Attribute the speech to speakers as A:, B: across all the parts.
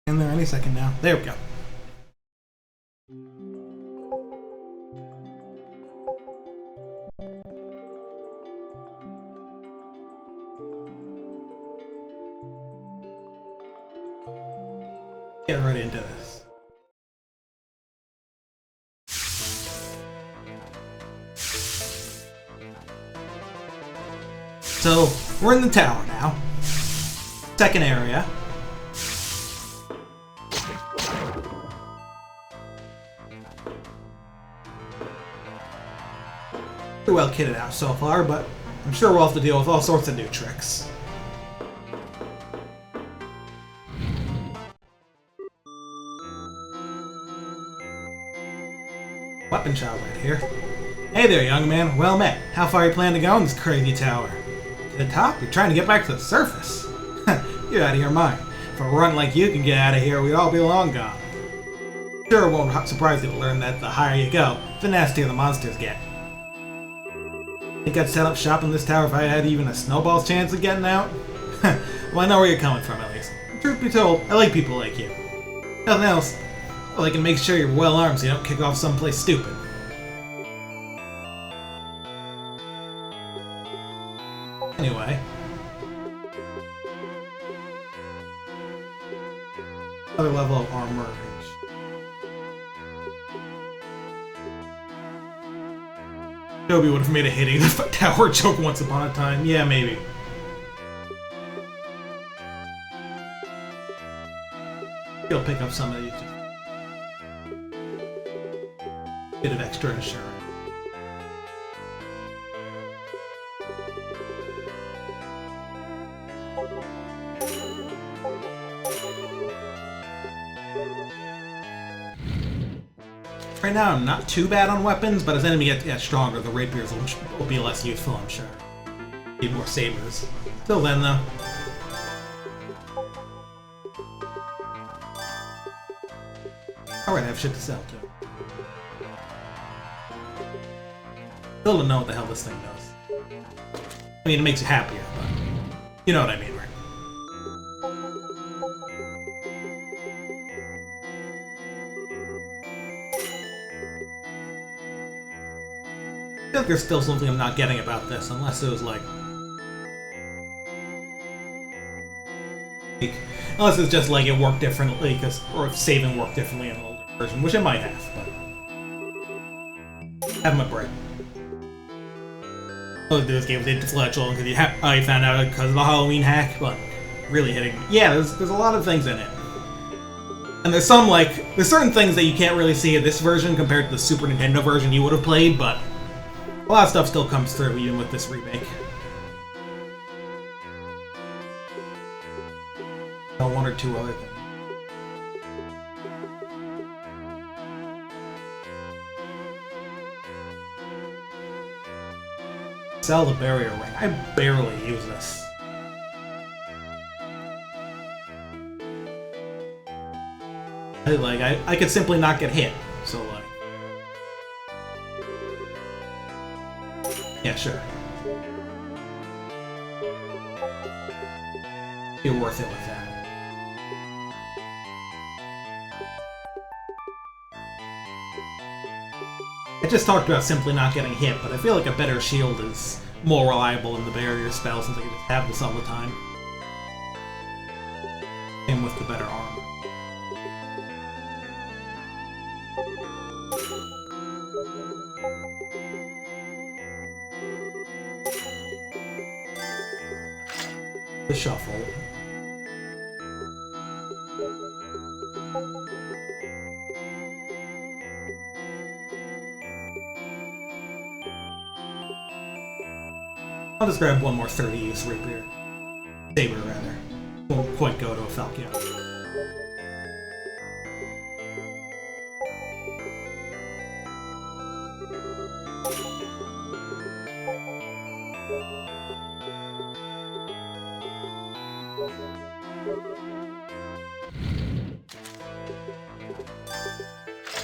A: In there any second now. There we go. Get right into this. So, we're in the tower now. Second area. Pretty well kitted out so far, but I'm sure we'll have to deal with all sorts of new tricks. Weapon shop right here. Hey there, young man. Well met. How far you plan to go in this crazy tower? To the top? You're trying to get back to the surface? You're out of your mind. If a runt like you can get out of here, we'd all be long gone. Sure, it won't surprise you to learn that the higher you go, the nastier the monsters get. Think I'd set up shop in this tower if I had even a snowball's chance of getting out? Well, I know where you're coming from, at least. Truth be told, I like people like you. Nothing else. Well, I can make sure you're well armed so you don't kick off someplace stupid. Anyway. Another level of armor reach. Toby would have made a hitting the tower joke once upon a time. Yeah, maybe. He'll pick up some of these. Bit of extra insurance. Right now, I'm not too bad on weapons, but as enemy gets stronger, the rapiers will be less useful, I'm sure. Need more sabers. Till then, though. Alright, I have shit to sell, too. Still don't know what the hell this thing does. I mean, it makes you happier, but you know what I mean, right? I feel like there's still something I'm not getting about this, unless it was like... Unless it's just like it worked differently, or if saving worked differently in an older version, which it might have, but... Have my bread. All this game was intellectual because I found out because of the Halloween hack, but really hitting me. Yeah, there's a lot of things in it. And there's certain things that you can't really see in this version compared to the Super Nintendo version you would have played, but a lot of stuff still comes through even with this remake. One or two other things. Sell the barrier ring. I barely use this. I could simply not get hit, so like... Yeah, sure. Be worth it with that. I just talked about simply not getting hit, but I feel like a better shield is more reliable than the barrier spell since I can just have this all the time. Same with the better armor. The shuffle. I'll just grab one more 30-use rapier. Saber, rather. Won't quite go to a Falcon.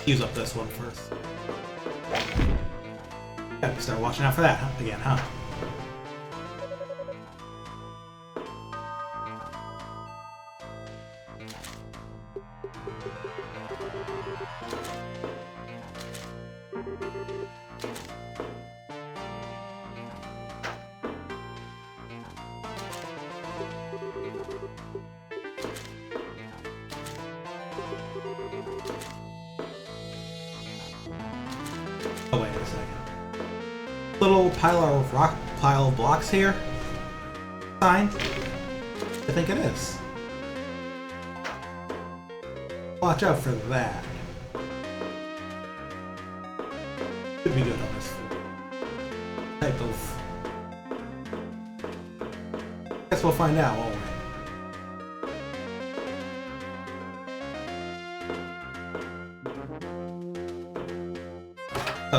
A: Use up this one first. Gotta start watching out for that again, huh? Oh, wait a second. Little pile of blocks here. Fine. I think it is. Watch out for that. Should be good on this floor. Type of. Guess we'll find out, won't we?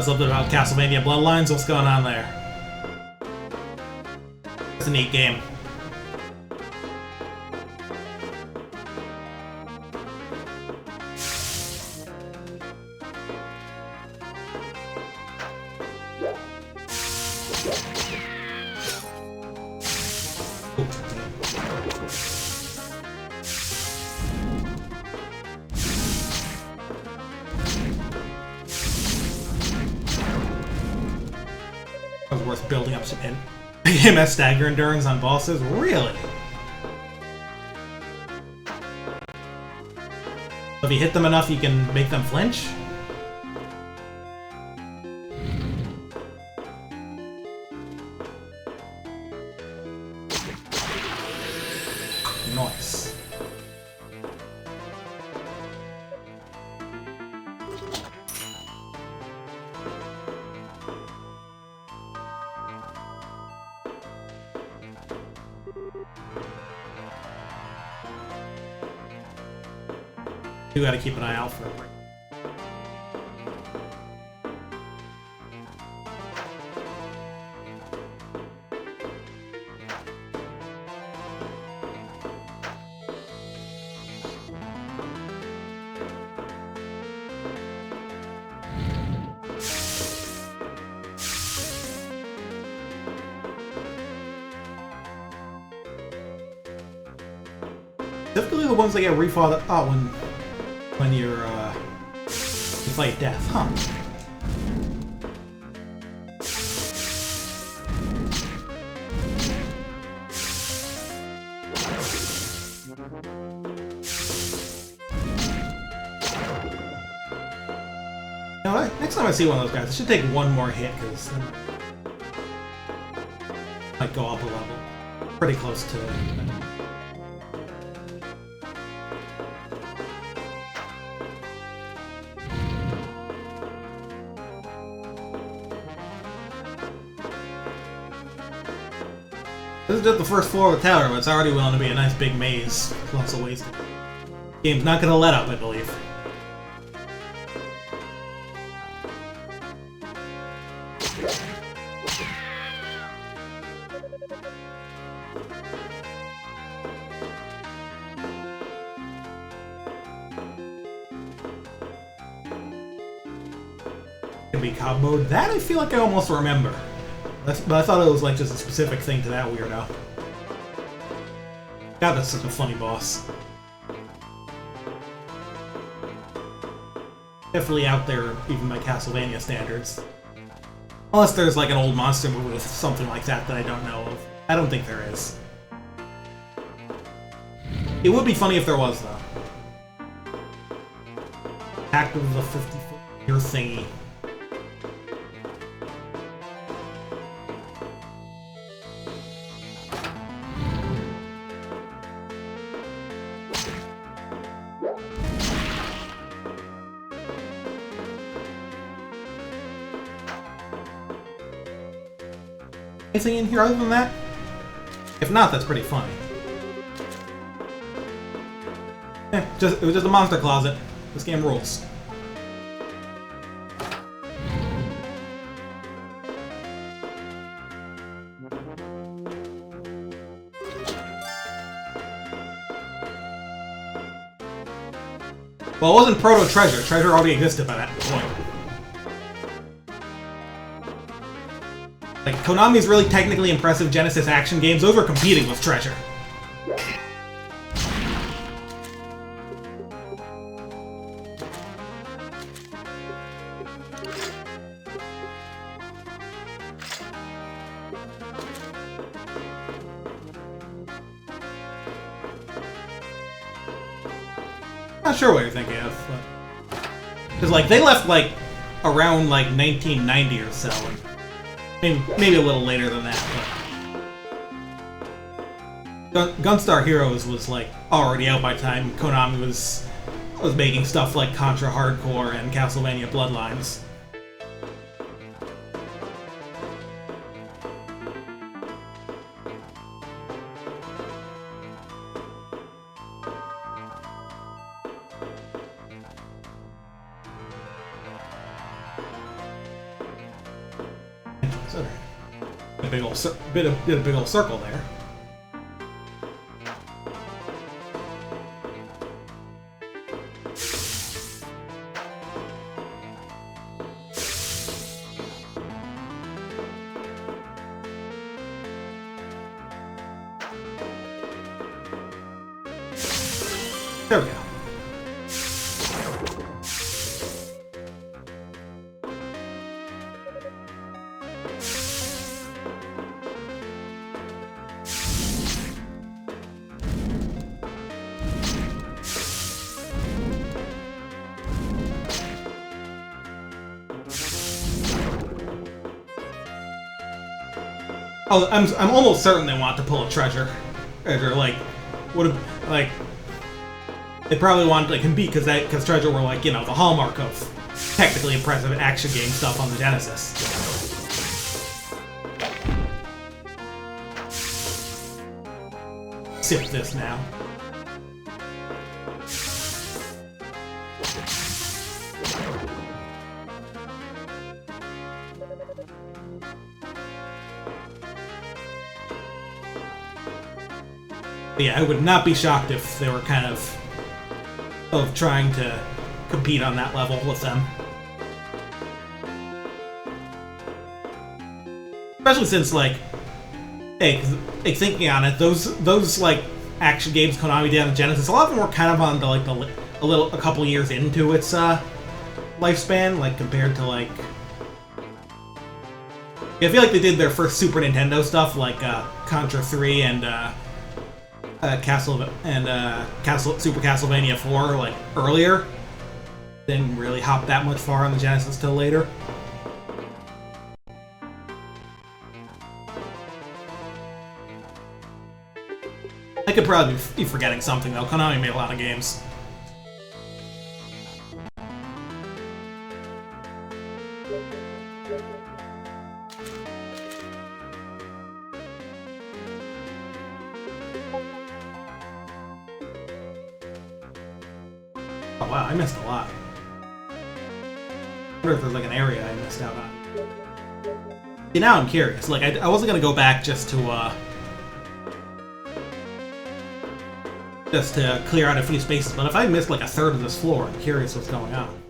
A: Something about Castlevania Bloodlines. What's going on there? It's a neat game. Worth building up some EMS stagger endurance on bosses? Really? If you hit them enough, you can make them flinch? Nice. You gotta keep an eye out for it. Typically the ones that get refought when you're you fight death, huh? Now, next time I see one of those guys, I should take one more hit because I might go up a level. Pretty close to it. This is just the first floor of the tower, but it's already willing to be a nice big maze. Lots of ways. Game's not gonna let up, I believe. Can be comboed. That I feel like I almost remember. But I thought it was like just a specific thing to that weirdo. God, that's such a funny boss. Definitely out there, even by Castlevania standards. Unless there's like an old monster movie with something like that that I don't know of. I don't think there is. It would be funny if there was, though. Act of the 50-foot thingy. Anything in here other than that? If not, that's pretty funny. It was just a monster closet. This game rules. Well, it wasn't Proto Treasure. Treasure already existed by that point. Like, Konami's really technically impressive Genesis action games, those were competing with Treasure. Not sure what you're thinking of, but because like they left like around like 1990 or so, and maybe a little later than that. But Gunstar Heroes was like already out by the time Konami was making stuff like Contra Hardcore and Castlevania Bloodlines. A big old bit of big old circle there. There we go. Oh, I'm almost certain they want to pull a treasure. Like, would have, like, they probably wanted to compete because Treasure were like, you know, the hallmark of technically impressive action game stuff on the Genesis. Sip this now. But yeah, I would not be shocked if they were kind of trying to compete on that level with them. Especially since, like, hey, thinking on it, those like action games Konami did on the Genesis, a lot of them were kind of on the like a couple years into its lifespan, like compared to like. I feel like they did their first Super Nintendo stuff, like Contra 3 and Super Castlevania 4, like earlier. Didn't really hop that much far on the Genesis till later. I could probably be forgetting something though. Konami made a lot of games. Oh wow, I missed a lot. I wonder if there's like an area I missed out on. See, now I'm curious. Like, I wasn't gonna go back just to clear out a few spaces, but if I missed like a third of this floor, I'm curious what's going on.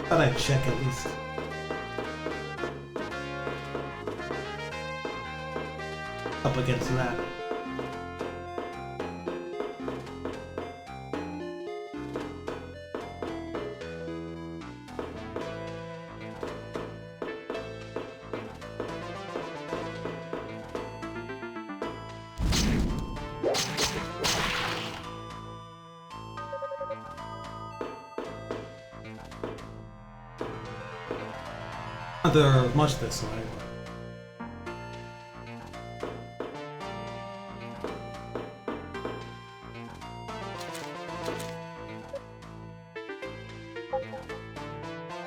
A: Thought I'd check at least. Up against that. Not that there much this way.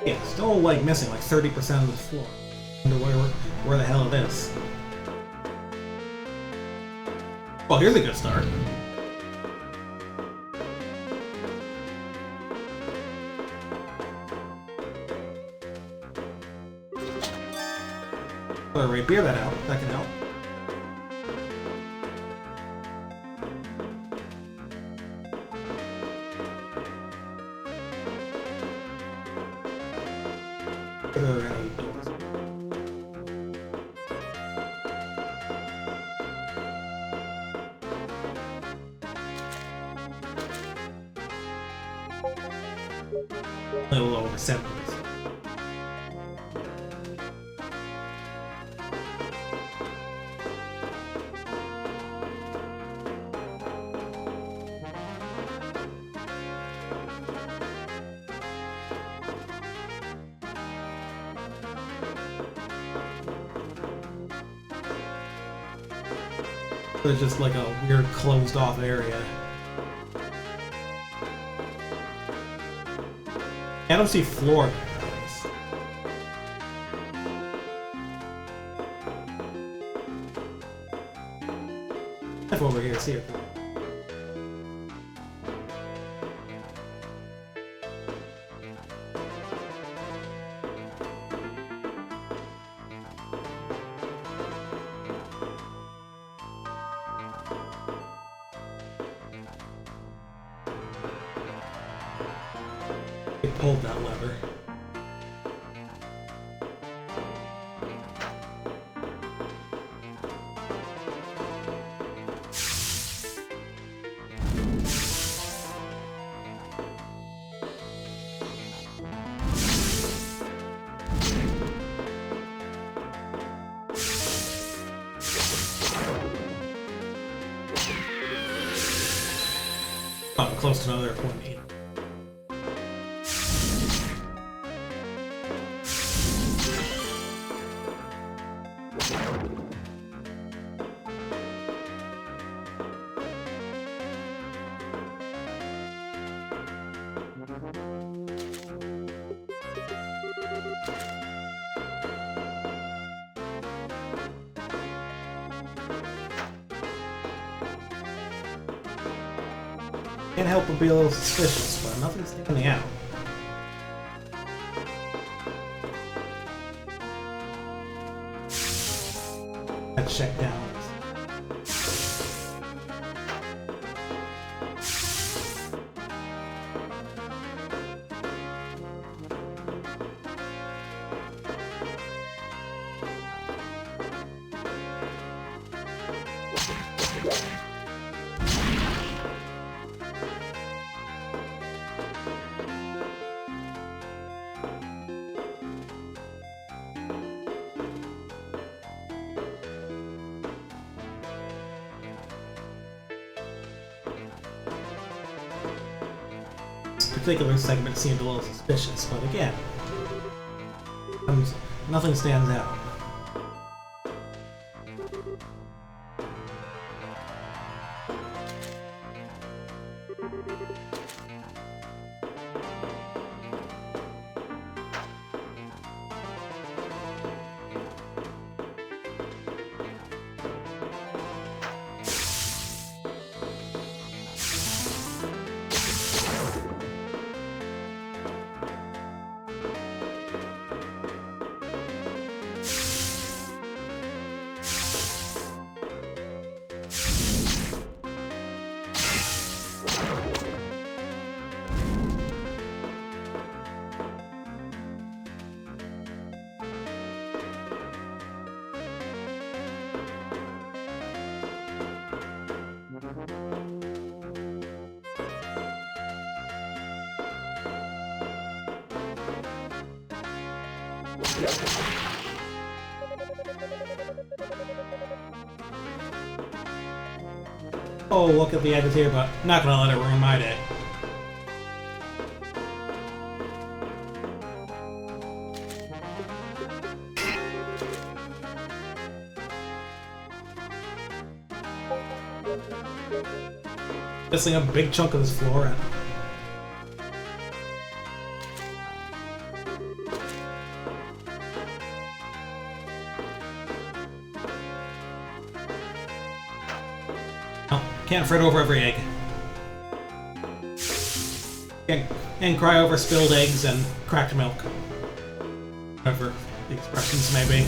A: Yeah, still like missing like 30% of the floor. I wonder where the hell it is. Well, here's a good start. Put a rapier that can help. A little over 70%. It's just like a weird closed off area. I don't see floor there. Step over here, see it. Pulled that lever. Oh, close to another point. Can't help but be a little suspicious, but nothing's standing out. Let's check down. Particular segment seemed a little suspicious, but again, nothing stands out. Oh, look at the edges here, but not gonna let it ruin my day. Missing a big chunk of this floor out. Can't fret over every egg. And cry over spilled eggs and cracked milk. Whatever the expressions may be.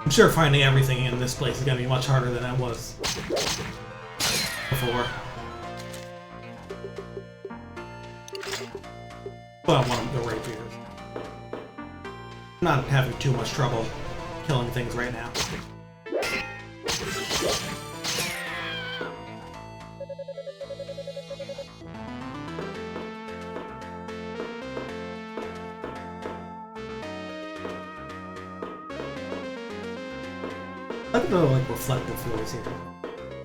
A: I'm sure finding everything in this place is going to be much harder than it was before. Well, one of the rapiers. Not having too much trouble killing things right now. I like the like reflective floors here.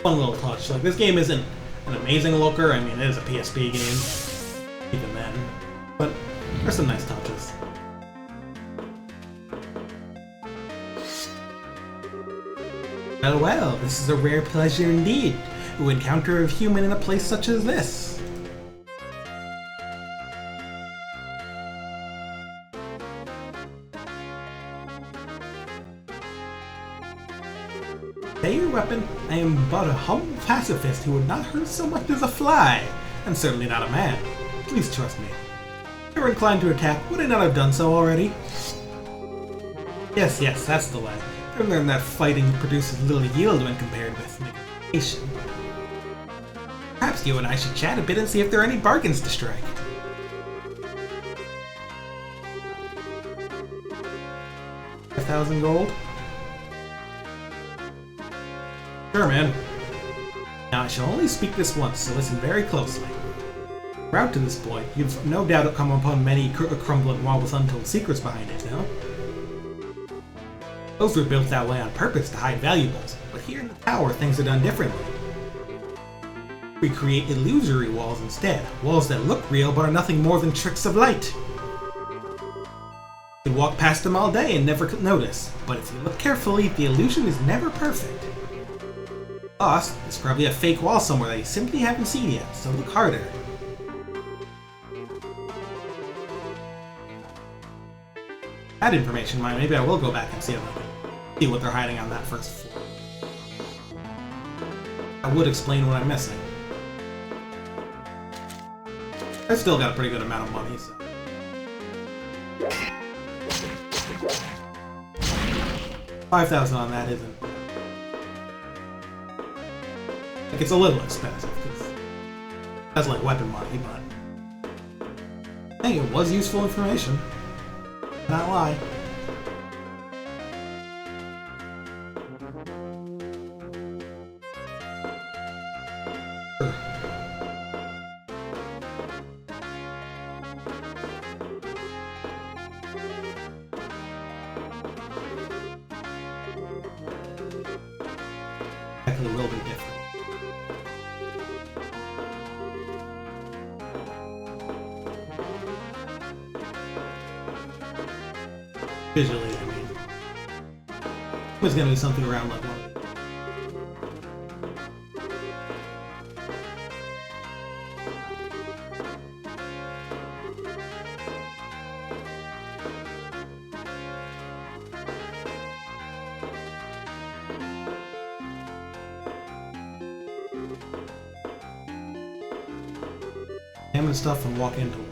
A: Fun little touch. Like this game isn't an amazing looker. I mean, it is a PSP game, even then. But there's some nice touches. Well, this is a rare pleasure indeed, to encounter a human in a place such as this. Say your weapon, I am but a humble pacifist who would not hurt so much as a fly, and certainly not a man. Please trust me. If you were inclined to attack, would I not have done so already? Yes, that's the way. I learned that fighting produces little yield when compared with negotiation. Perhaps you and I should chat a bit and see if there are any bargains to strike. $5,000 gold? Sure, man. Now, I shall only speak this once, so listen very closely. Route to this point, you've no doubt come upon many crumbling wall with untold secrets behind it, no? Those were built that way on purpose to hide valuables, but here in the tower things are done differently. We create illusory walls instead, walls that look real but are nothing more than tricks of light. You can walk past them all day and never notice, but if you look carefully, the illusion is never perfect. Plus, there's probably a fake wall somewhere that you simply haven't seen yet, so look harder. That information, maybe I will go back and see if I can see what they're hiding on that first floor. I would explain what I'm missing. I still got a pretty good amount of money, so... $5,000 on that isn't... Like, it's a little expensive, because that's like weapon money, but... Hey, it was useful information. Not lie. Actually, will be different. Visually, I mean, it was gonna be something around like one. Examine stuff and walk into it.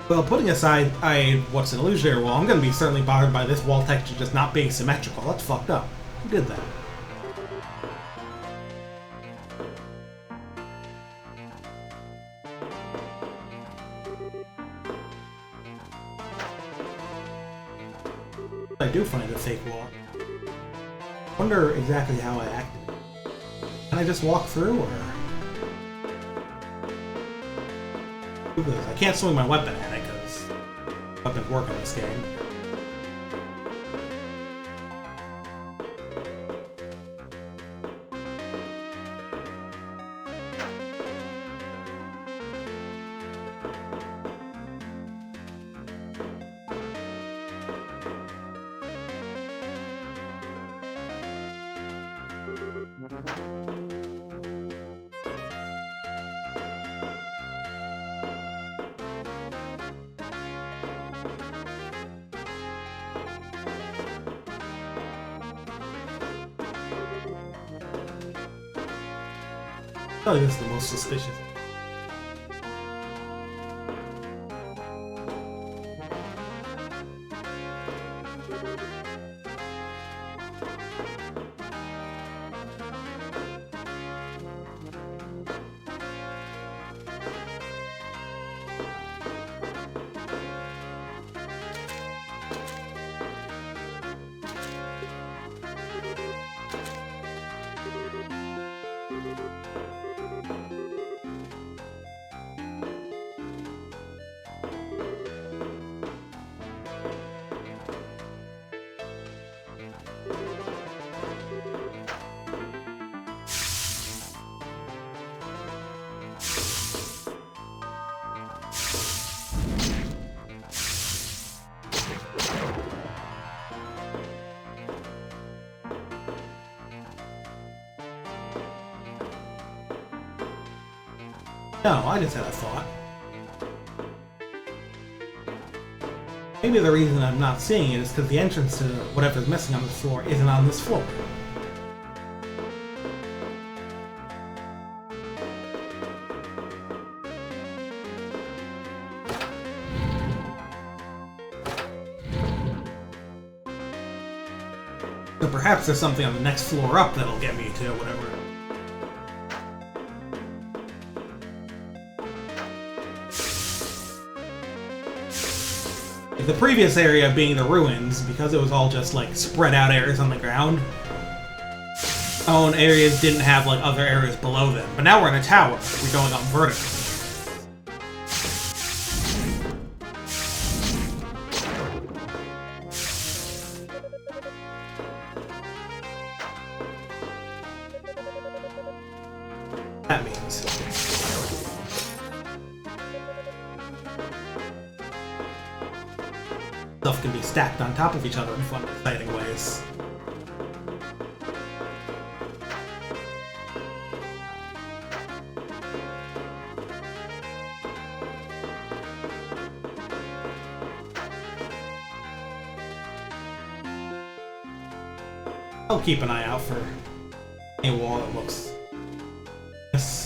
A: Well, putting aside what's an illusionary wall, I'm going to be certainly bothered by this wall texture just not being symmetrical. That's fucked up. Who did that? I do find a fake wall. I wonder exactly how I acted. Can I just walk through, or...? I can't swing my weapon at it because weapons work in this game. Probably this is the most suspicious. No, I just had a thought. Maybe the reason I'm not seeing it is because the entrance to whatever's missing on this floor isn't on this floor. So perhaps there's something on the next floor up that'll get me to whatever. The previous area being the ruins, because it was all just like spread out areas on the ground, own areas didn't have like other areas below them. But now we're in a tower. We're going up vertically. That means stuff can be stacked on top of each other in fun, exciting ways. I'll keep an eye out for any wall that looks. Yes.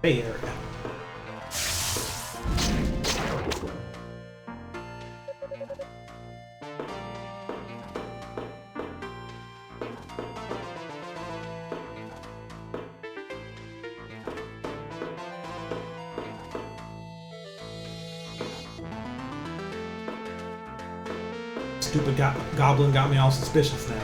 A: Hey, there we go. Stupid goblin got me all suspicious now.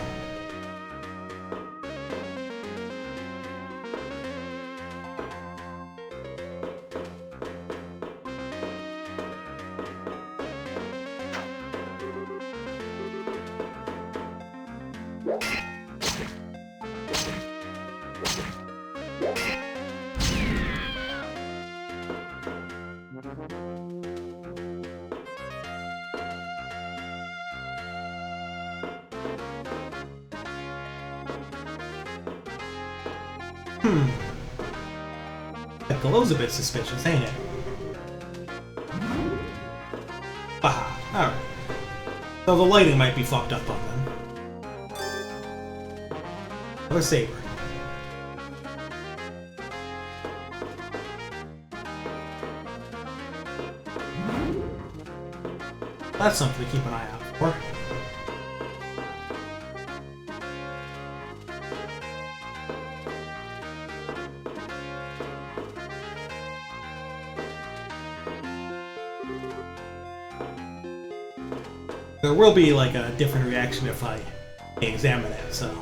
A: That glow's a bit suspicious, ain't it? Aha, alright. So the lighting might be fucked up on them. Another saber. That's something to keep an eye out for. There will be like a different reaction if I examine it, so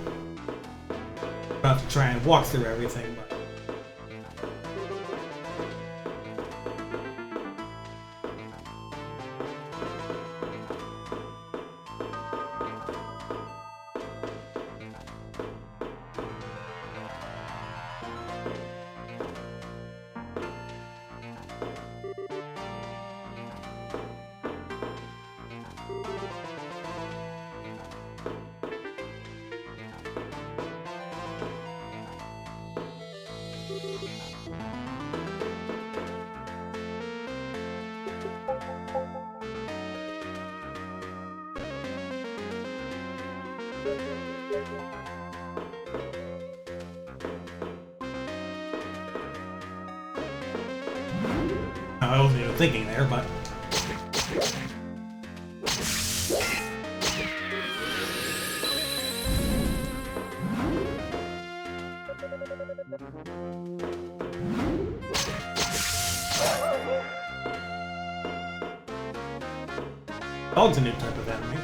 A: I'll have to try and walk through everything, but I wasn't even thinking there, but dog's a new type of enemy.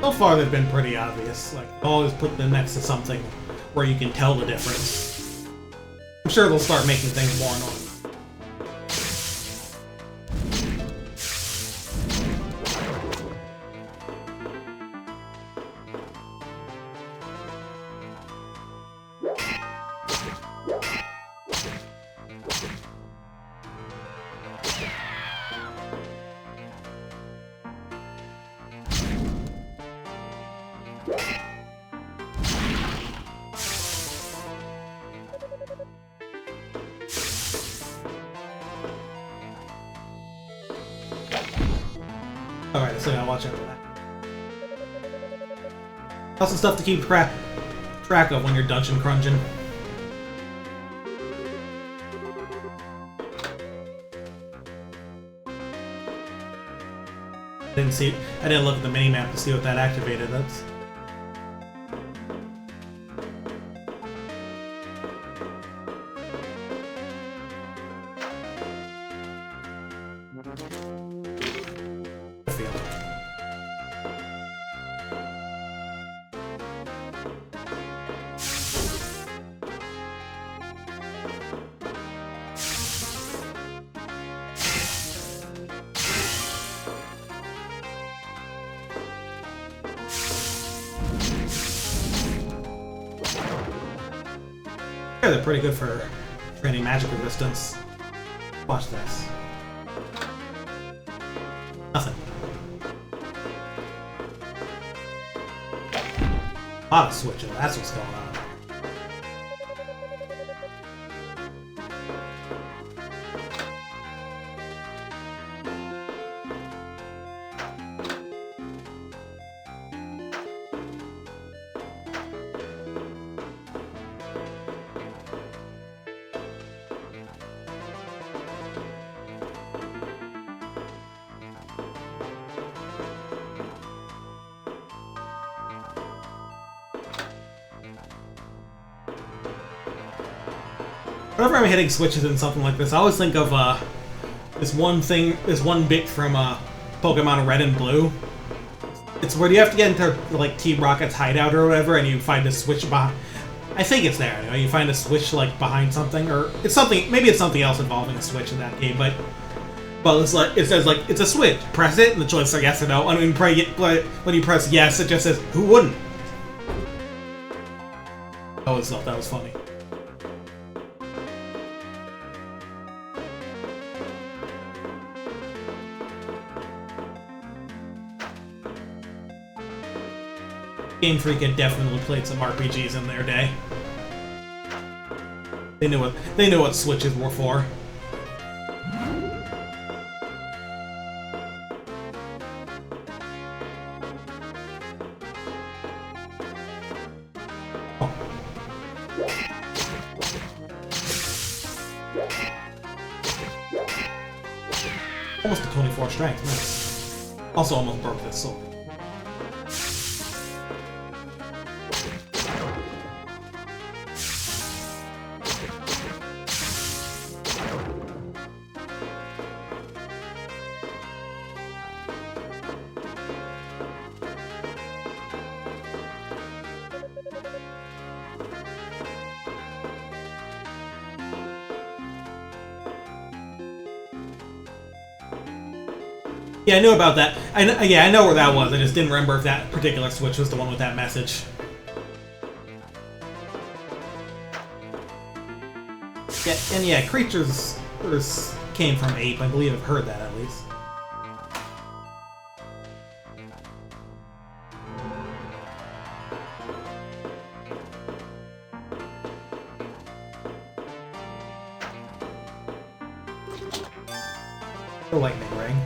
A: So far, they've been pretty obvious. Like, always put them next to something where you can tell the difference. I'm sure they'll start making things more annoying. Alright, so I gotta watch out for that. Lots of stuff to keep track of when you're dungeon crunching. I didn't look at the minimap to see what that activated. That's yeah, they're pretty good for training magic resistance. Watch this. Nothing. A lot of switching, that's what's going on. Whenever I'm hitting switches in something like this, I always think of this one bit from Pokemon Red and Blue. It's where you have to get into like Team Rocket's hideout or whatever, and you find a switch behind. I think it's there. You know, you find a switch like behind something, or it's something. Maybe it's something else involving a switch in that game, but it's like it says like it's a switch. Press it, and the choices are yes or no. I mean, when you press yes, it just says who wouldn't. I always thought that was funny. Game Freak had definitely played some RPGs in their day. They knew what switches were for. Oh. Almost a 24 strength, nice. Also almost broke this sword. Yeah, I knew about that. I know where that was. I just didn't remember if that particular switch was the one with that message. Yeah, and yeah, creatures came from ape. I believe I've heard that at least. The lightning ring.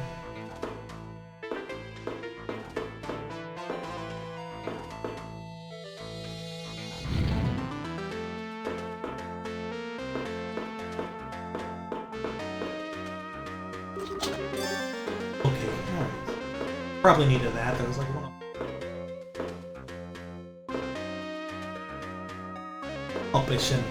A: Probably needed that. There was like one. Option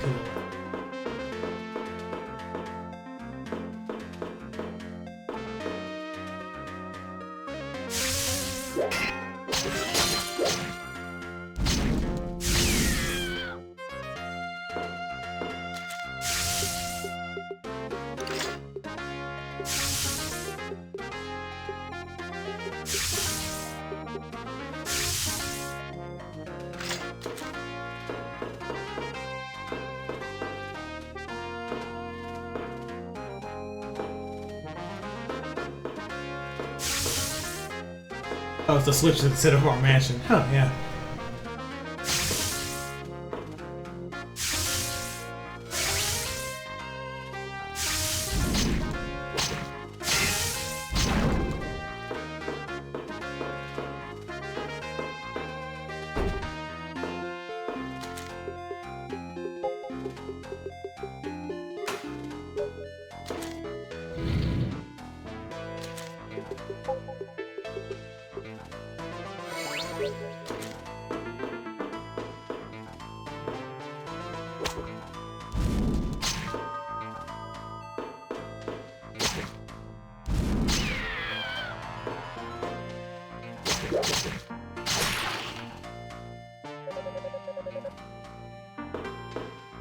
A: Oh, it's the switch instead of our mansion. Huh, yeah.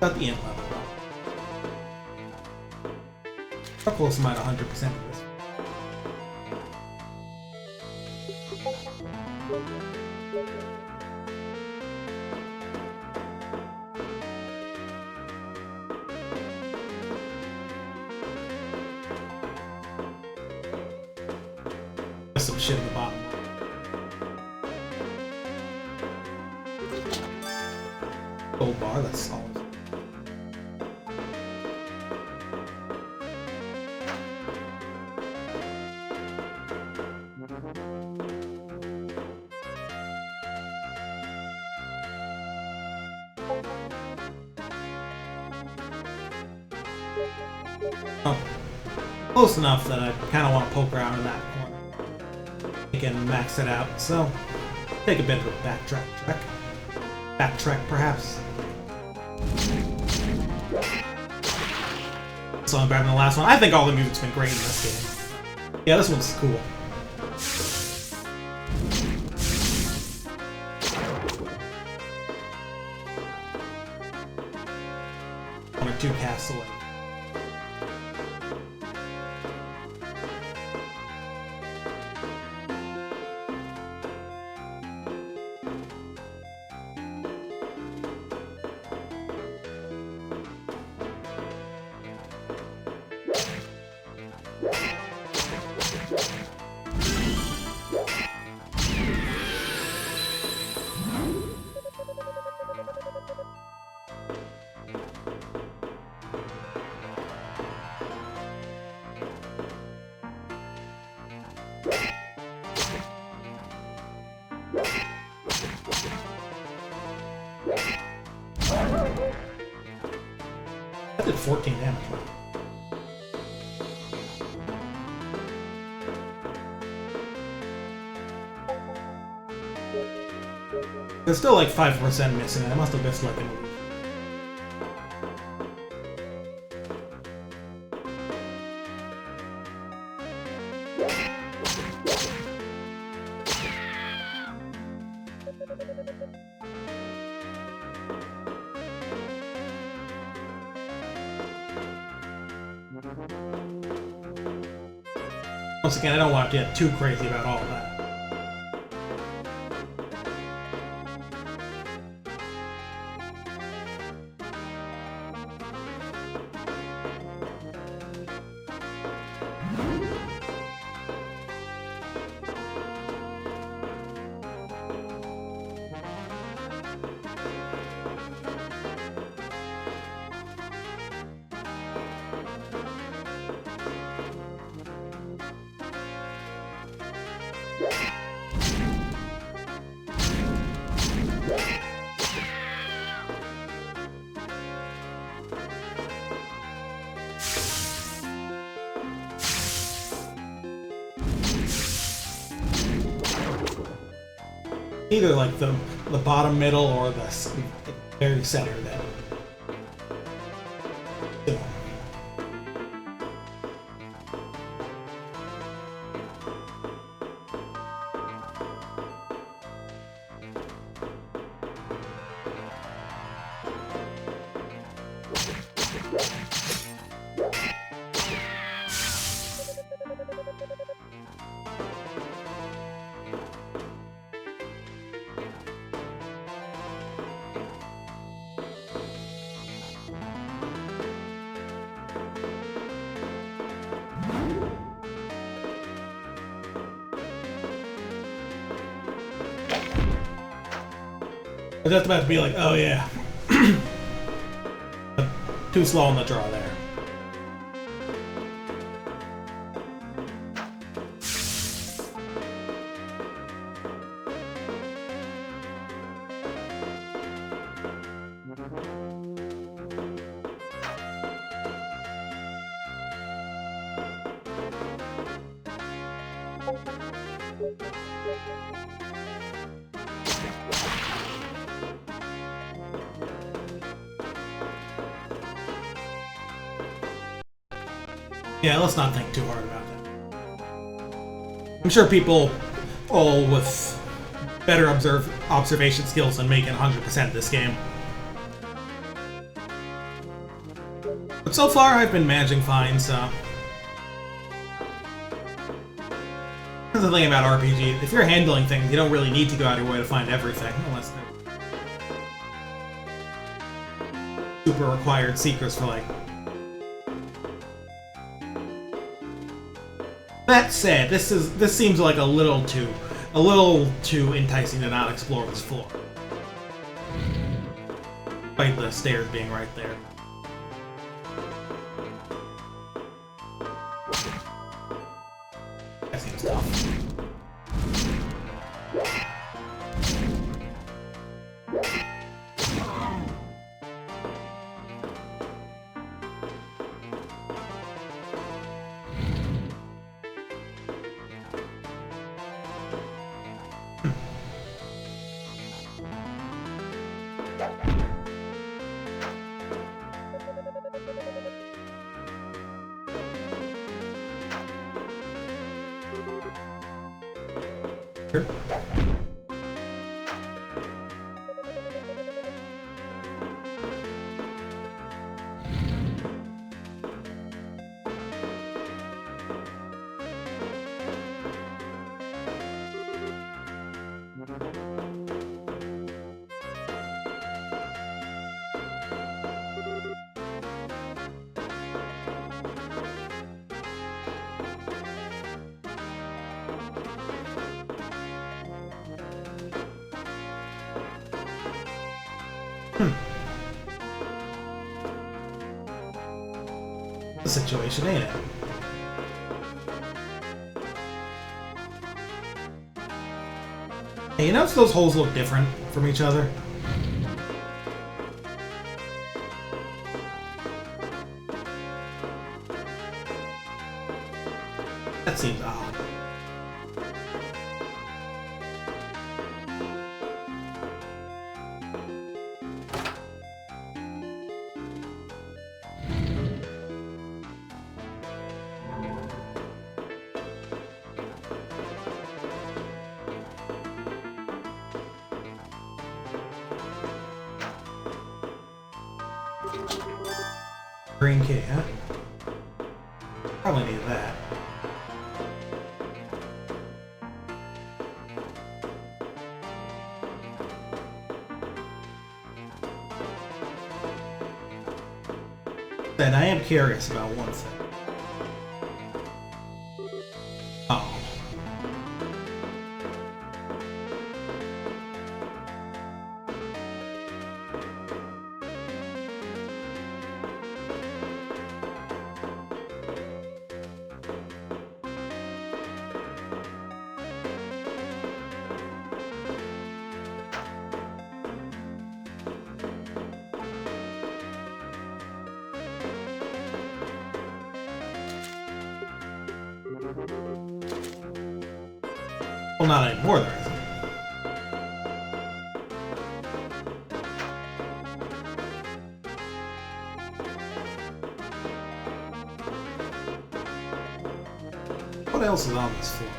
A: Got the int level. How close am I to 100% of this? There's some shit in the bottom. Gold bar, that's solid. Oh, close enough that I kind of want to poke around in that corner. I can max it out, so take a bit of a backtrack perhaps. So I'm better than the last one. I think all the music's been great in this game. Yeah, this one's cool. One or two casts away. That did 14 damage. There's still like 5% missing. I must have missed like an illusion. Once again, I don't want to get too crazy about all of that. Either like the bottom middle or the very center then. You know. was just about to be like, oh yeah. But too slow on the draw there. Yeah, let's not think too hard about that. I'm sure people all with better observation skills than me can 100% this game. But so far, I've been managing fine, so... That's the thing about RPG. If you're handling things, you don't really need to go out of your way to find everything, unless they're super required secrets for, like... That said, this seems like a little too enticing to not explore this floor. Despite the stairs being right there. That seems tough. Sure. The situation, ain't it? Hey, you notice those holes look different from each other? That seems odd. Green key, huh? Probably need that. Then I am curious about one thing. Oh. Well, not anymore, there isn't. What else is on this floor?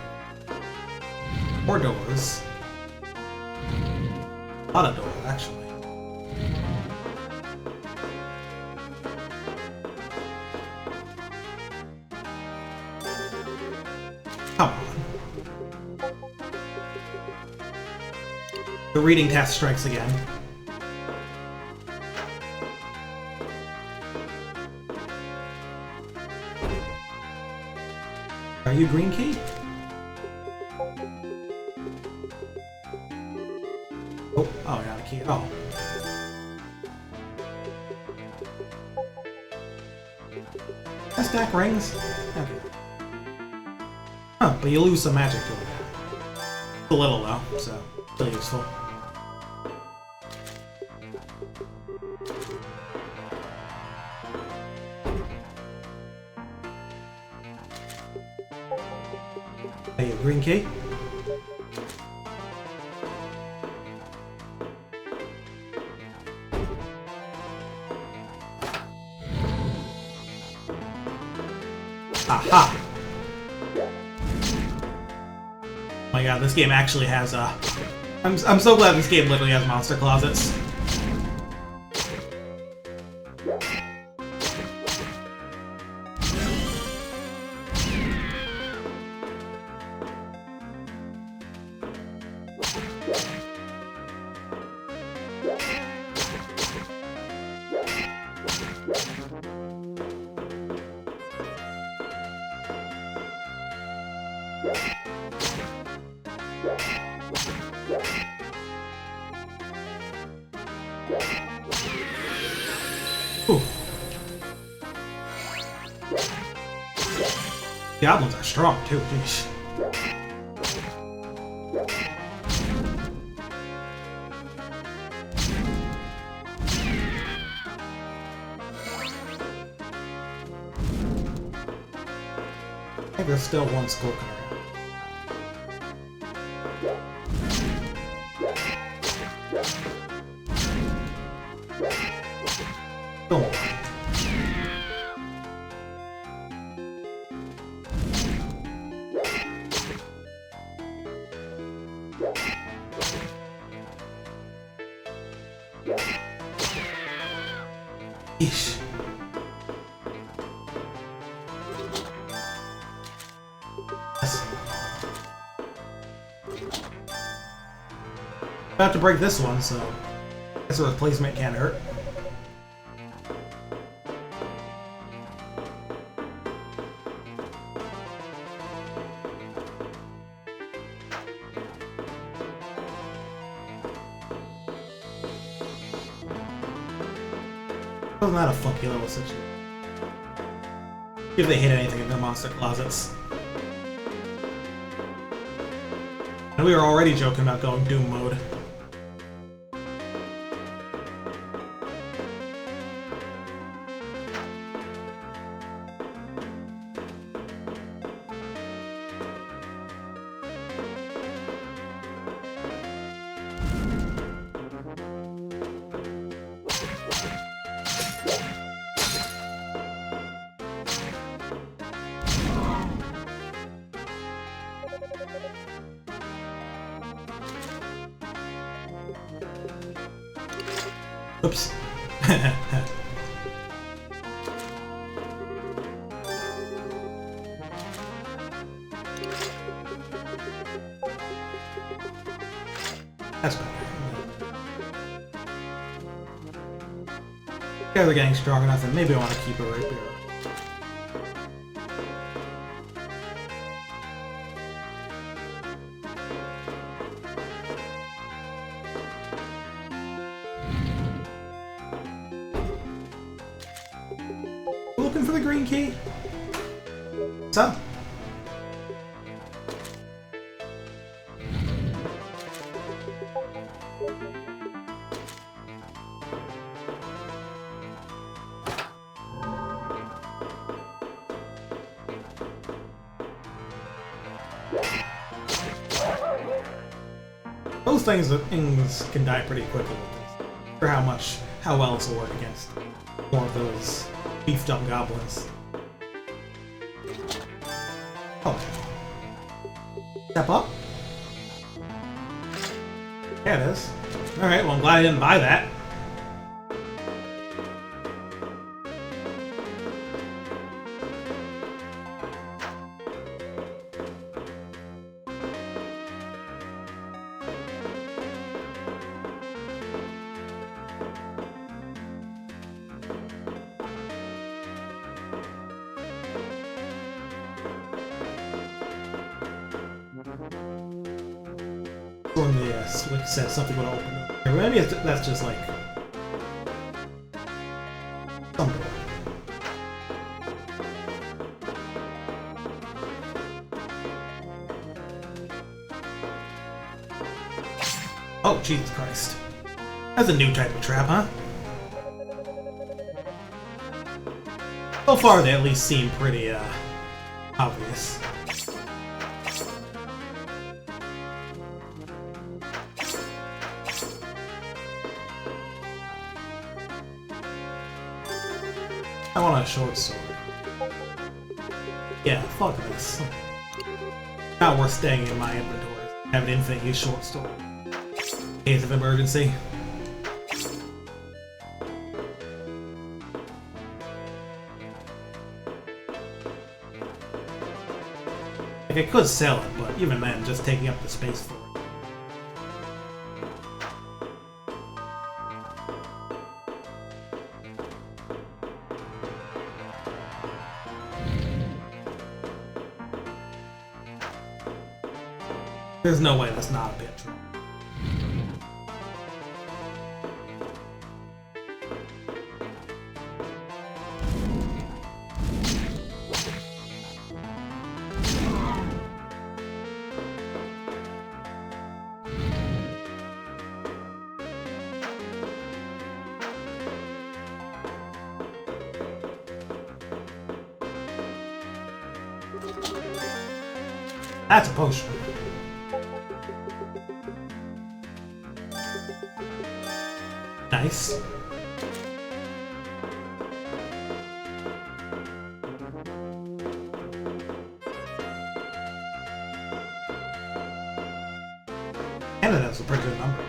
A: More doors. A lot of doors, actually. Come on. The reading test strikes again. Are you green key? Oh, not a key at all. Can I stack rings? Okay. Huh, but you lose some magic to it. A little though, so still useful. Hey, a green key? Aha! Oh my god, this game actually has I'm so glad this game literally has monster closets. Ooh. Goblins are strong too, jeez. I think there's still one skulking around. Oh. Yeesh. Yes. About to break this one, so I guess a replacement can't hurt. Wasn't that a funky little situation? If they hit anything in their monster closets. And we were already joking about going Doom mode. Oops. That's better. You guys are getting strong enough, and maybe I want to keep it right there. Looking for the green key? What's up? Those things can die pretty quickly with this. For how well this will work against more of those beefed up goblins. Oh. Step up? Yeah, it is. Alright, well I'm glad I didn't buy that. When the switch says something would open up. maybe that's just like some door. Oh, Jesus Christ. That's a new type of trap, huh? So far, they at least seem pretty, obvious. I want a short sword. Yeah, fuck this. Not worth staying in my inventory. Have an infinite use short sword. Case of emergency. Like, I could sell it, but even then, just taking up the space for it. There's no way that's not a pit trap. That's a potion. Nice. And that's a pretty good number.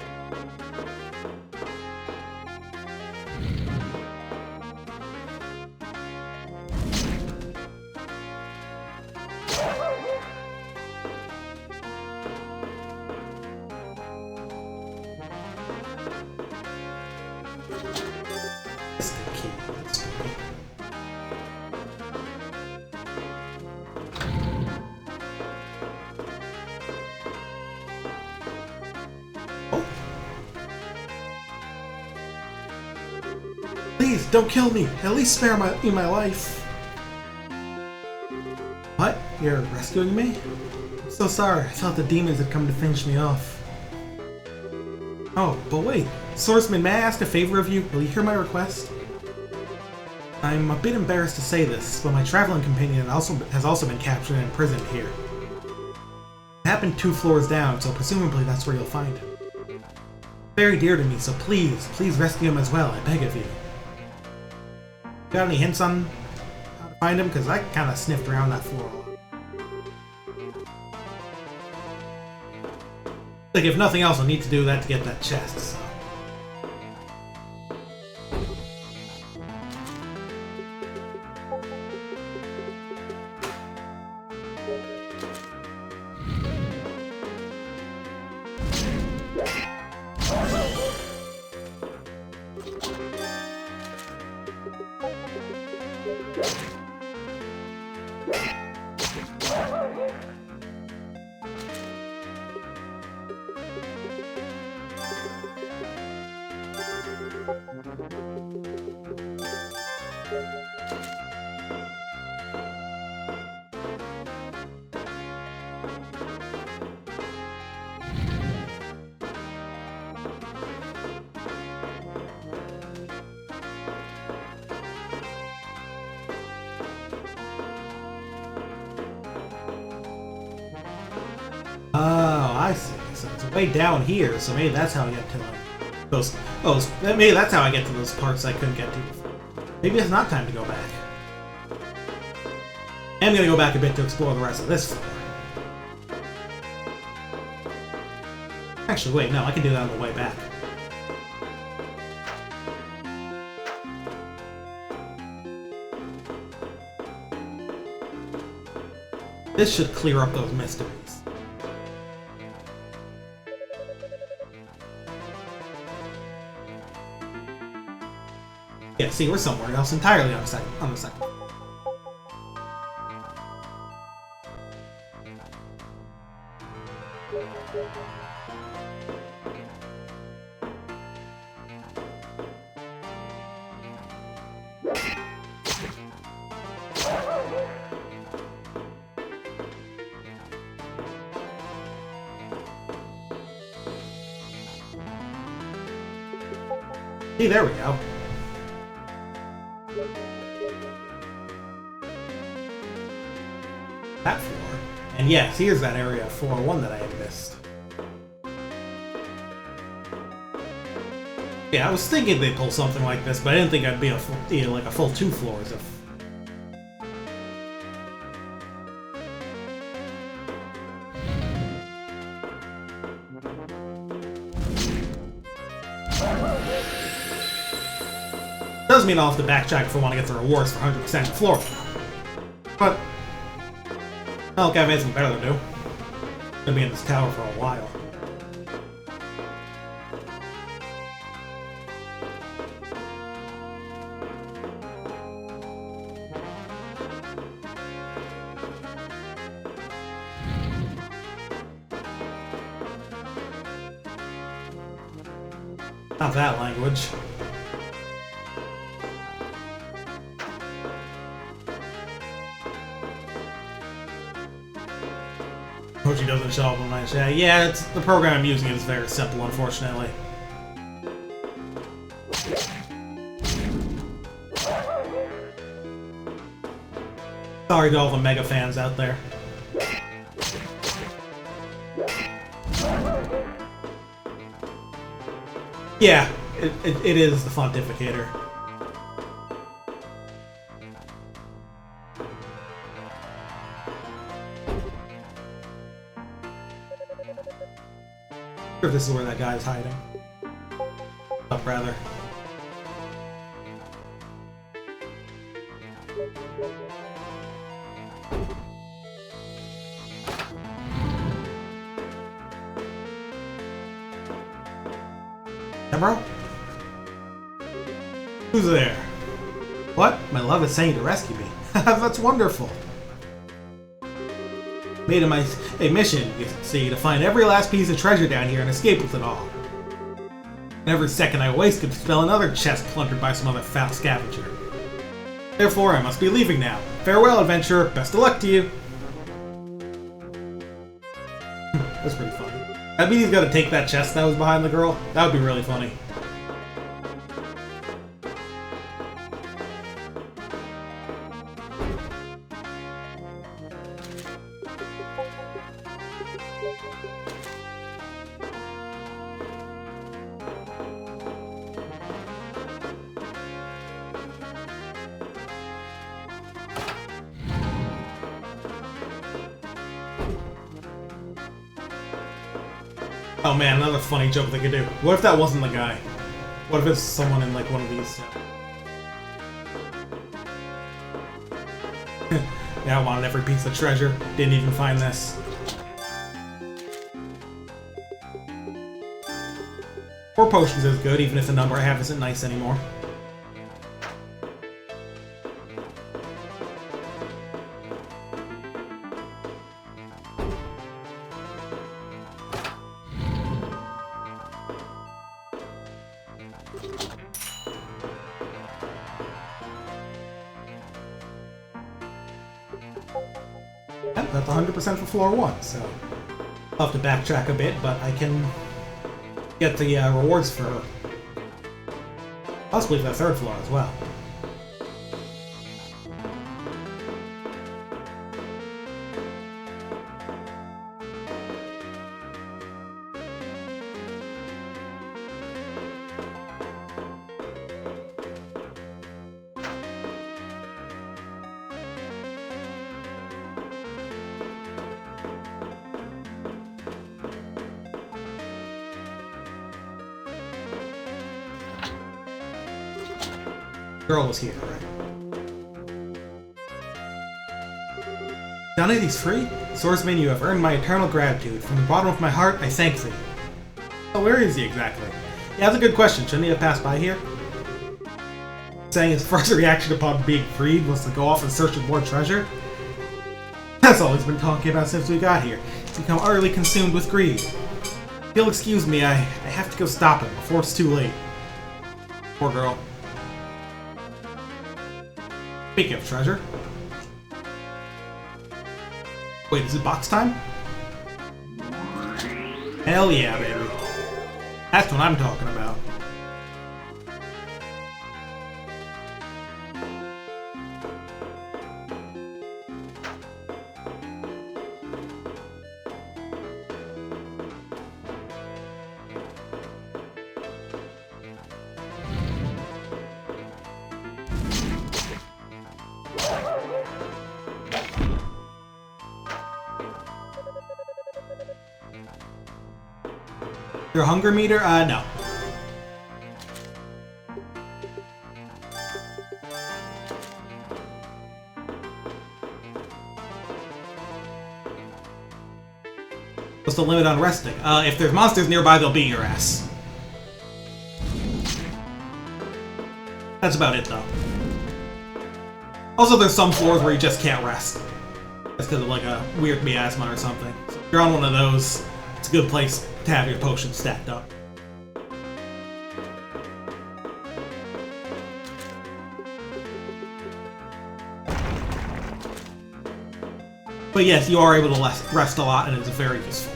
A: Please, don't kill me! At least spare me my life! What? You're rescuing me? I'm so sorry, I thought the demons had come to finish me off. Oh, but wait! Swordsman, may I ask a favor of you? Will you hear my request? I'm a bit embarrassed to say this, but my traveling companion has also been captured and imprisoned here. It happened 2 floors down, so presumably that's where you'll find him. Very dear to me, so please rescue him as well, I beg of you. Got any hints on how to find him? Because I kind of sniffed around that floor a lot. Like, if nothing else, I'll need to do that to get that chest, so. Oh, I see. So it's way down here, so maybe that's how I get to like those. Oh, maybe that's how I get to those parts I couldn't get to before. Maybe it's not time to go back. I'm gonna go back a bit to explore the rest of this floor. Actually, wait, no, I can do that on the way back. This should clear up those mysteries. Yeah, see, we're somewhere else entirely on the second. See, there we go. That floor. And yes, here's that area 401 that I had missed. Yeah, I was thinking they'd pull something like this, but I didn't think I'd be a full, like a full 2 floors of. Does mean I'll have to backtrack if I want to get the rewards for 100% floor. But I don't think I have anything better to do. I'm gonna be in this tower for a while. Not that language. Mochi doesn't show up on my chat. Yeah, it's the program I'm using is very simple, unfortunately. Sorry to all the mega fans out there. Yeah, it is the fontificator. If this is where that guy is hiding. Up, rather. Yeah, bro? Who's there? What? My love is saying to rescue me. That's wonderful. Made it my mission, you see, to find every last piece of treasure down here and escape with it all. And every second I waste could spell another chest plundered by some other foul scavenger. Therefore, I must be leaving now. Farewell, adventurer. Best of luck to you. That's pretty funny. I mean, he's got to take that chest that was behind the girl. That would be really funny. Oh man, another funny joke they could do. What if that wasn't the guy? What if it's someone in like one of these? Yeah, I wanted every piece of treasure. Didn't even find this. 4 potions is good, even if the number I have isn't nice anymore. Yep, that's 100% for floor 1, so I'll have to backtrack a bit, but I can get the rewards for possibly the 3rd floor as well. Girl was here, right? Donity's free? Swordsman, you have earned my eternal gratitude. From the bottom of my heart, I thank thee. Oh, where is he exactly? Yeah, that's a good question. Shouldn't he have passed by here? Saying his first reaction upon being freed was to go off in search of more treasure? That's all he's been talking about since we got here. He's become utterly consumed with greed. If you'll excuse me, I have to go stop him before it's too late. Poor girl. Speaking of treasure. Wait, is it box time? Hell yeah, baby. That's what I'm talking about. Your hunger meter? No. What's the limit on resting? If there's monsters nearby, they'll beat your ass. That's about it, though. Also, there's some floors where you just can't rest. That's because of, like, a weird miasma or something. So if you're on one of those, it's a good place to have your potions stacked up. But yes, you are able to rest a lot, and it's very useful.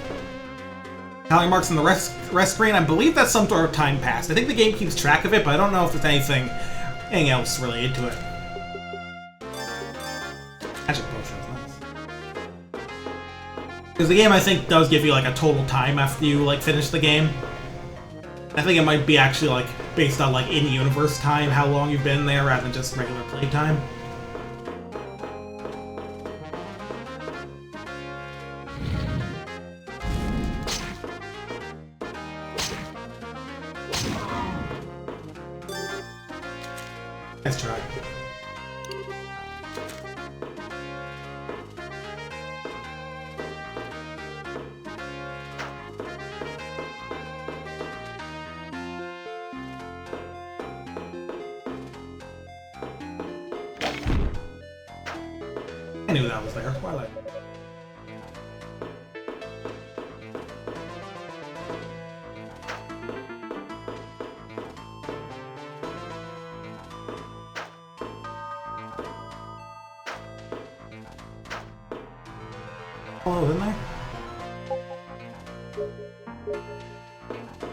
A: Tally marks in the rest screen, I believe that's some sort of time passed. I think the game keeps track of it, but I don't know if there's anything else related to it. Magic potions, nice. Because the game, I think, does give you like a total time after you like finish the game. I think it might be actually like based on like in-universe time, how long you've been there, rather than just regular playtime. Nice try. I knew that was there. Twilight. Oh, in there?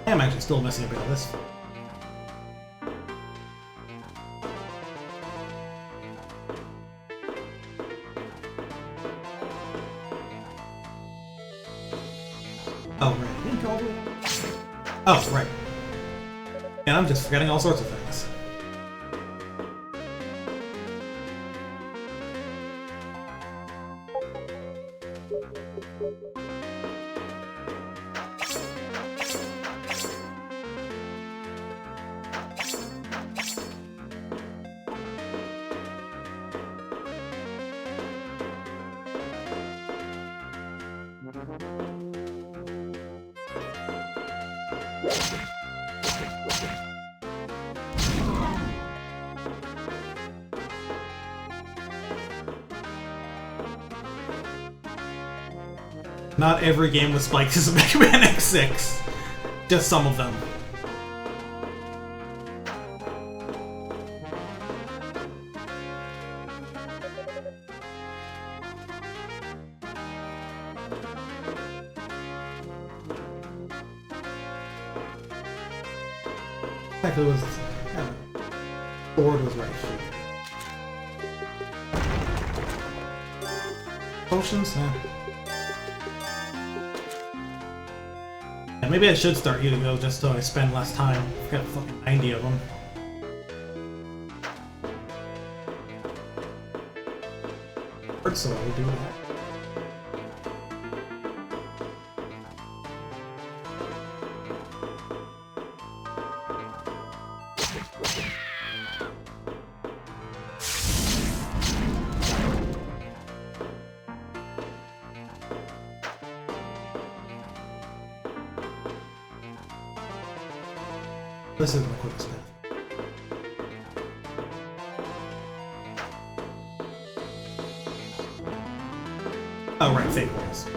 A: I'm actually still missing a bit of this. Oh, right. I didn't go all the way up. Oh, right. And I'm just forgetting all sorts of things. Not every game with spikes is a Mega Man X6. Just some of them. It was, I don't know. The word was right. Potions? Yeah. Yeah, maybe I should start using those just so I spend less time. I've got fucking 90 of them. So I would do that. This isn't the quickest path. Oh, right, fake walls.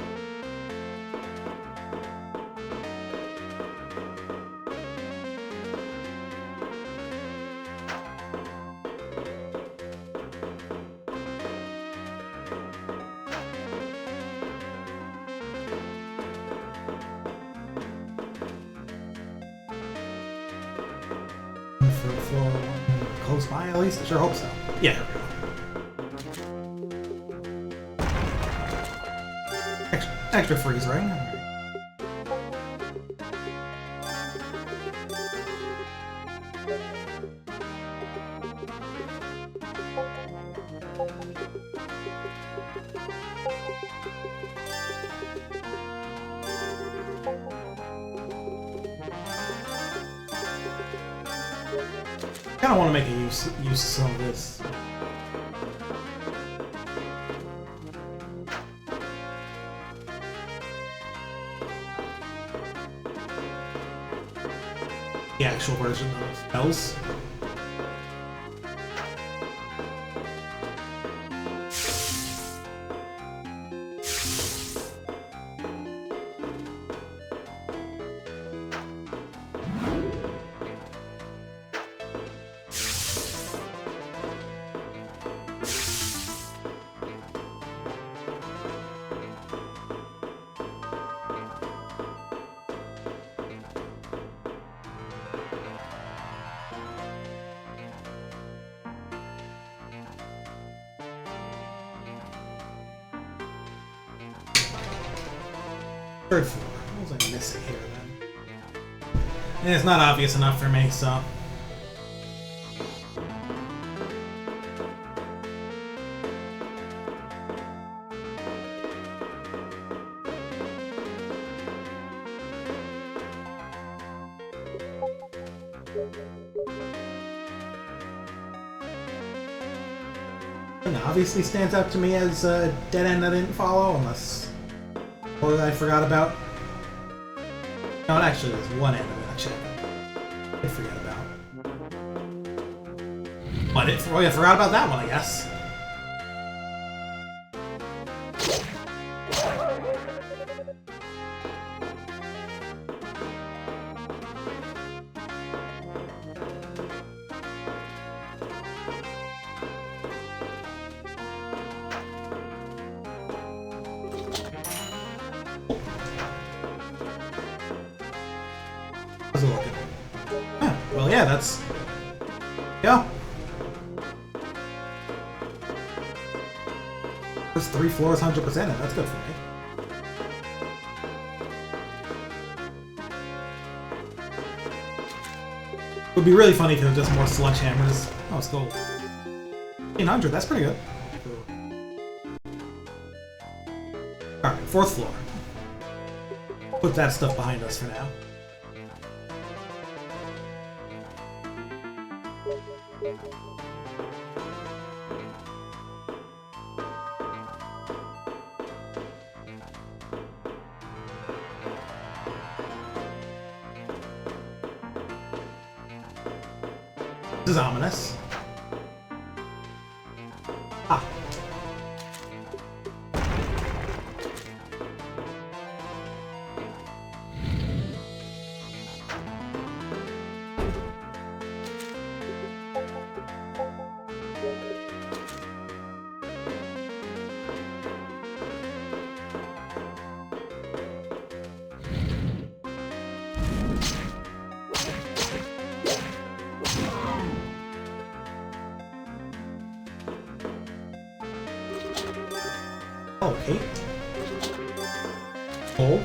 A: For floor one, close by at least? I sure hope so. Yeah, here we go. Extra freeze ring. kind of want to make a use of some of this. The actual version of spells. Third floor. What was I missing here then? And it's not obvious enough for me, so. And obviously stands out to me as a dead end I didn't follow, unless. Or that I forgot about. No, actually, there's one end of it actually I forget about. But oh yeah, I forgot about that one, I guess. How's it looking? Huh, well, yeah, that's... Yeah. First 3 floors 100%, that's good for me. It would be really funny if it was just more sledgehammers. Oh, it's gold. 1800, that's pretty good. Alright, 4th floor. Put that stuff behind us for now. This is ominous. Ah. Okay. Oh.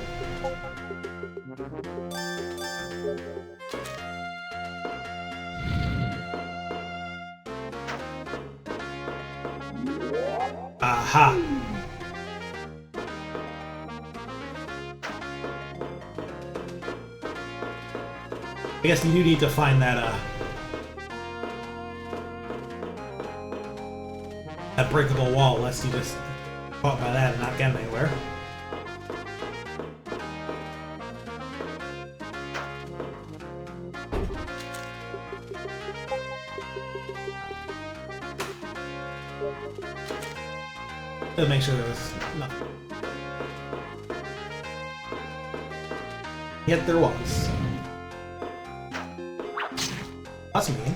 A: Aha. I guess you do need to find that that breakable wall, lest you just caught by that and not get anywhere. To make sure there was nothing. Yet there was. That's mean.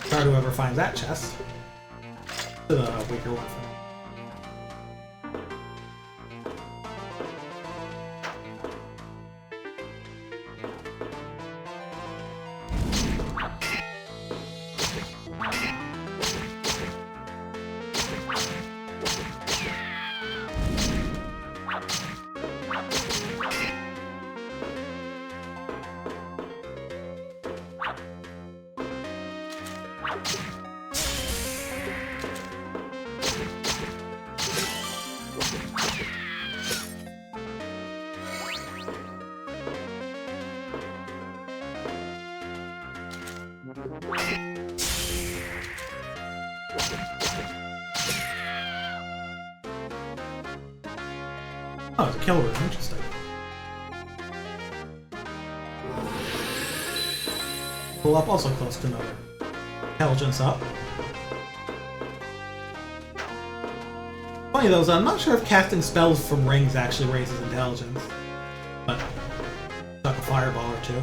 A: Try to whoever finds that chest. The weaker one for me. Oh, it's a kill room. Interesting. Pull up, also close to another. Intelligence up. Funny though, I'm not sure if casting spells from rings actually raises intelligence. But, stuck a fireball or two.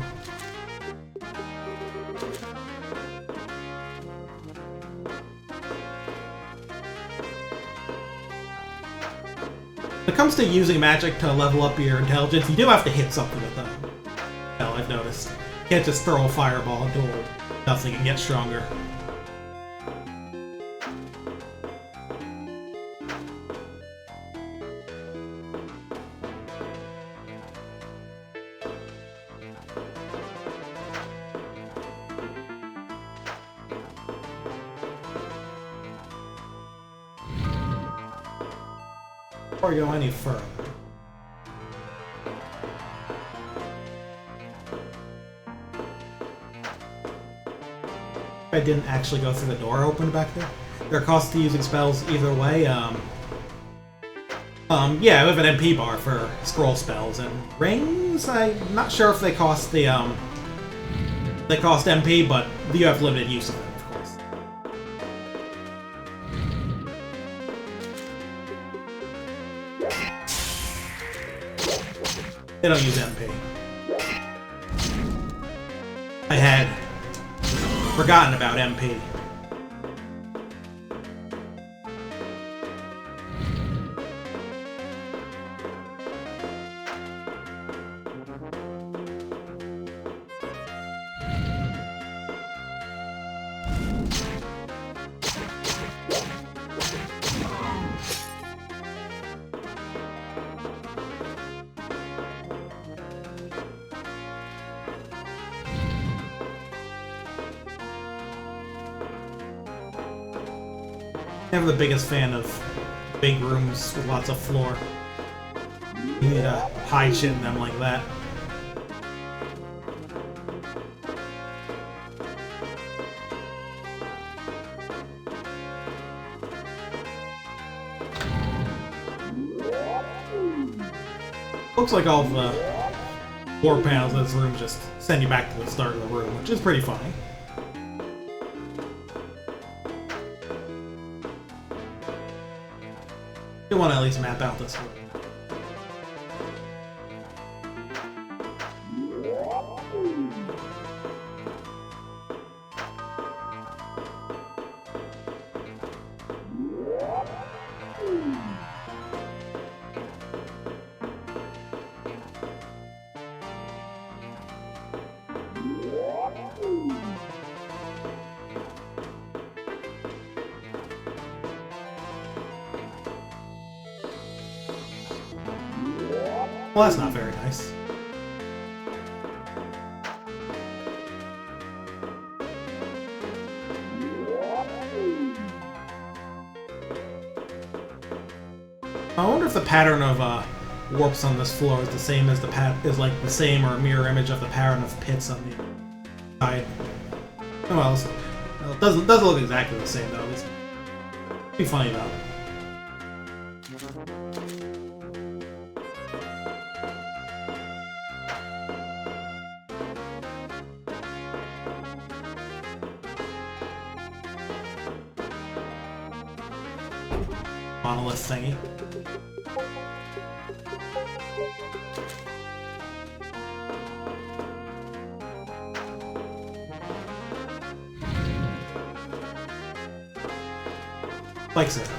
A: When it comes to using magic to level up your intelligence, you do have to hit something with them. Hell, I've noticed. You can't just throw a fireball into nothing and get stronger. Before we go any further. I didn't actually go through the door open back there. There are costs to using spells either way. Yeah, we have an MP bar for scroll spells, and rings, I'm not sure if they cost the, they cost MP, but you have limited use of them, of course. They don't use MP. I had forgotten about MP. Never the biggest fan of big rooms with lots of floor. You need to hide shit in them like that. Looks like all the floor panels in this room just send you back to the start of the room, which is pretty funny. I want to at least map out this room. Well, that's not very nice. I wonder if the pattern of warps on this floor is the same as like the same or a mirror image of the pattern of pits on the side. Oh well, it doesn't look exactly the same though. It's be funny though. Monolith thingy. Likes it.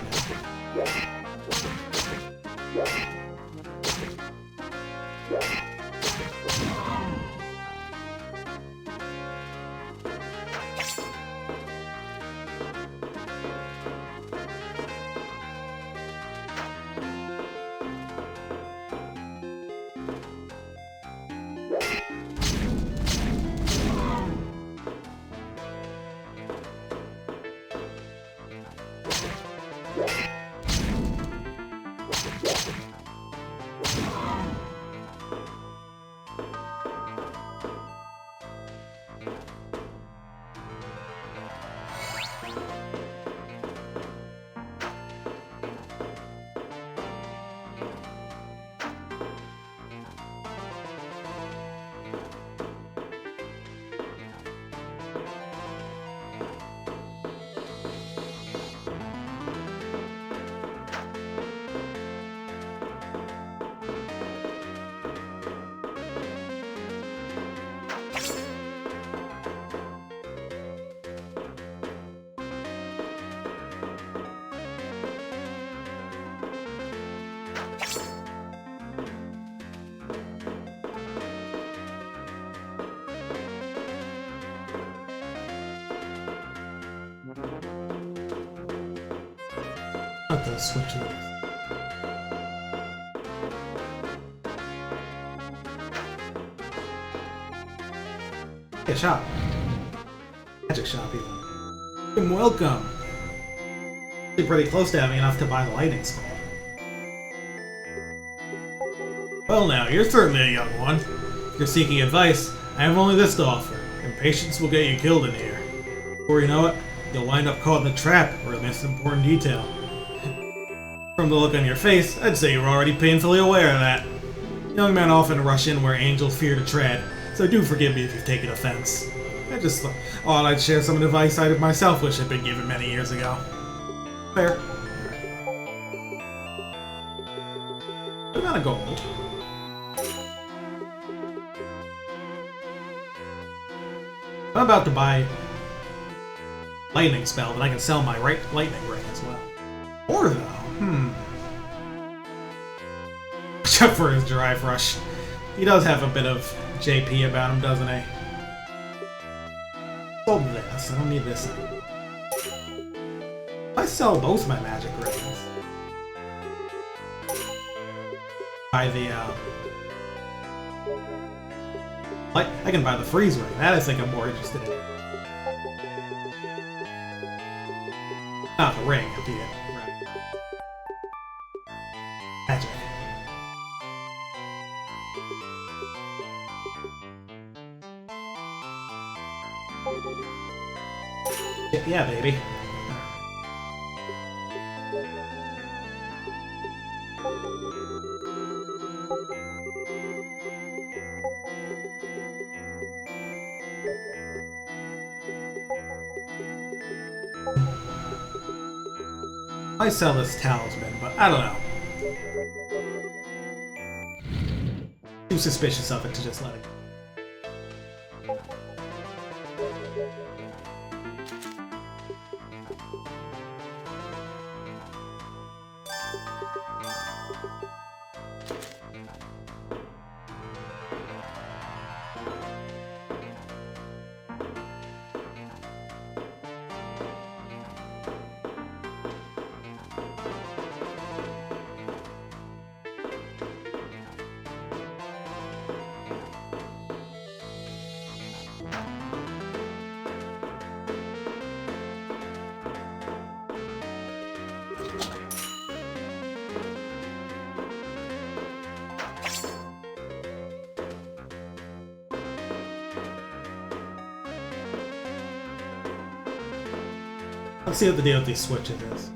A: Not the switch those. Hey, shop. Magic shop, even. Welcome. You're pretty close to having enough to buy the lightning skull. Well now, you're certainly a young one. If you're seeking advice, I have only this to offer. Impatience will get you killed in here. Before you know it, you'll wind up caught in a trap or miss an important detail. From the look on your face, I'd say you're already painfully aware of that. Young men often rush in where angels fear to tread, so do forgive me if you've taken offense. I just thought I'd share some advice I myself wish had been given many years ago. Fair. What about a gold? I'm about to buy lightning spell, but I can sell my lightning ring as well. Or though, watch out for his drive rush. He does have a bit of JP about him, doesn't he? Sold this. I don't need this anymore. I sell both my magic rings. Buy the I can buy the freeze ring. That I think I'm more interested in. Not the ring, the ring. Magic. Yeah, baby. I sell this talisman, but I don't know. Too suspicious of it to just let it go. Let's see what the deal with these switches is.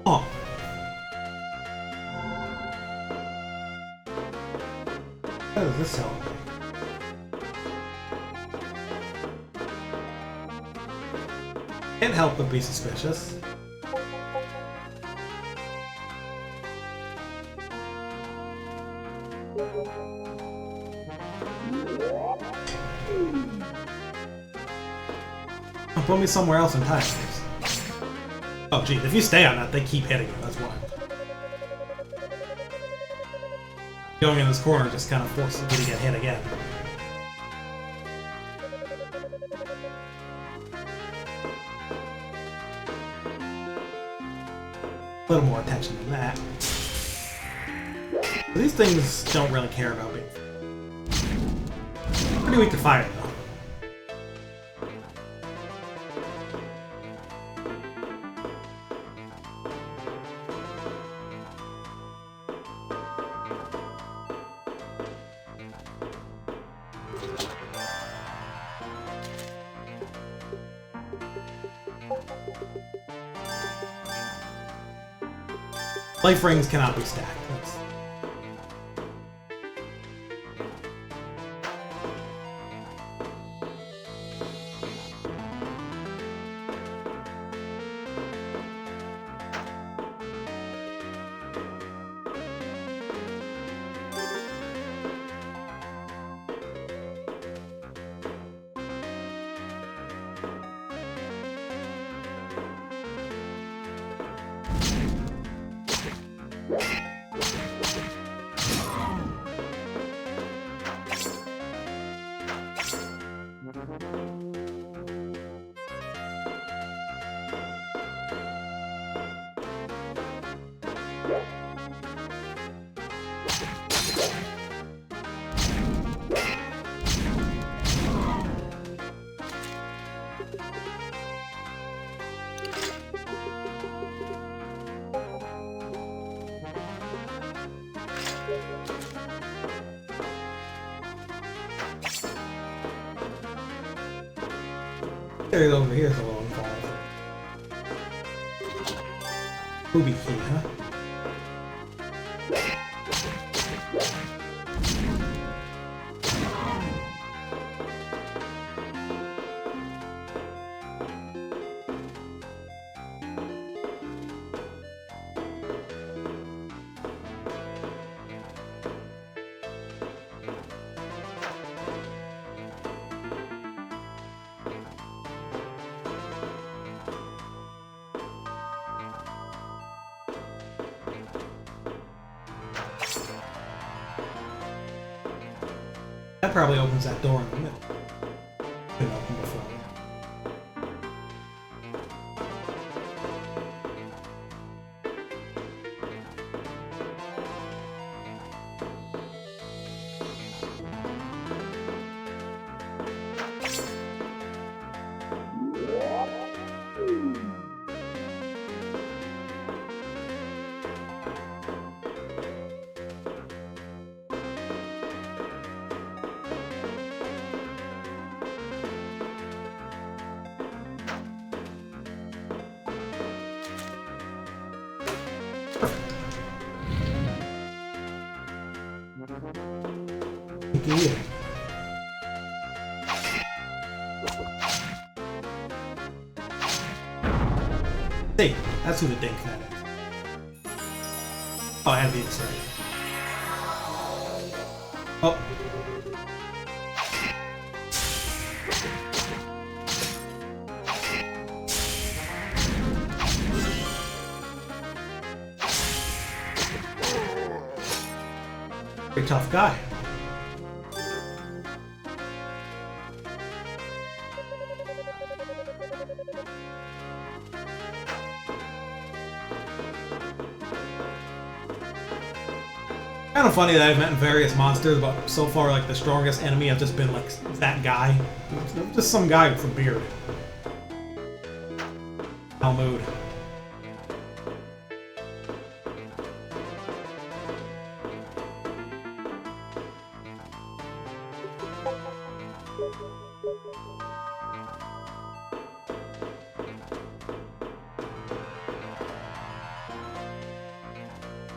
A: Oh. How does this help? Can't help but be suspicious. Put me somewhere else in time. Oh, gee, if you stay on that, they keep hitting you. That's why. Going in this corner just kind of forces me to get hit again. A little more attention than that. These things don't really care about being. Pretty weak to fire, though. Life rings cannot be stacked. That's... Carry over here is a little involved. Booby key, huh? That probably opens that door in the middle. Been open before. Yeah. Hey, that's who the dink that is. Oh, I had to be excited. Oh. Pretty tough guy. Kind of funny that I've met various monsters, but so far, like, the strongest enemy has just been, like, that guy. Just some guy with a beard. Mood.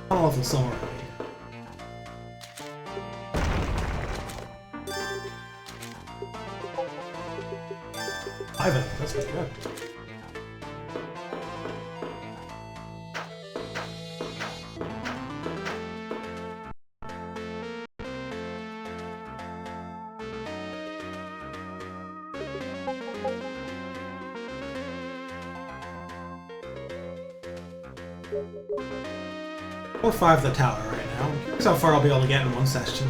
A: I don't know if it's somewhere around here. Ivan, that's pretty good. Or 5 the tower right now. I'm curious how far I'll be able to get in one session.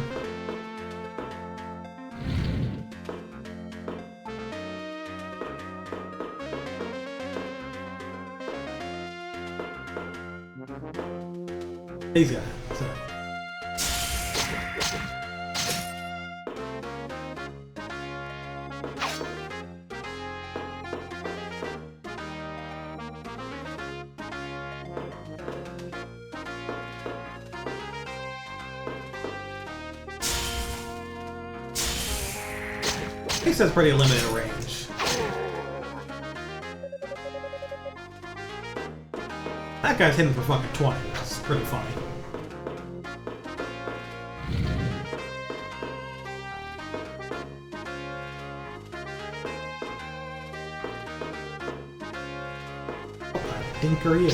A: He's got it. So. He says pretty limited range. That guy's hitting for fucking 20, which is pretty funny. What the dink are you?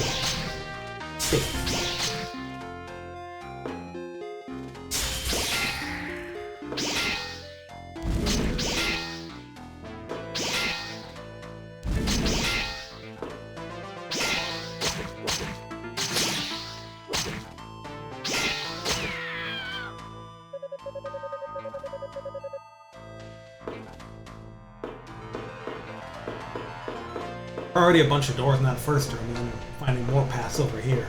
A: Already a bunch of doors in that first room, and then finding more paths over here.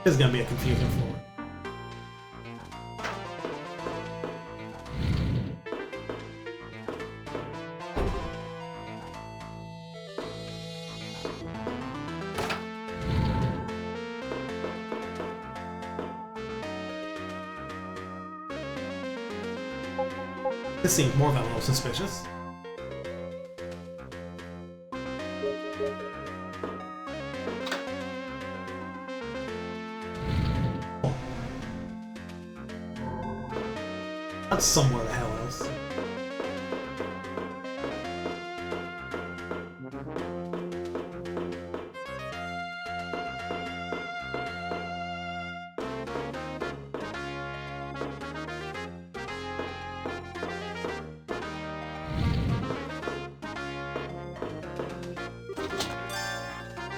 A: This is gonna be a confusing floor. This seems more than a little suspicious. That's somewhere the hell else.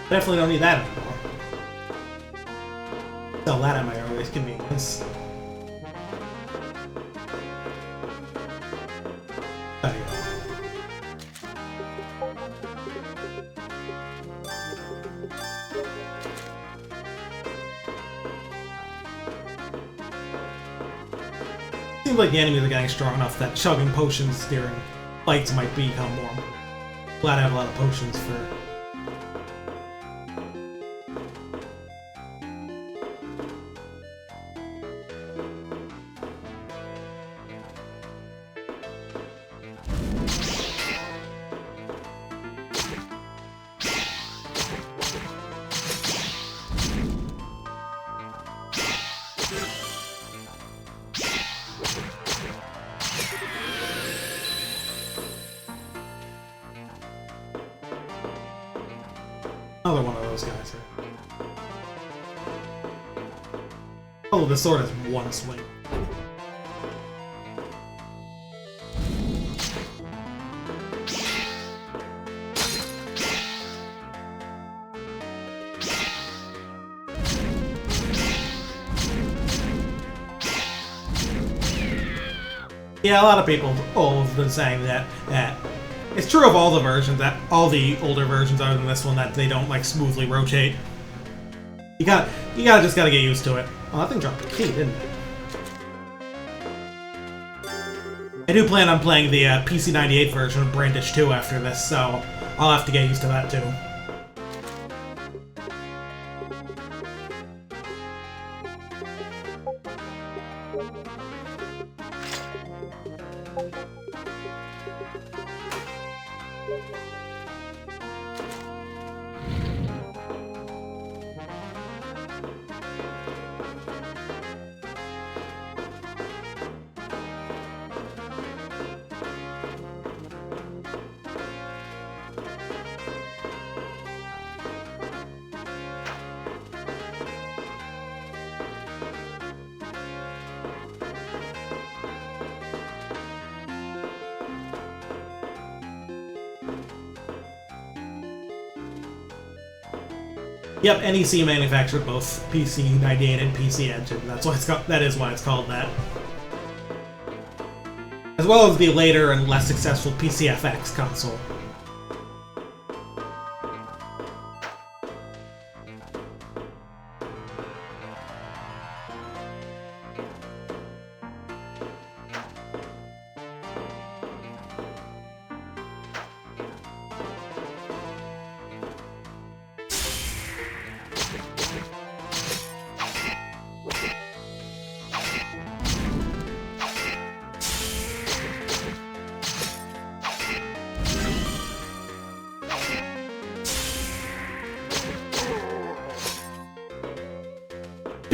A: Definitely don't need that anymore. Sell that at my earliest convenience. There you go. Seems like the enemies are getting strong enough that chugging potions during fights might become more. Glad I have a lot of potions for. Another one of those guys here. Oh, the sword has one swing. Yeah, a lot of people have been saying that it's true of all the versions, that all the older versions other than this one, that they don't like smoothly rotate. You gotta get used to it. Oh, that thing dropped a key, didn't it? I do plan on playing the PC98 version of Brandish 2 after this, so I'll have to get used to that too. Yep, NEC manufactured both PC98 and PC Engine. That is why it's called that. As well as the later and less successful PCFX console.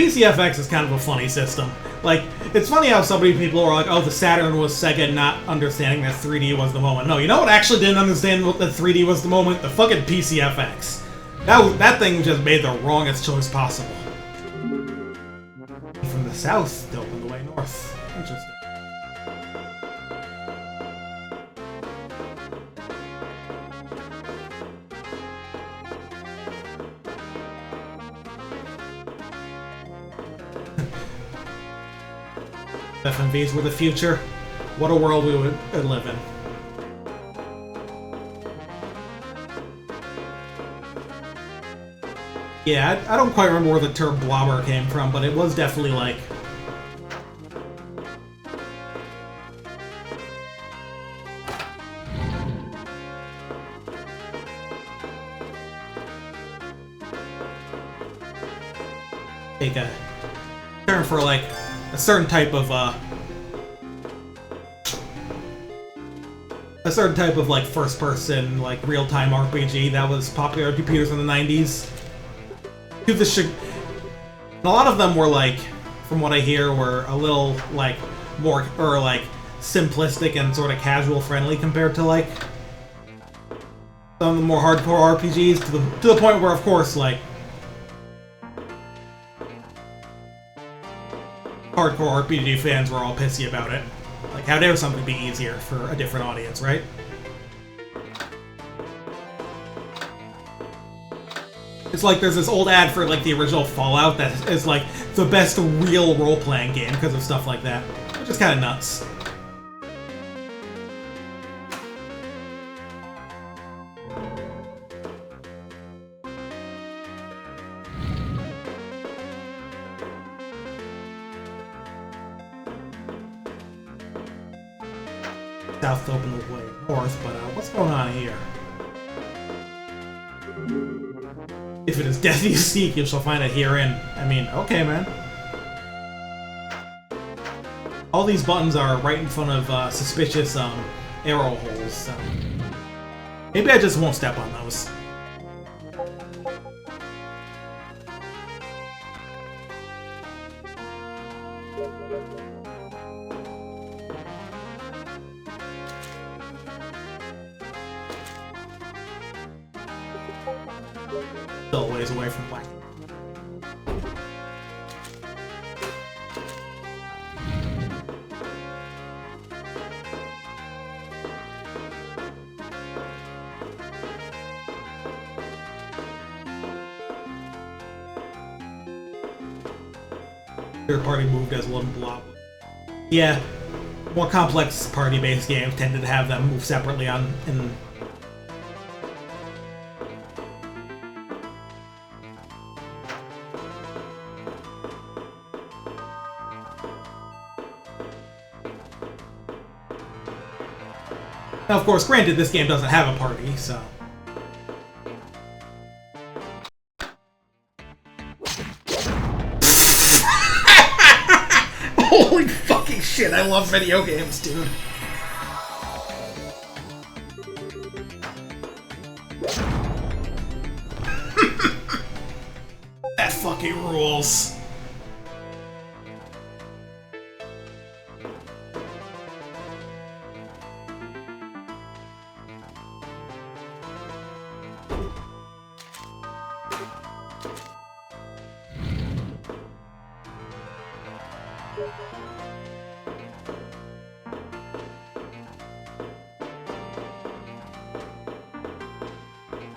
A: PCFX is kind of a funny system. Like, it's funny how so many people are like, oh, the Saturn was Sega not understanding that 3D was the moment. No, you know what actually didn't understand that 3D was the moment? The fucking PCFX. That thing just made the wrongest choice possible. From the south to open the way north. Interesting. FMVs were the future. What a world we would live in. Yeah, I don't quite remember where the term blobber came from, but it was definitely like... take a term for like a certain type of like first-person like real-time RPG that was popular on computers in the 90s. And a lot of them were like, from what I hear, were a little like more or like simplistic and sort of casual friendly compared to like some of the more hardcore RPGs to the point where, of course, like hardcore RPG fans were all pissy about it. Like, how dare something be easier for a different audience, right? It's like there's this old ad for like the original Fallout that is like the best real role-playing game because of stuff like that, which is kind of nuts. South to open the way north, but what's going on here? If it is death you seek, you shall find it herein. I mean, okay, man. All these buttons are right in front of suspicious arrow holes, so... maybe I just won't step on those. Still a ways away from black. Third party moved as one blob. Yeah, more complex party-based games tended to have them move separately in. Now, of course, granted, this game doesn't have a party, so... Holy fucking shit, I love video games, dude. That fucking rules.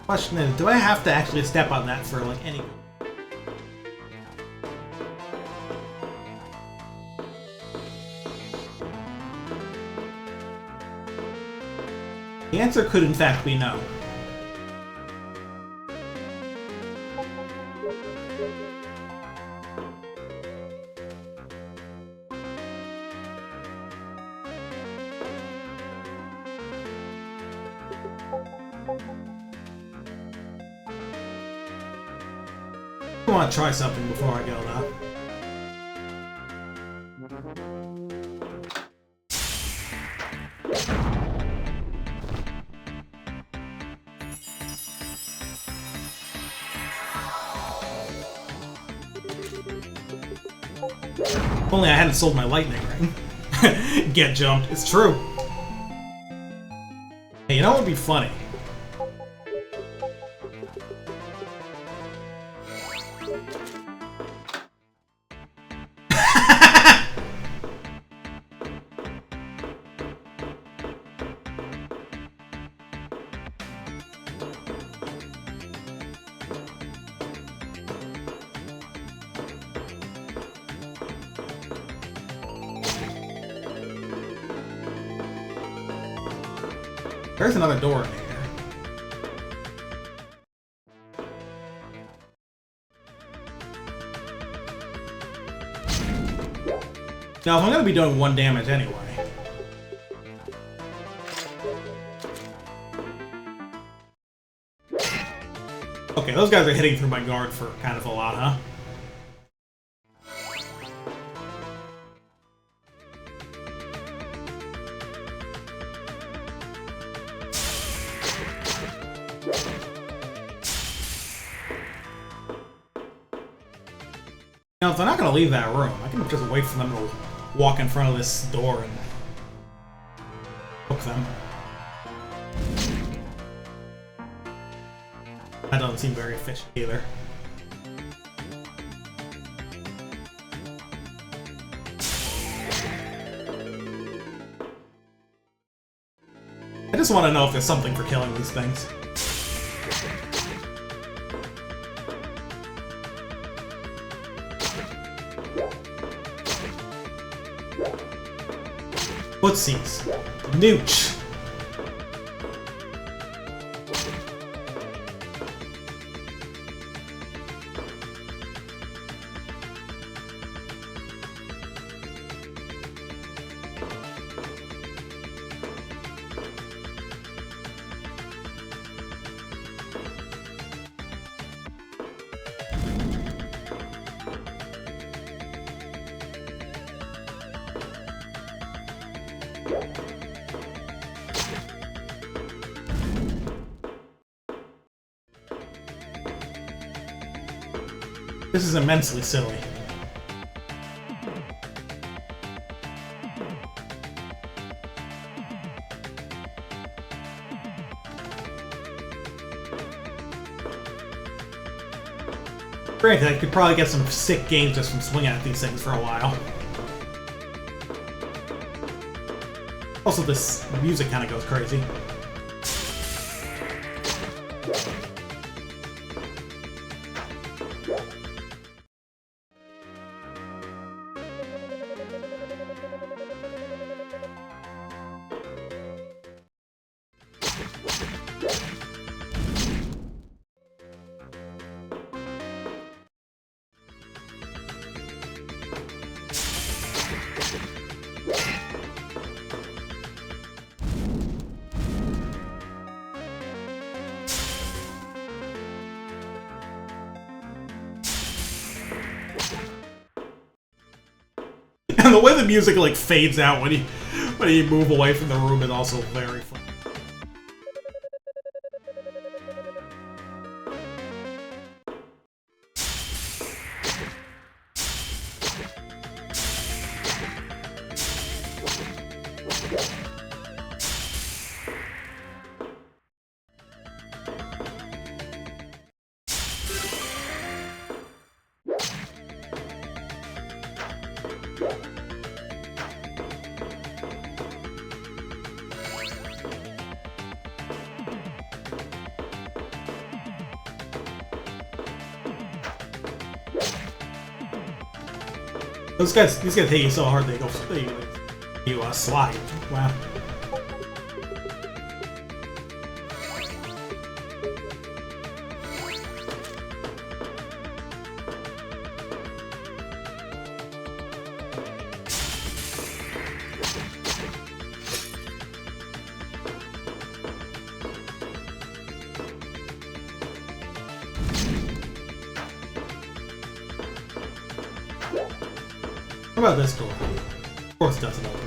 A: Question is, do I have to actually step on that for, like, any... The answer could, in fact, be no. I want to try something before I go, though. If only I hadn't sold my lightning ring. Get jumped. It's true. Hey, you know what would be funny? There's another door in here. Now, if I'm gonna be doing 1 damage anyway. Okay, those guys are hitting through my guard for kind of a lot, huh? Now, if they're not going to leave that room, I can just wait for them to walk in front of this door and hook them. That doesn't seem very efficient either. I just want to know if there's something for killing these things. Footsies. Nooch. This is immensely silly. Granted, I could probably get some sick games just from swinging at these things for a while. Also, this music kind of goes crazy. And the way the music like fades out when you move away from the room is also very fun. These guys hit you so hard they slide. Wow. What about this door? Of course it doesn't open.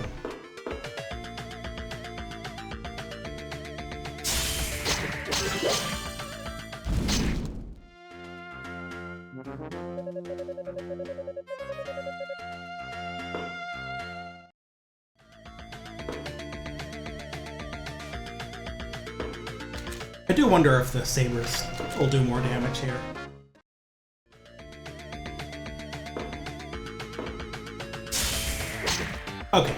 A: I do wonder if the sabers will do more damage here. Okay.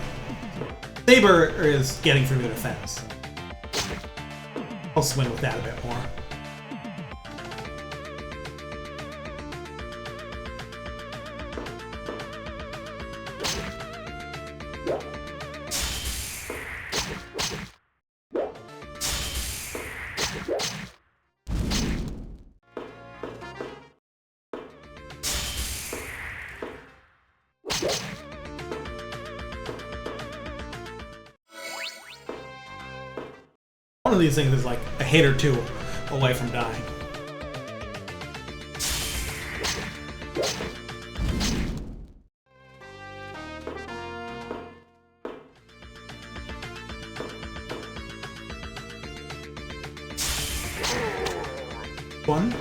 A: Saber is getting through the defense. I'll swing with that a bit more. One of these things is like a hit or two away from dying. One.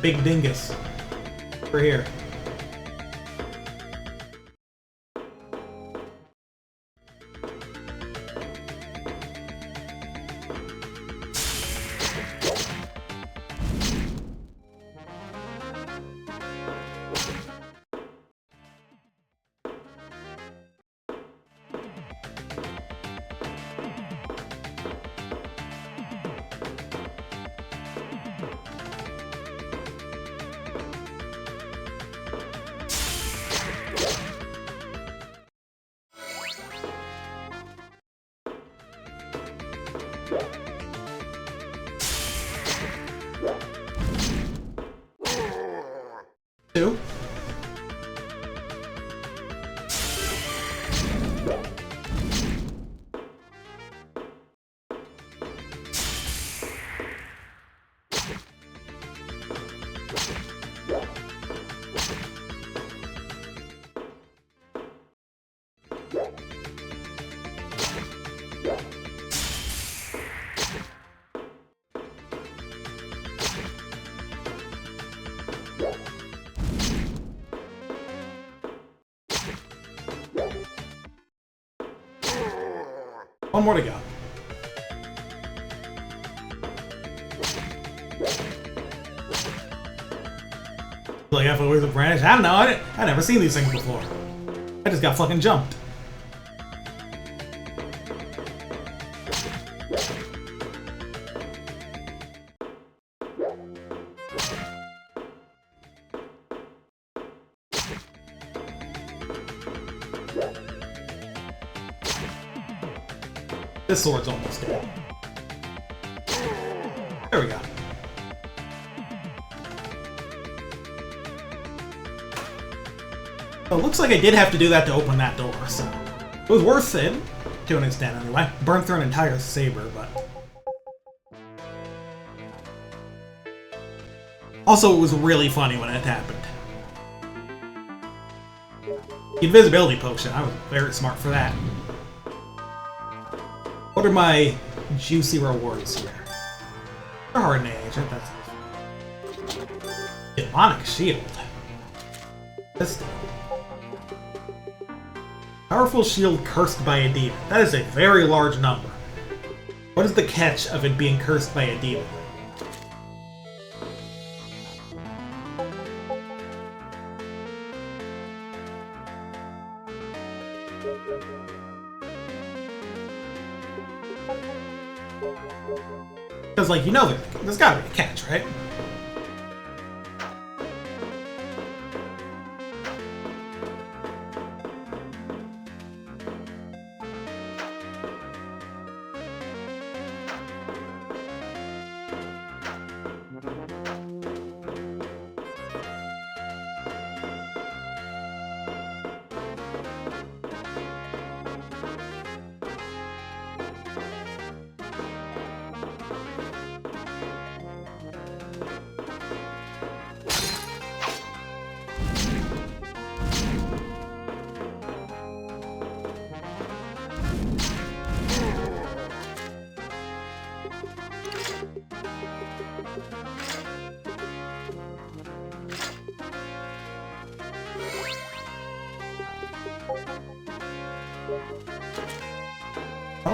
A: Big dingus. Over here. Two. One more to go. Like if it was a Brandish, I don't know. I never seen these things before. I just got fucking jumped. This sword's almost dead. There we go. So it looks like I did have to do that to open that door, so it was worth it, to an extent anyway. Burned through an entire saber, but... Also, it was really funny when it happened. The invisibility potion, I was very smart for that. What are my juicy rewards here? A hardening agent, that's... Demonic shield. This thing. Powerful shield cursed by a demon. That is a very large number. What is the catch of it being cursed by a demon? Because, like, you know, there's gotta be a catch, right?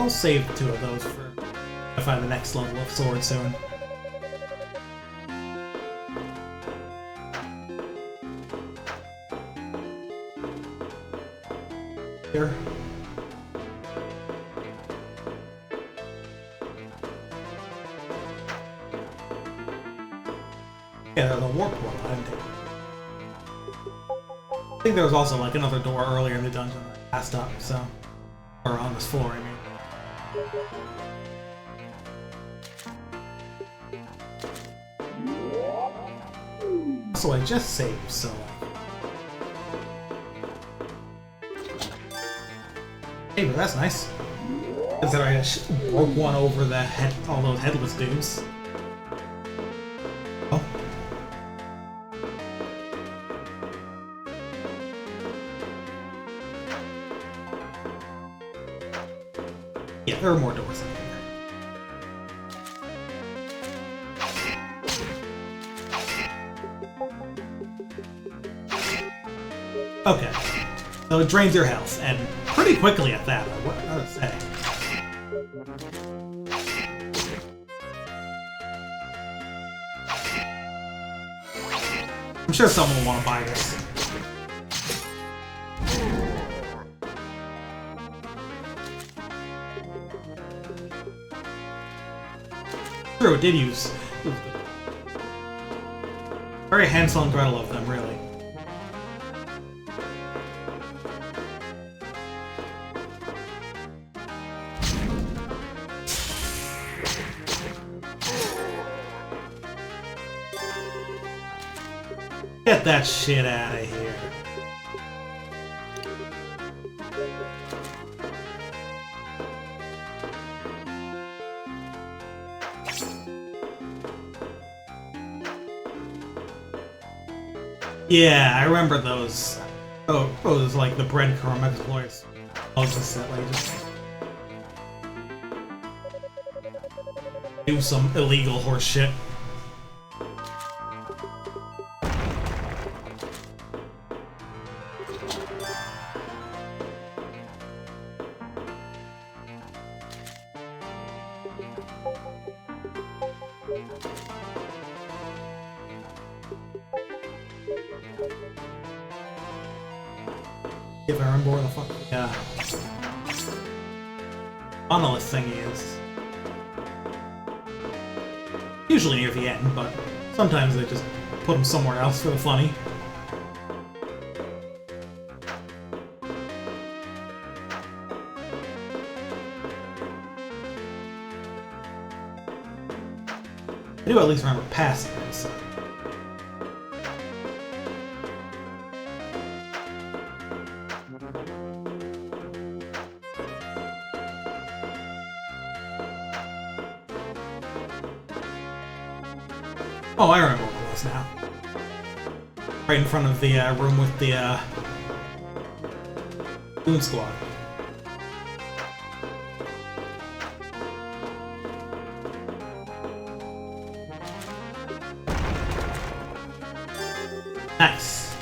A: I'll save 2 of those for if I find the next level of sword soon. Here. Yeah, there's a warp portal. I didn't take it. I think there was also like another door earlier in the dungeon that I passed up, so. Or on this floor, I mean. So I just saved, so. Hey, but that's nice. Considering I just broke one over the head, all those headless dudes. Oh. Yeah, there are more doors in here. Okay. So it drains your health, and pretty quickly at that, what I would say. I'm sure someone will want to buy this. True, it did use. Very Hansel and Gretel of them, really. Get that shit out of here. Yeah, I remember those. Oh, those like the breadcrumb exploits. I'll just set like just do some illegal horse shit. If I remember where the fuck the monolith thingy is. Usually near the end, but sometimes they just put them somewhere else for the funny. I do at least remember passing it, so. Oh, I remember what it was now. Right in front of the room with the Goon Squad. Nice.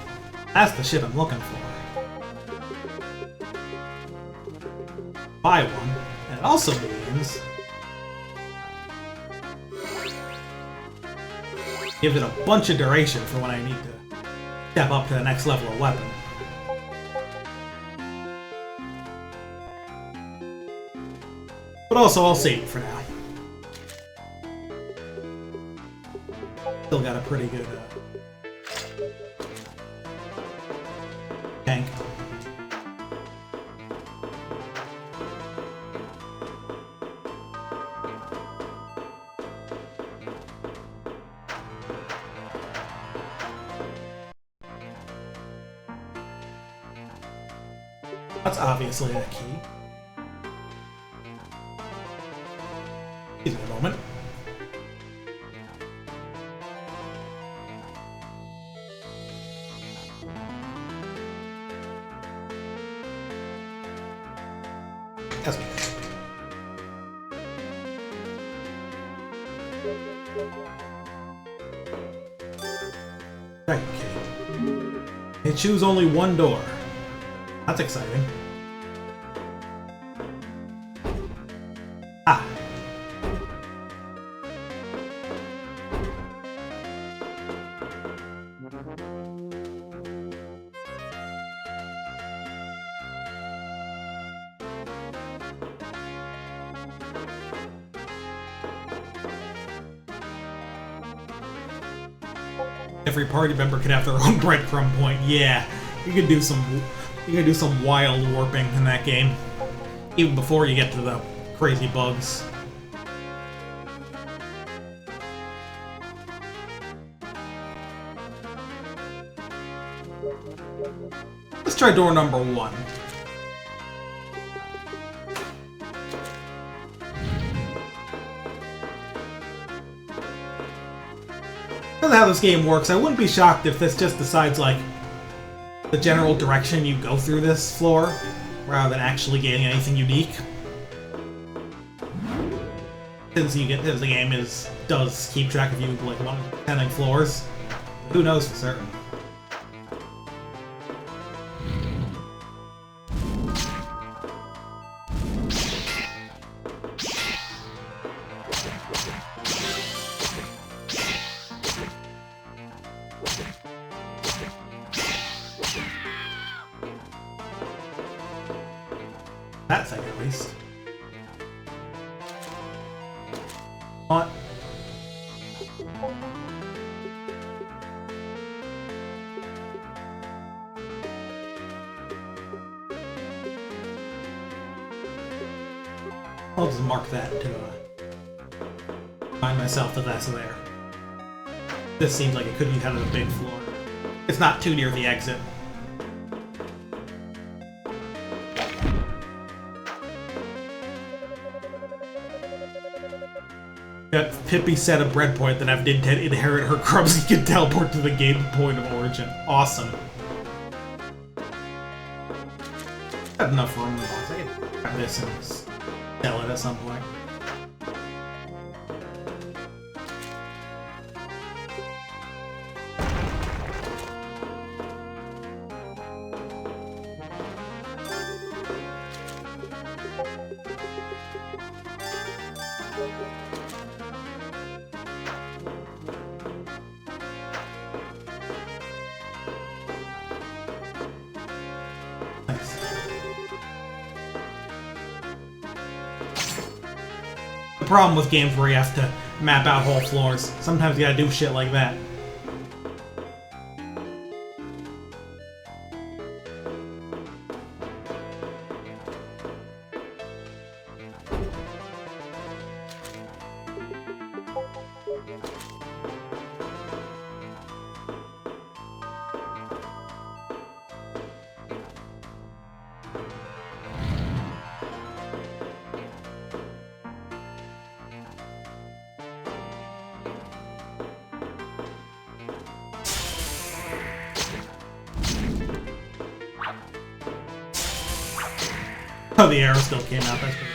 A: That's the shit I'm looking for. Buy one, and it also means gives it a bunch of duration for when I need to step up to the next level of weapon. But also, I'll save it for now. Still got a pretty good tank. That's obviously a key. Give me a moment. That's me. Right, okay. They choose only one door. That's exciting. every party member could have their own breadcrumb point. Yeah, you could do some wild warping in that game, even before you get to the crazy bugs. Let's try door number 1. Because of how this game works, I wouldn't be shocked if this just decides, like, the general direction you go through this floor, rather than actually getting anything unique. Since the game does keep track of you, like, attending floors. Who knows for certain. That thing, at least. What? I'll just mark that to remind myself that that's there. This seems like it could be kind of a big floor. It's not too near the exit. Got Pippi set a breadpoint that I've didn't inherit her crumbs. You can teleport to the game point of origin. Awesome. Got enough room in the box. I can grab this and sell it at some point. The problem with games where you have to map out whole floors. Sometimes you gotta do shit like that. Oh, the arrow still came out. That's pretty...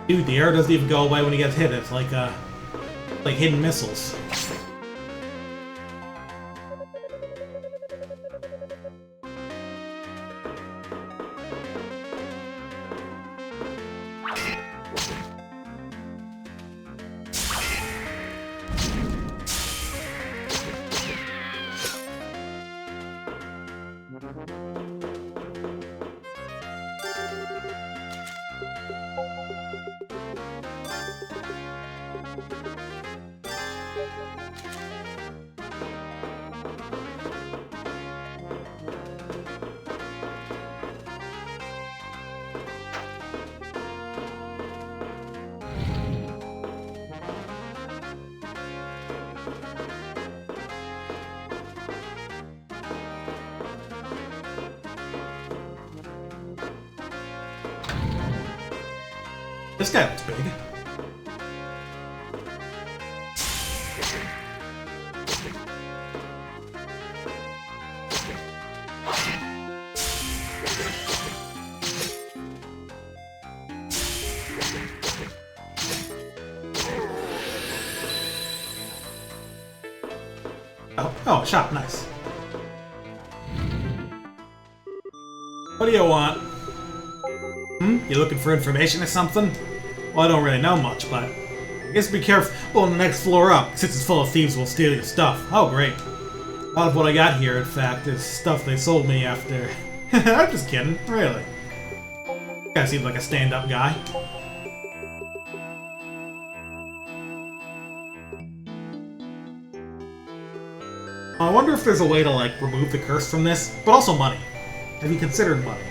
A: Dude, the arrow doesn't even go away when he gets hit. It's like hidden missiles. This guy looks big. Oh, shop, nice. What do you want? You looking for information or something? Well, I don't really know much, but I guess be careful on the next floor up, since it's full of thieves will steal your stuff. Oh, great. A lot of what I got here, in fact, is stuff they sold me after... I'm just kidding, really. Guy seems like a stand-up guy. I wonder if there's a way to, like, remove the curse from this, but also money. Have you considered money?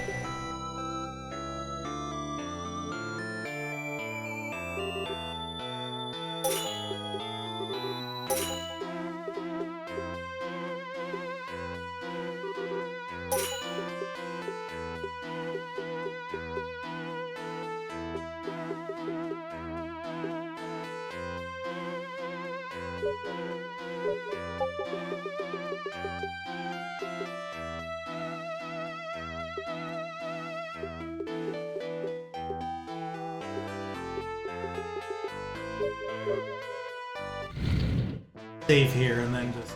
A: Save here and then just...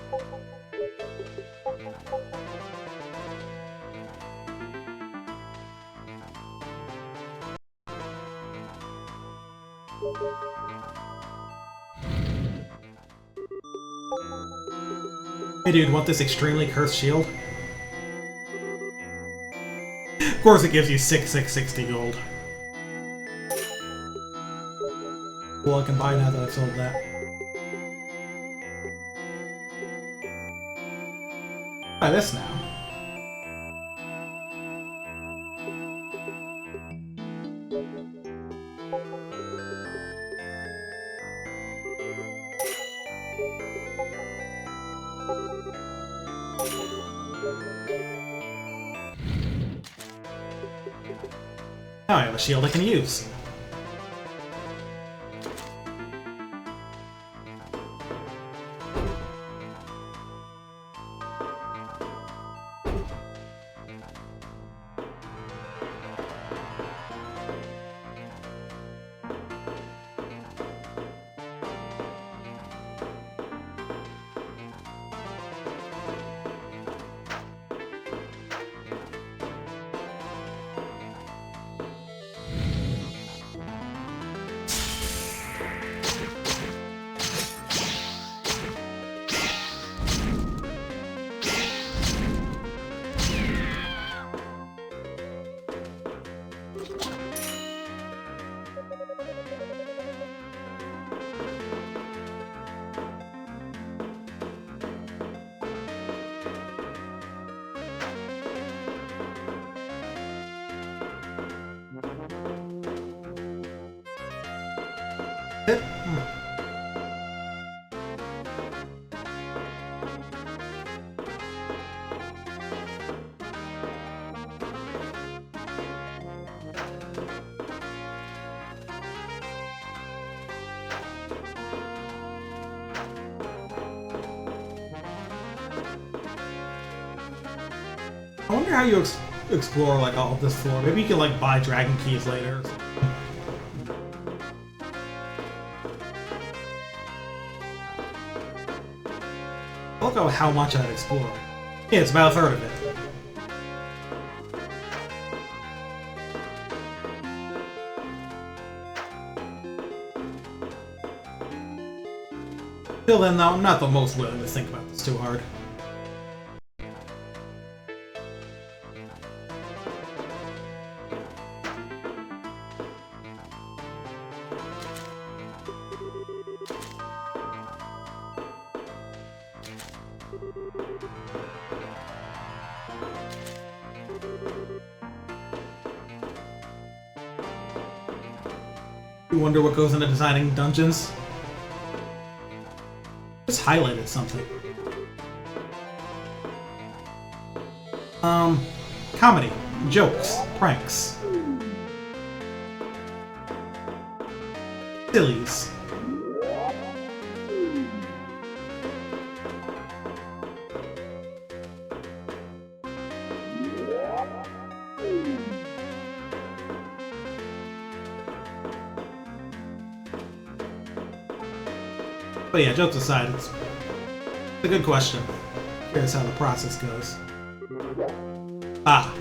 A: Hey dude, want this extremely cursed shield? Of course it gives you 6,660 gold. Well, I can buy now that I've sold that. Buy this now. Now I have a shield I can use. I wonder how you explore like all of this floor. Maybe you can like buy dragon keys later. Look at how much I'd explore. Yeah, it's about a third of it. Till then, though, I'm not the most willing to think about this too hard. You wonder what goes into designing dungeons? Just highlighted something. Comedy, jokes, pranks. Sillies. But yeah, jokes aside, it's a good question. Here's how the process goes. Ah.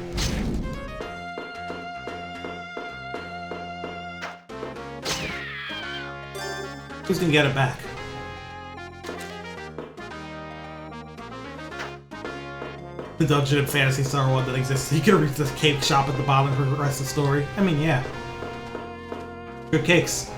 A: Who's gonna get it back? The Dungeon and Fantasy Star one that exists. You can reach this cake shop at the bottom for the rest of the story. I mean, yeah. Good cakes.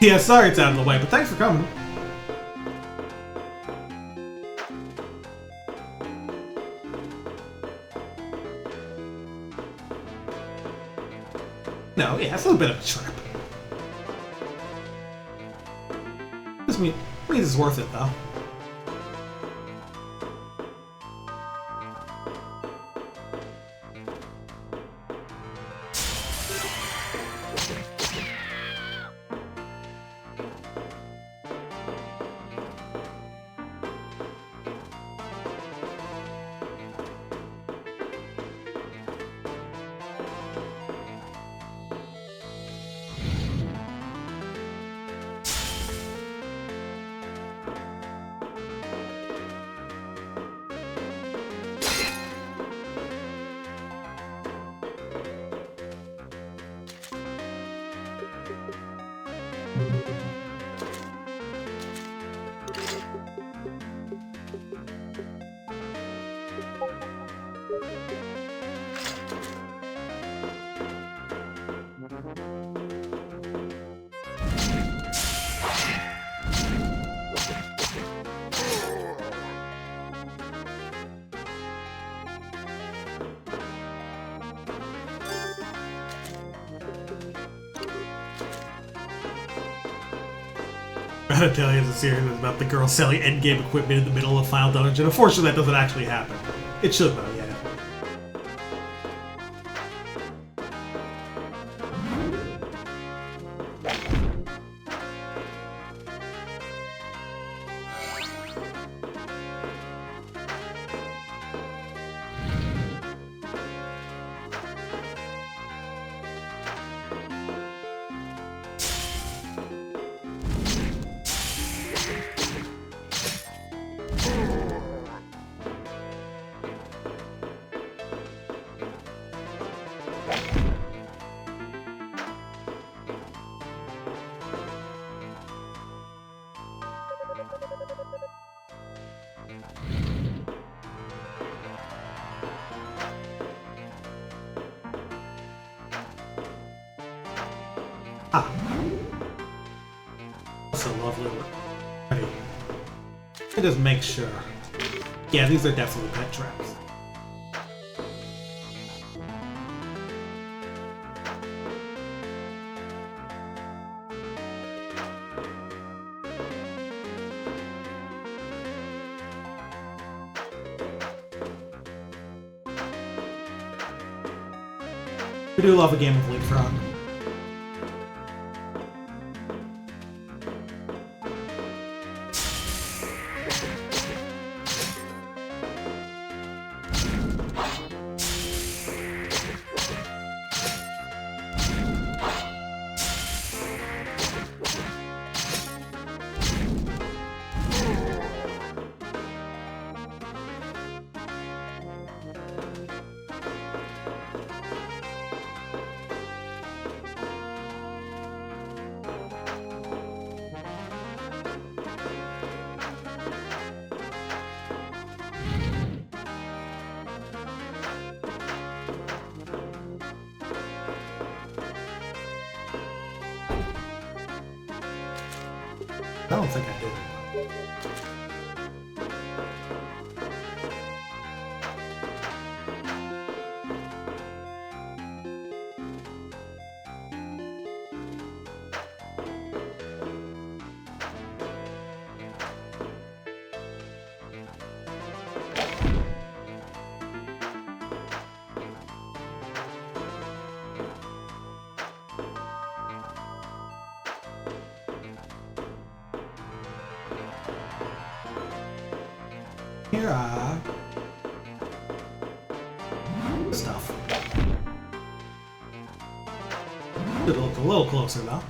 A: Yeah, sorry it's out of the way, but thanks for coming. No, yeah, it's a little bit of a trip. This means it's worth it, though. I gotta tell you, the series is about the girl selling endgame equipment in the middle of a final dungeon. Unfortunately, that doesn't actually happen. It should, though, yeah. Ah. That's a lovely one. Let me just make sure. Yeah, these are definitely pet traps. We do love a game of leapfrog. I don't think I did. Here are stuff. Should look a little closer though.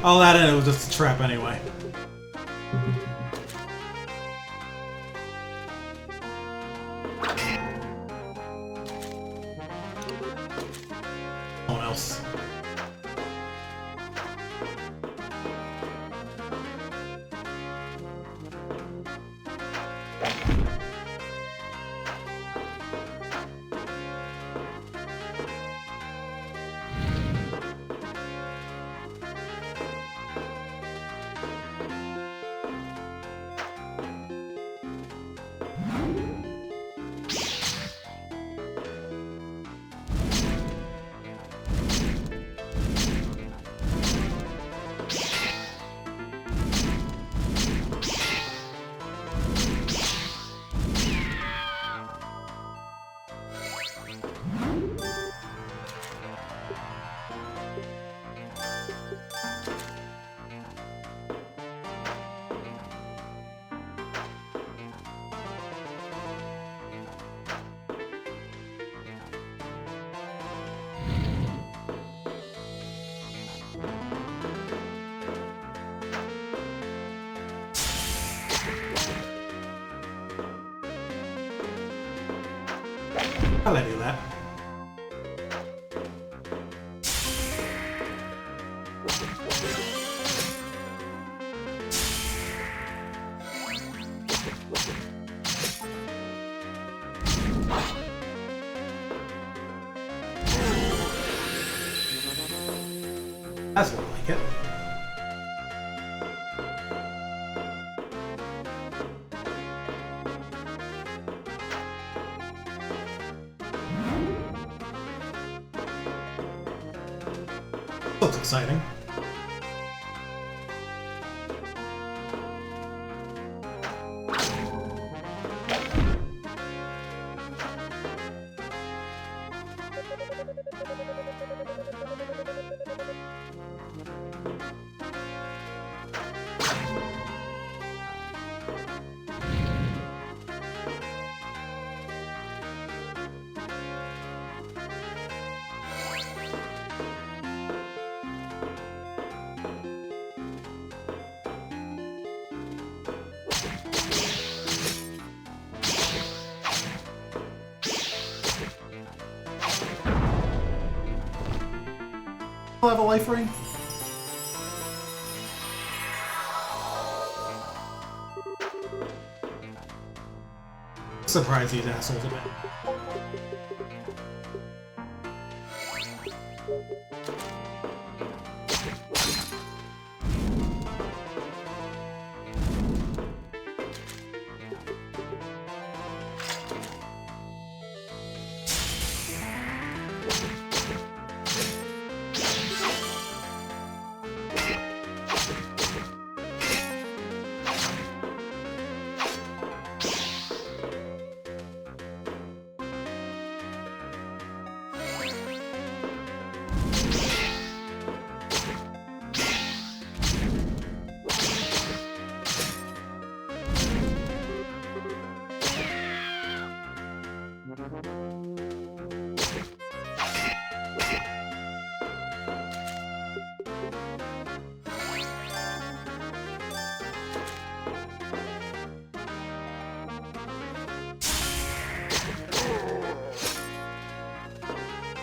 A: All that and it was just a trap anyway. Someone else. How'd I do that? That's more like it. Looks exciting. I'll have a life ring. Surprise these assholes a bit.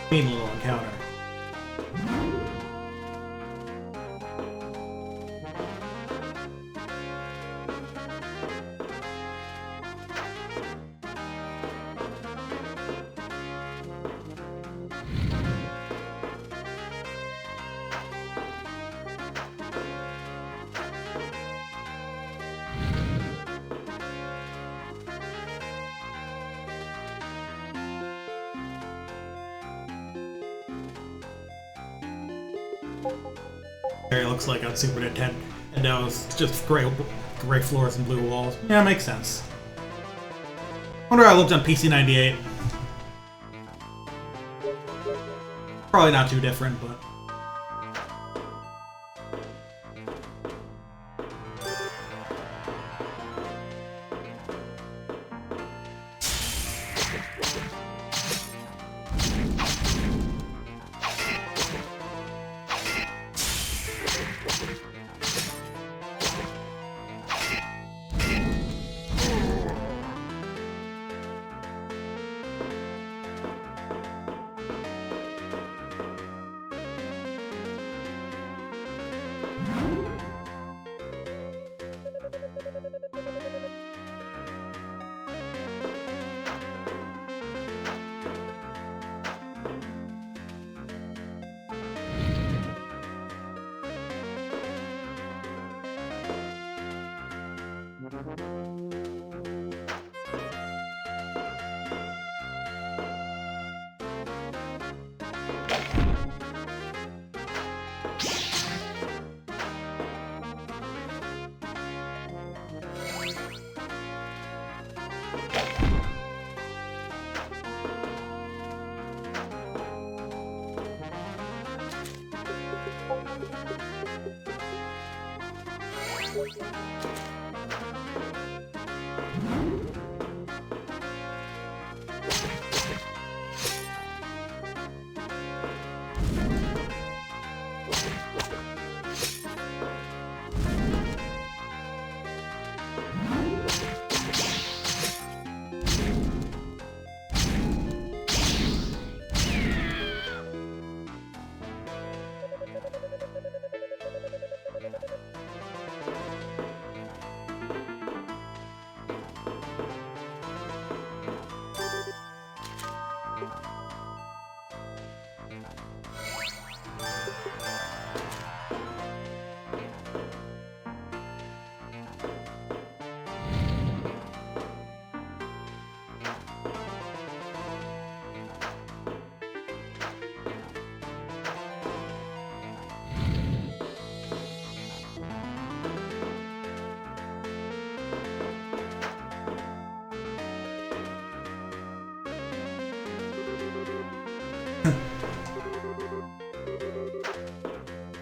A: Mean little encounter. It looks like on Super Nintendo, and now it's just gray floors and blue walls. Yeah, makes sense. Wonder how it looked on PC 98. Probably not too different, but.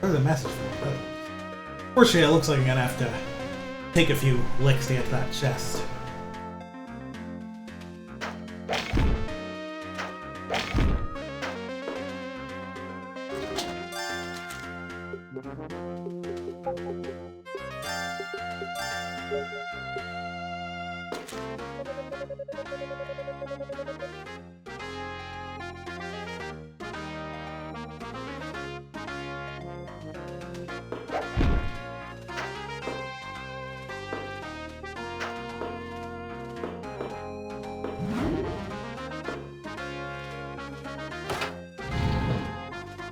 A: There's a message from it. Unfortunately, it looks like I'm gonna have to take a few licks to get to that chest.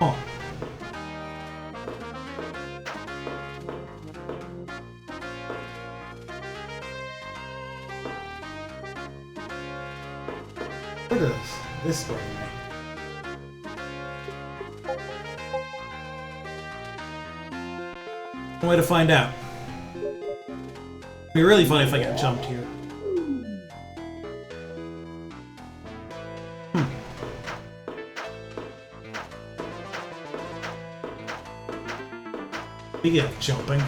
A: Oh. Where does this bring me? One way to find out. It'd be really funny if I got jumped here. Speaking of jumping.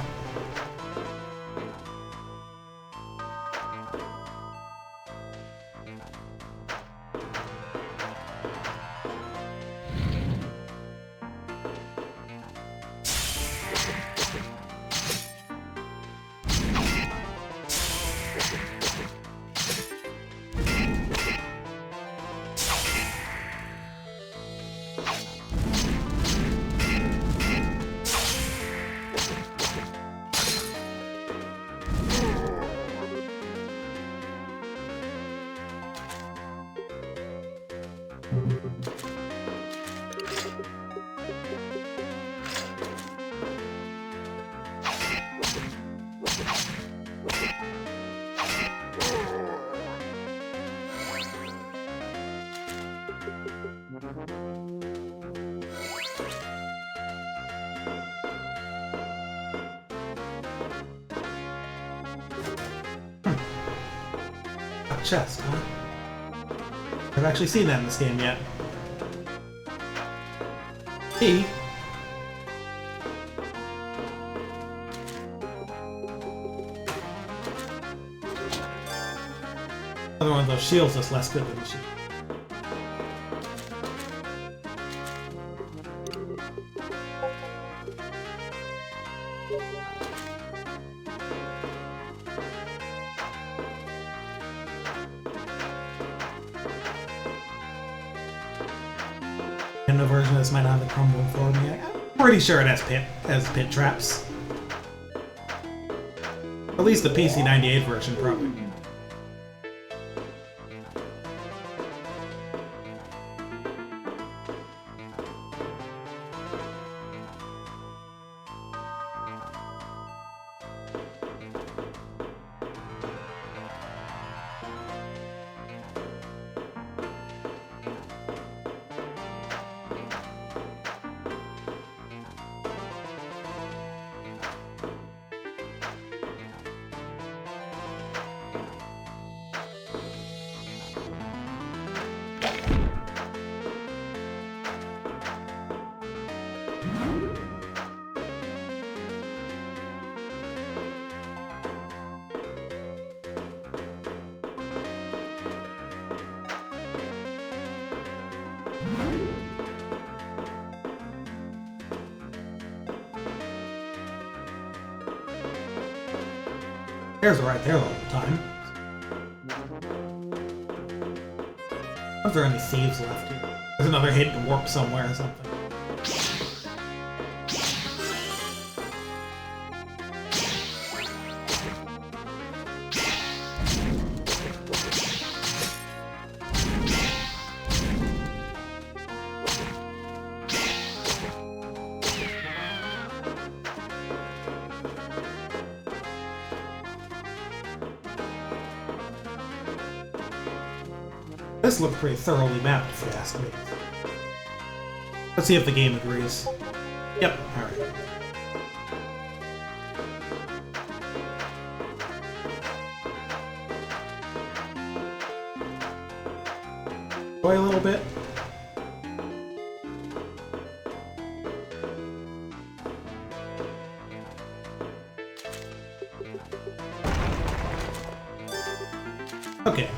A: Chest, huh? I've actually seen that in this game yet. Key. Another one of those shields that's less good than the shield. And the version of this might not have the crumbling floor me. I'm pretty sure it has pit traps. At least the PC98 version probably. There's right there all the time. Are there any thieves left here? There's another hidden warp somewhere or something. This looked pretty thoroughly mapped, if you ask me. Let's see if the game agrees. Yep, alright. Boy, a little bit. Okay.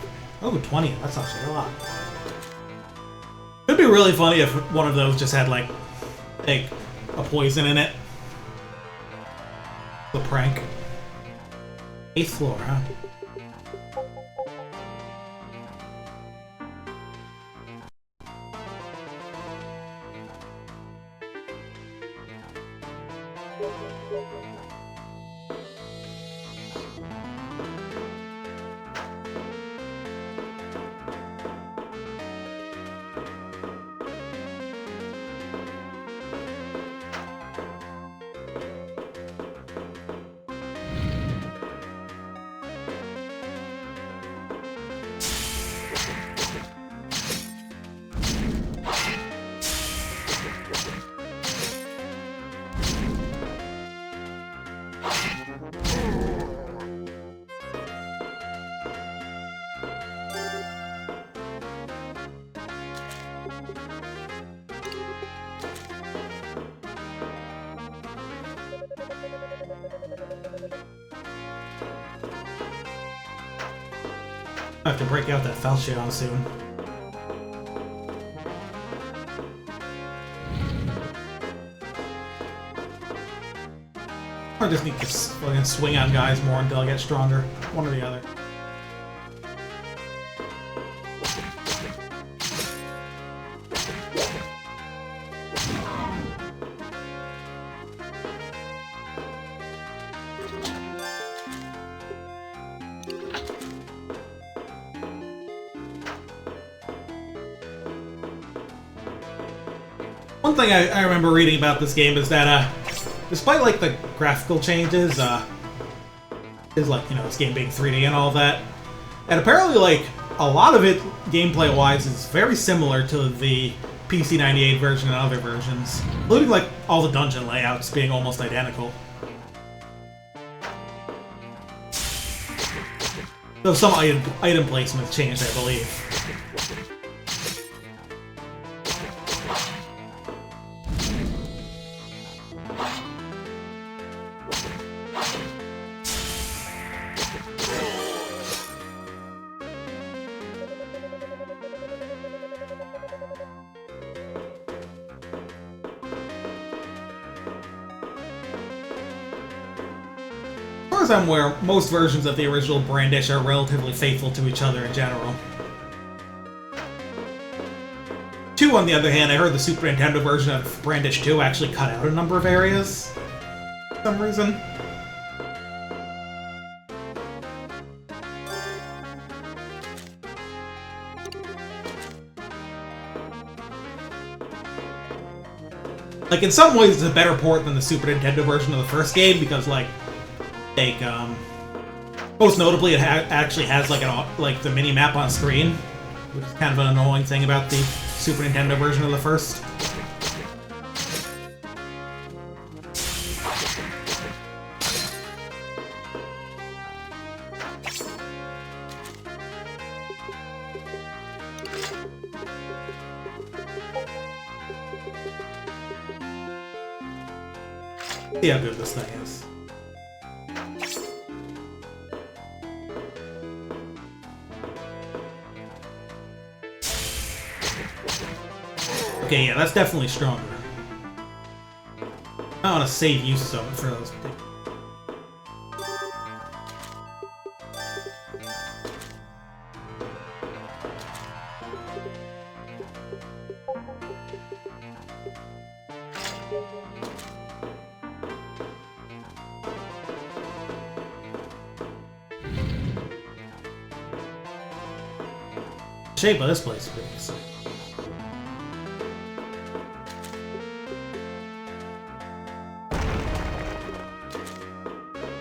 A: Oh, 20. That's actually a lot. It'd be really funny if one of those just had, like a poison in it. The prank. 8th floor, huh? I have to break out that Falchion soon. Or just need to swing on guys more until I get stronger. One or the other. One thing I remember reading about this game is that, despite, like, the graphical changes, is, like, you know, this game being 3D and all that, and apparently, like, a lot of it, gameplay-wise, is very similar to the PC-98 version and other versions, including, like, all the dungeon layouts being almost identical. Though some item placements changed, I believe. As far as I'm aware, most versions of the original Brandish are relatively faithful to each other in general. 2, on the other hand, I heard the Super Nintendo version of Brandish 2 actually cut out a number of areas for some reason. Like, in some ways, it's a better port than the Super Nintendo version of the first game because, like, most notably, it actually has like the mini map on screen, which is kind of an annoying thing about the Super Nintendo version of the first. See how good this thing is. Okay, yeah, that's definitely stronger. I want to save uses of it for those. The shape of this place is pretty sick.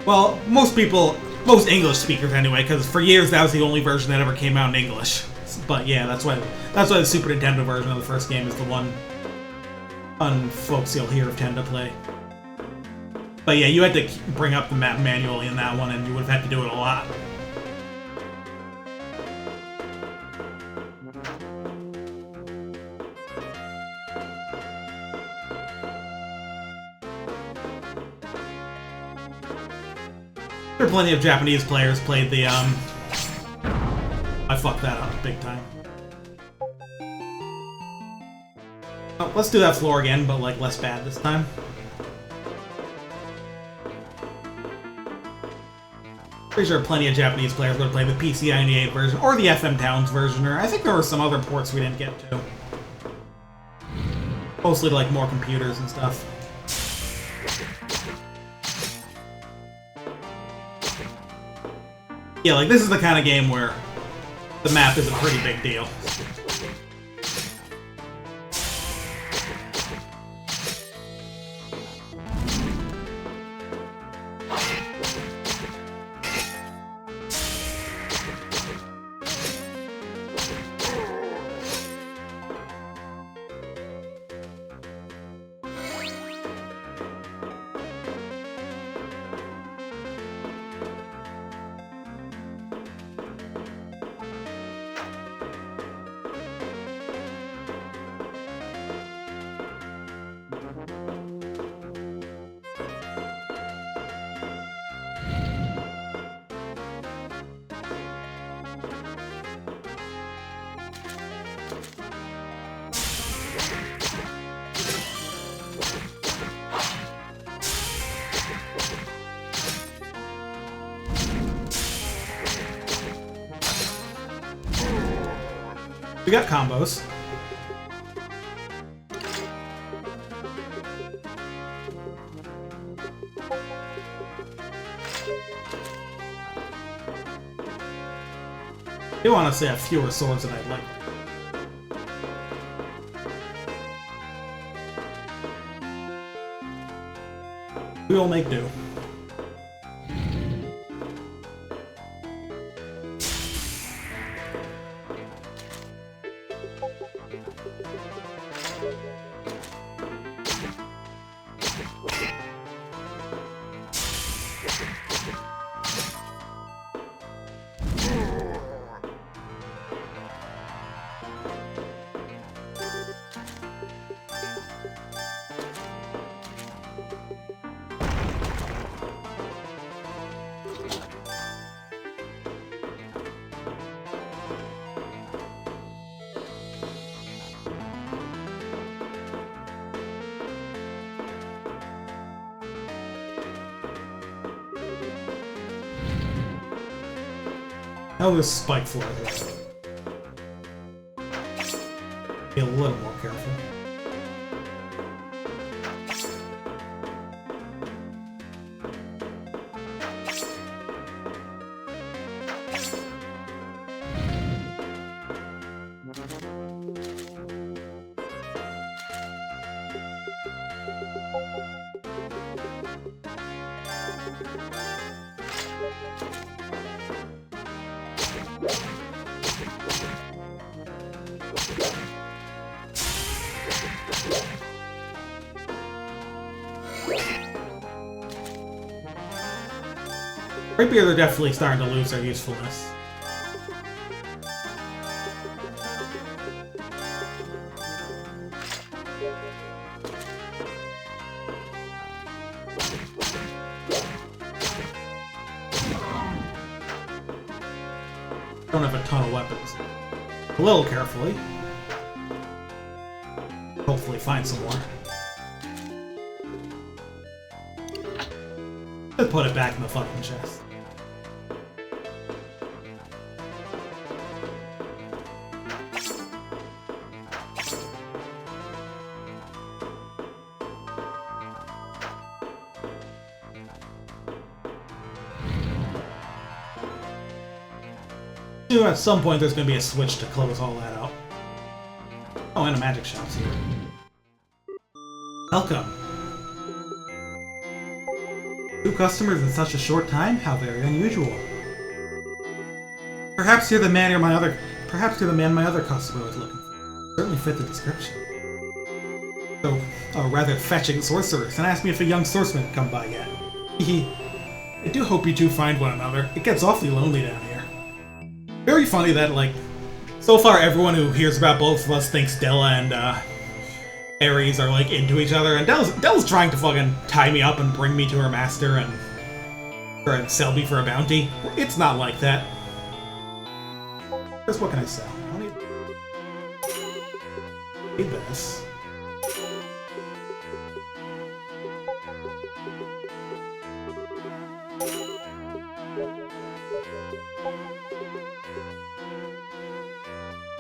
A: Well, most English speakers anyway, because for years that was the only version that ever came out in English. But yeah, that's why the Super Nintendo version of the first game is the one folks you'll hear tend to play. But yeah, you had to bring up the map manually in that one, and you would have had to do it a lot. There are plenty of Japanese players played the, I fucked that up big time. Oh, let's do that floor again, but, like, less bad this time. Pretty sure plenty of Japanese players would have played the PC-98 version, or the FM Towns version, or I think there were some other ports we didn't get to. Mostly to, like, more computers and stuff. Yeah, like, this is the kind of game where the map is a pretty big deal. We got combos. I do honestly have fewer swords than I'd like. We will make do. Oh, there's spike floor here. Be a little more careful. Rapiers are definitely starting to lose their usefulness. Don't have a ton of weapons. A little carefully. Hopefully find some more. Just put it back in the fucking chest. knew at some point there's going to be a switch to close all that out. Oh, and a magic shop's here. Welcome. 2 customers in such a short time? How very unusual. Perhaps you're the man my other customer was looking for. Certainly fit the description. So, a rather fetching sorceress, and asked me if a young swordsman had come by yet. I do hope you two find one another. It gets awfully lonely down here. Very funny that, like, so far everyone who hears about both of us thinks Della and, Ares are, like, into each other, and Della's trying to fucking tie me up and bring me to her master and sell me for a bounty. It's not like that. First, what can I sell? I need this.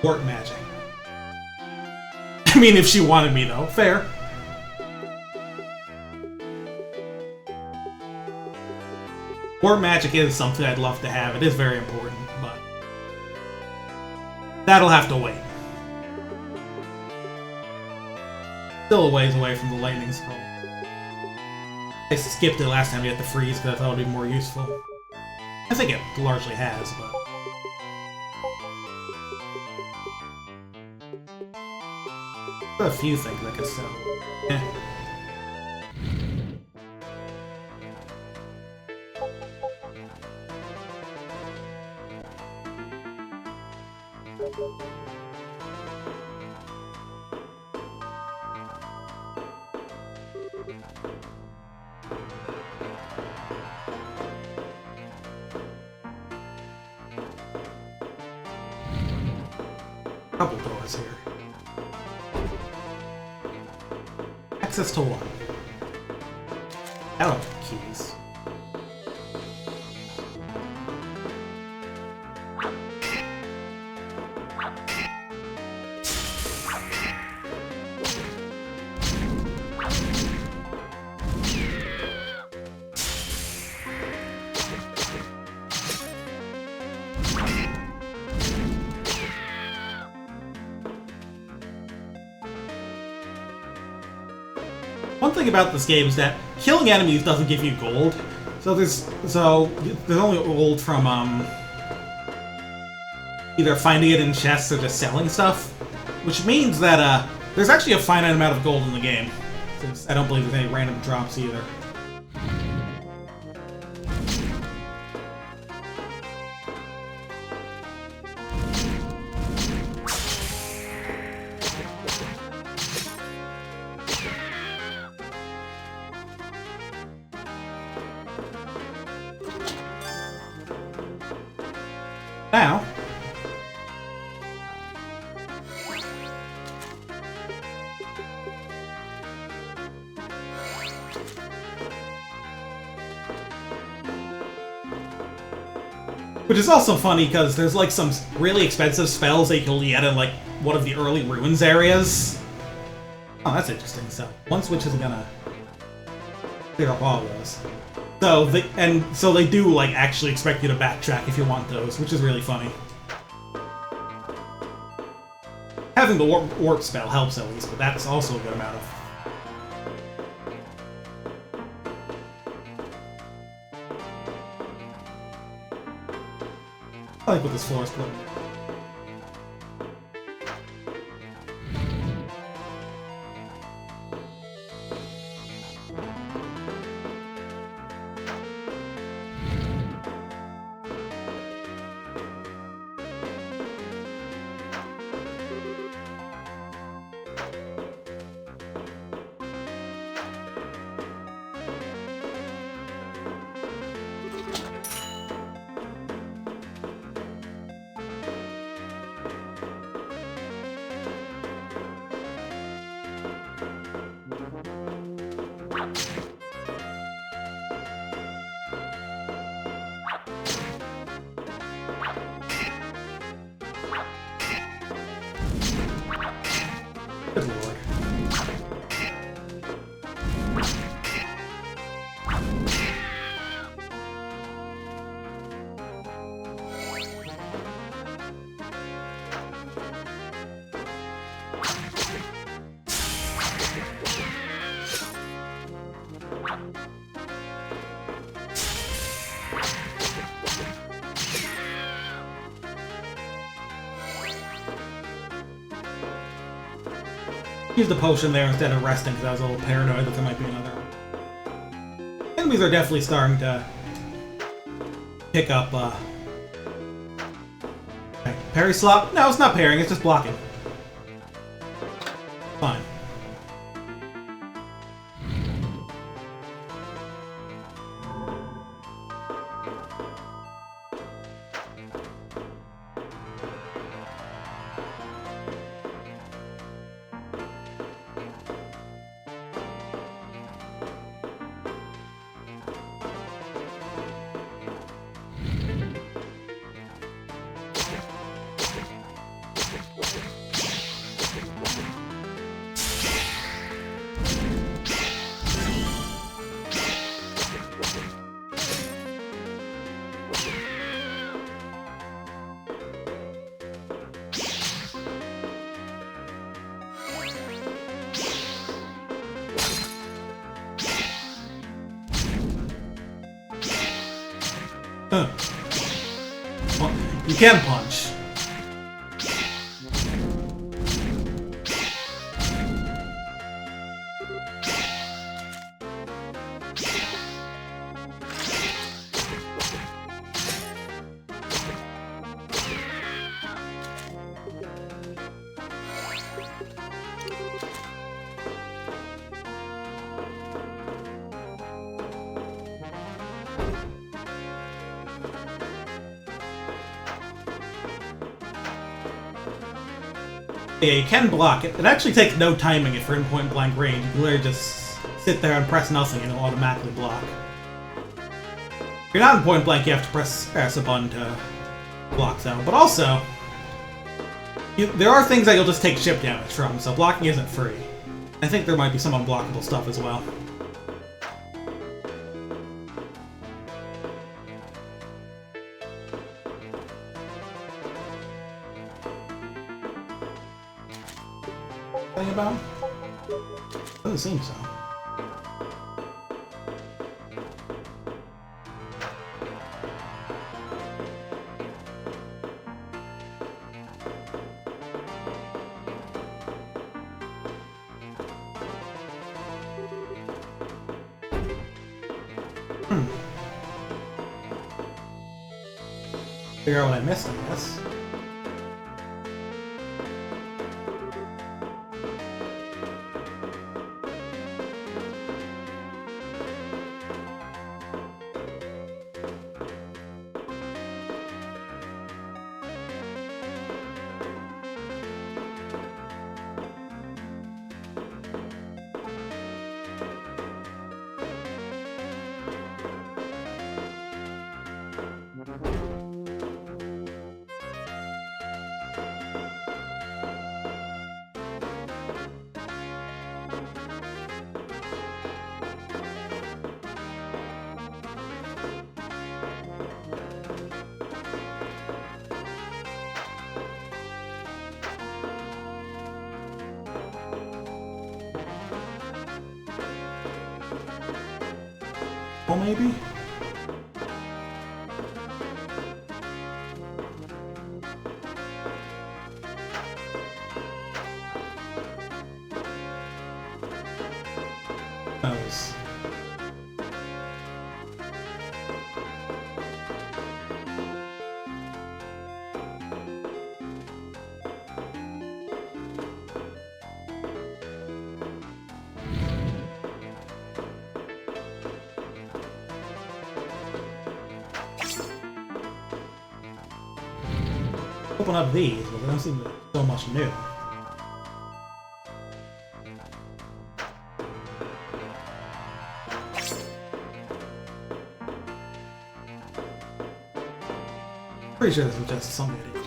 A: Warp magic. I mean, if she wanted me, though. Fair. Warp magic is something I'd love to have. It is very important, but that'll have to wait. Still a ways away from the lightning scroll. I skipped it last time you had to freeze because I thought it would be more useful. I think it largely has, but... a few things I could sell. Eh. Couple doors here. Access to one. I don't have keys. One thing about this game is that killing enemies doesn't give you gold. So there's only gold from either finding it in chests or just selling stuff, which means that there's actually a finite amount of gold in the game. Since I don't believe there's any random drops either. Now, which is also funny because there's like some really expensive spells that you can only get in like one of the early ruins areas. Oh, that's interesting. So one switch isn't gonna clear up all of those. So they do like actually expect you to backtrack if you want those, which is really funny. Having the warp spell helps at least, but that's also a good amount of. I like what this floor is split. Use the potion there instead of resting because I was a little paranoid that there might be another one. Enemies are definitely starting to pick up, okay. Parry slot? No, it's not parrying, it's just blocking. Fine. Well, you can punch. Yeah, you can block it. It actually takes no timing if you're in point-blank range. You can literally just sit there and press nothing and it'll automatically block. If you're not in point-blank, you have to press a button to block though. But also, there are things that you'll just take chip damage from, so blocking isn't free. I think there might be some unblockable stuff as well. About? Doesn't seem so. Figure out what I missed, I guess. Well, maybe? Those. Open up these, but they don't seem to be so much new. Pretty sure this is just something I did.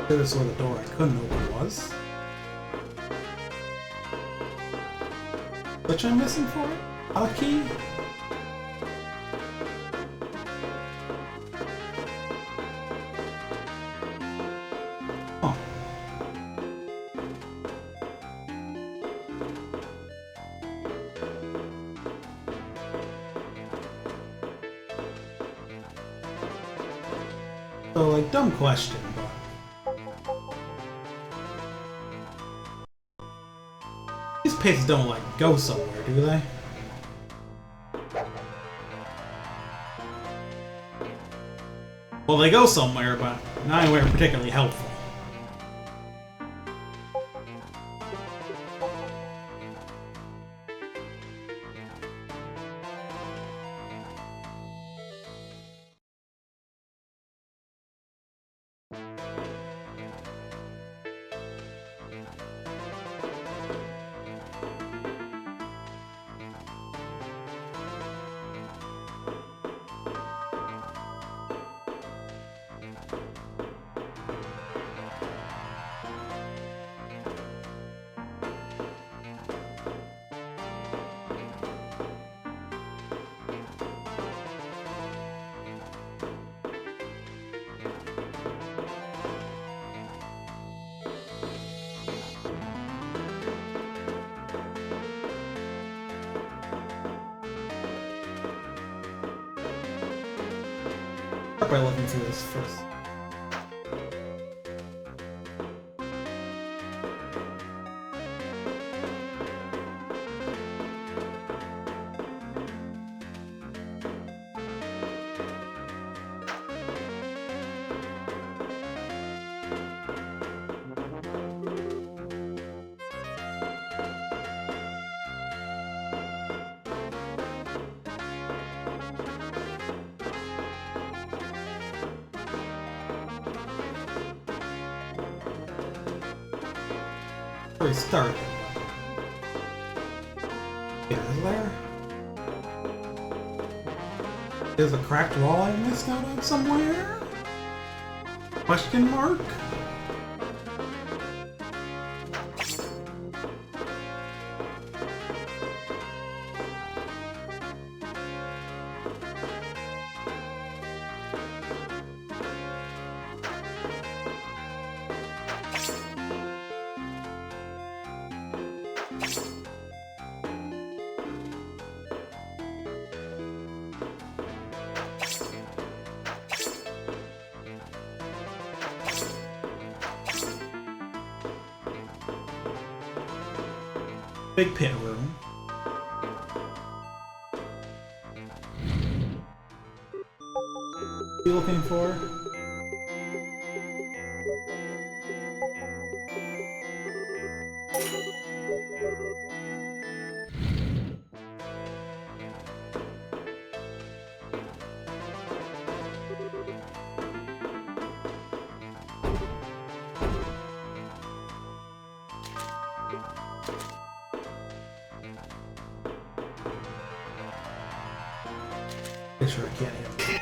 A: This is where the door I couldn't open was. Which I'm missing for it? A key? Oh. So, like, dumb question, but... These pits don't, like, go somewhere, do they? Well, they go somewhere, but not anywhere particularly helpful. Start by looking through this first. Where we started. Is there? There's a cracked wall I missed out on somewhere? Question mark? Big pit room. What are you looking for? Make sure I can't hit.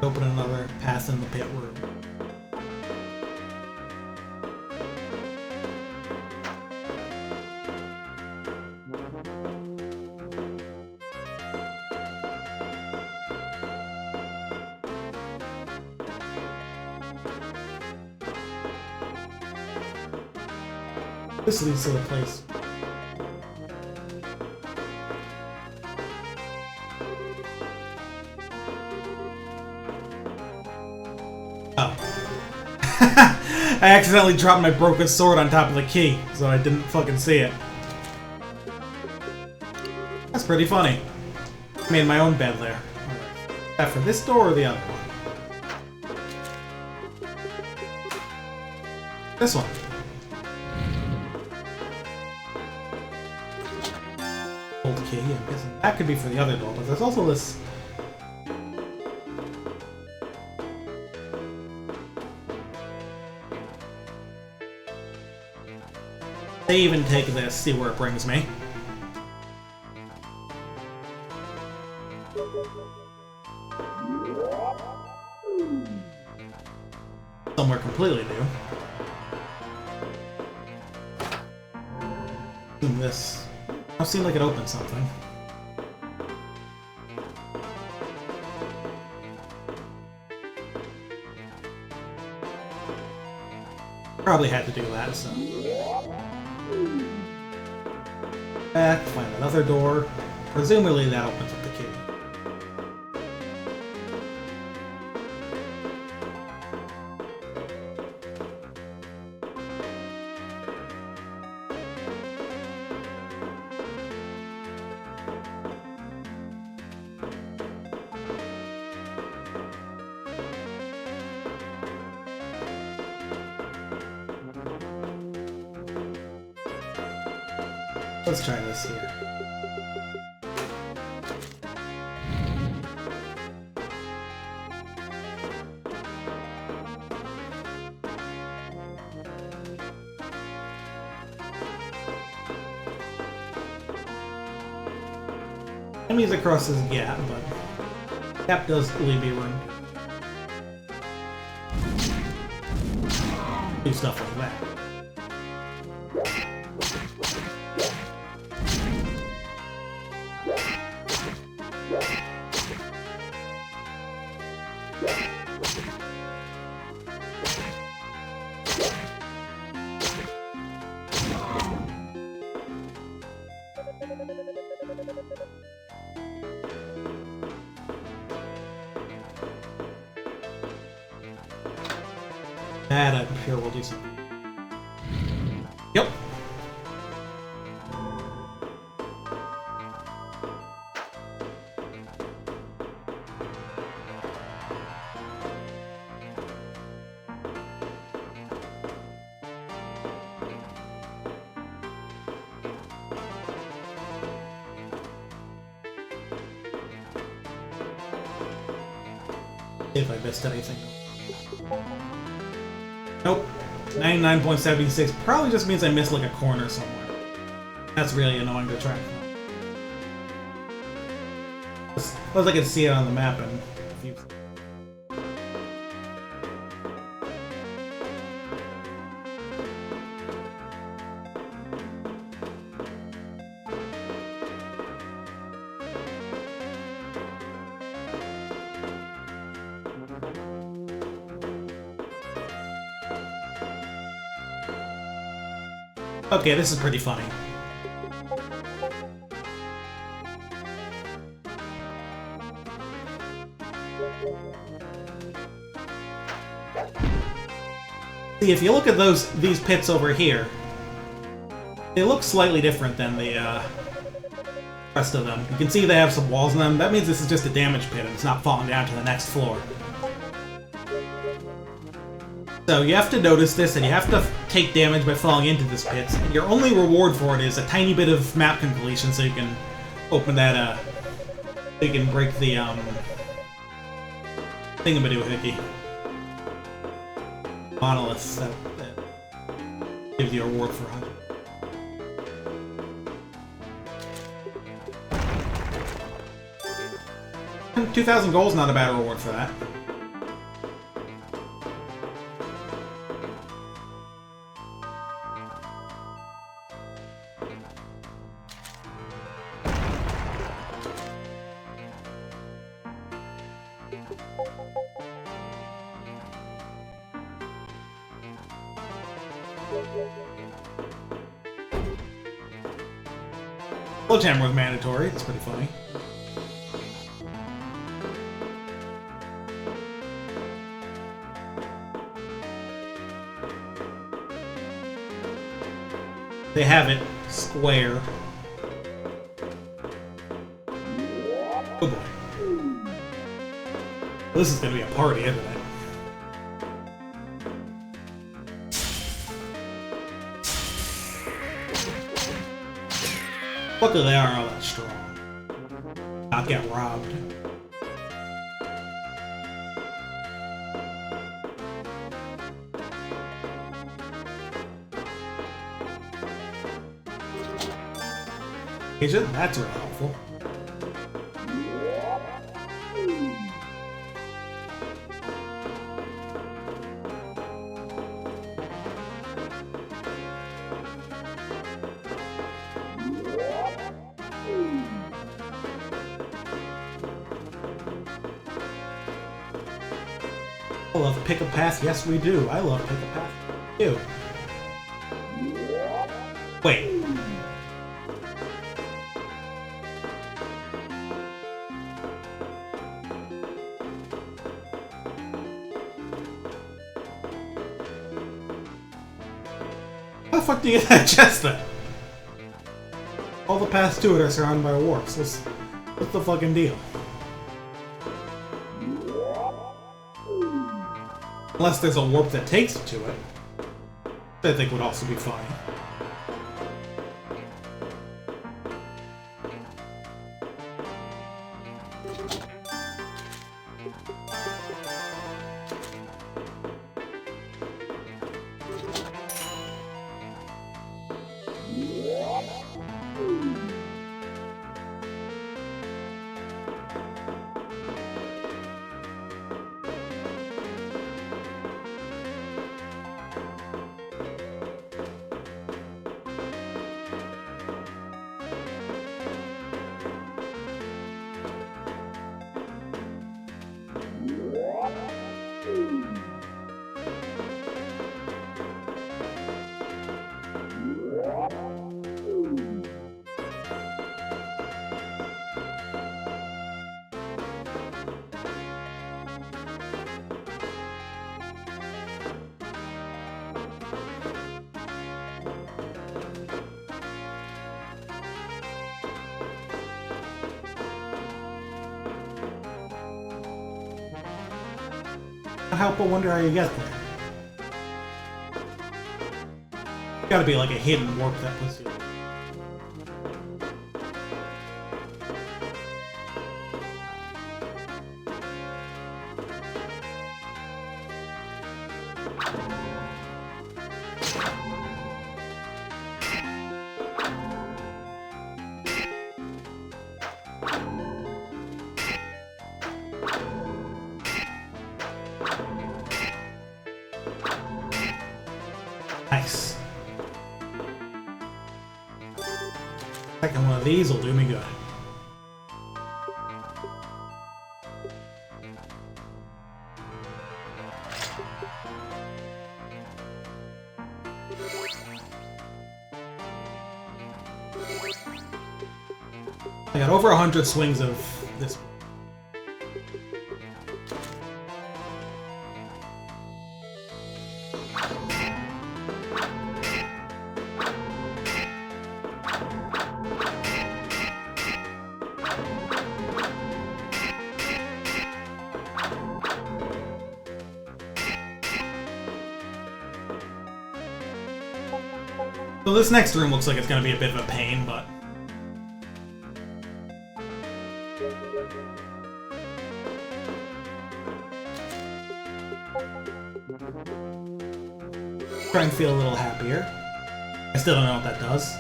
A: Open another path in the pit room. This leads to the place. I accidentally dropped my broken sword on top of the key, so I didn't fucking see it. That's pretty funny. I made my own bed there. Except for this door or the other one. This one. Old key. I'm guessing that could be for the other door, but there's also this. Save and take this, see where it brings me. Somewhere completely new. And this doesn't seem like it opened something. Probably had to do that, so. Back, find another door. Presumably that opens up the key. Let's try this here. Enemies across this gap, but gap does leave me room. Do stuff like that. That I'm sure we'll do something. Yep. See if I missed anything. Nope. 99.76 probably just means I missed like a corner somewhere. That's really annoying to track. Unless I could see it on the map and view. Okay, this is pretty funny. See, if you look at these pits over here, they look slightly different than the rest of them. You can see they have some walls in them. That means this is just a damage pit and it's not falling down to the next floor. So you have to notice this, and you have to take damage by falling into this pit. And your only reward for it is a tiny bit of map completion, so you can open that. So you can break the thingamadoohickey monoliths that gives you a reward for 100. 2,000 gold is not a bad reward for that. Sledgehammer was mandatory, it's pretty funny. They have it square. Oh boy. This is gonna be a party, isn't it? Luckily they aren't all that strong. Not get robbed. Agent, that's real helpful. I love pick a path. Yes, we do. I love pick a path. You. Wait. How the fuck do you get that chest then? All the paths to it are surrounded by warps. What's the fucking deal? Unless there's a warp that takes you to it. Which I think would also be fine. Can't help but wonder how you get there. Gotta be like a hidden warp that puts you. Nice. Second one of these will do me good. I got over 100 swings of this. So this next room looks like it's going to be a bit of a pain, but... try and feel a little happier. I still don't know what that does.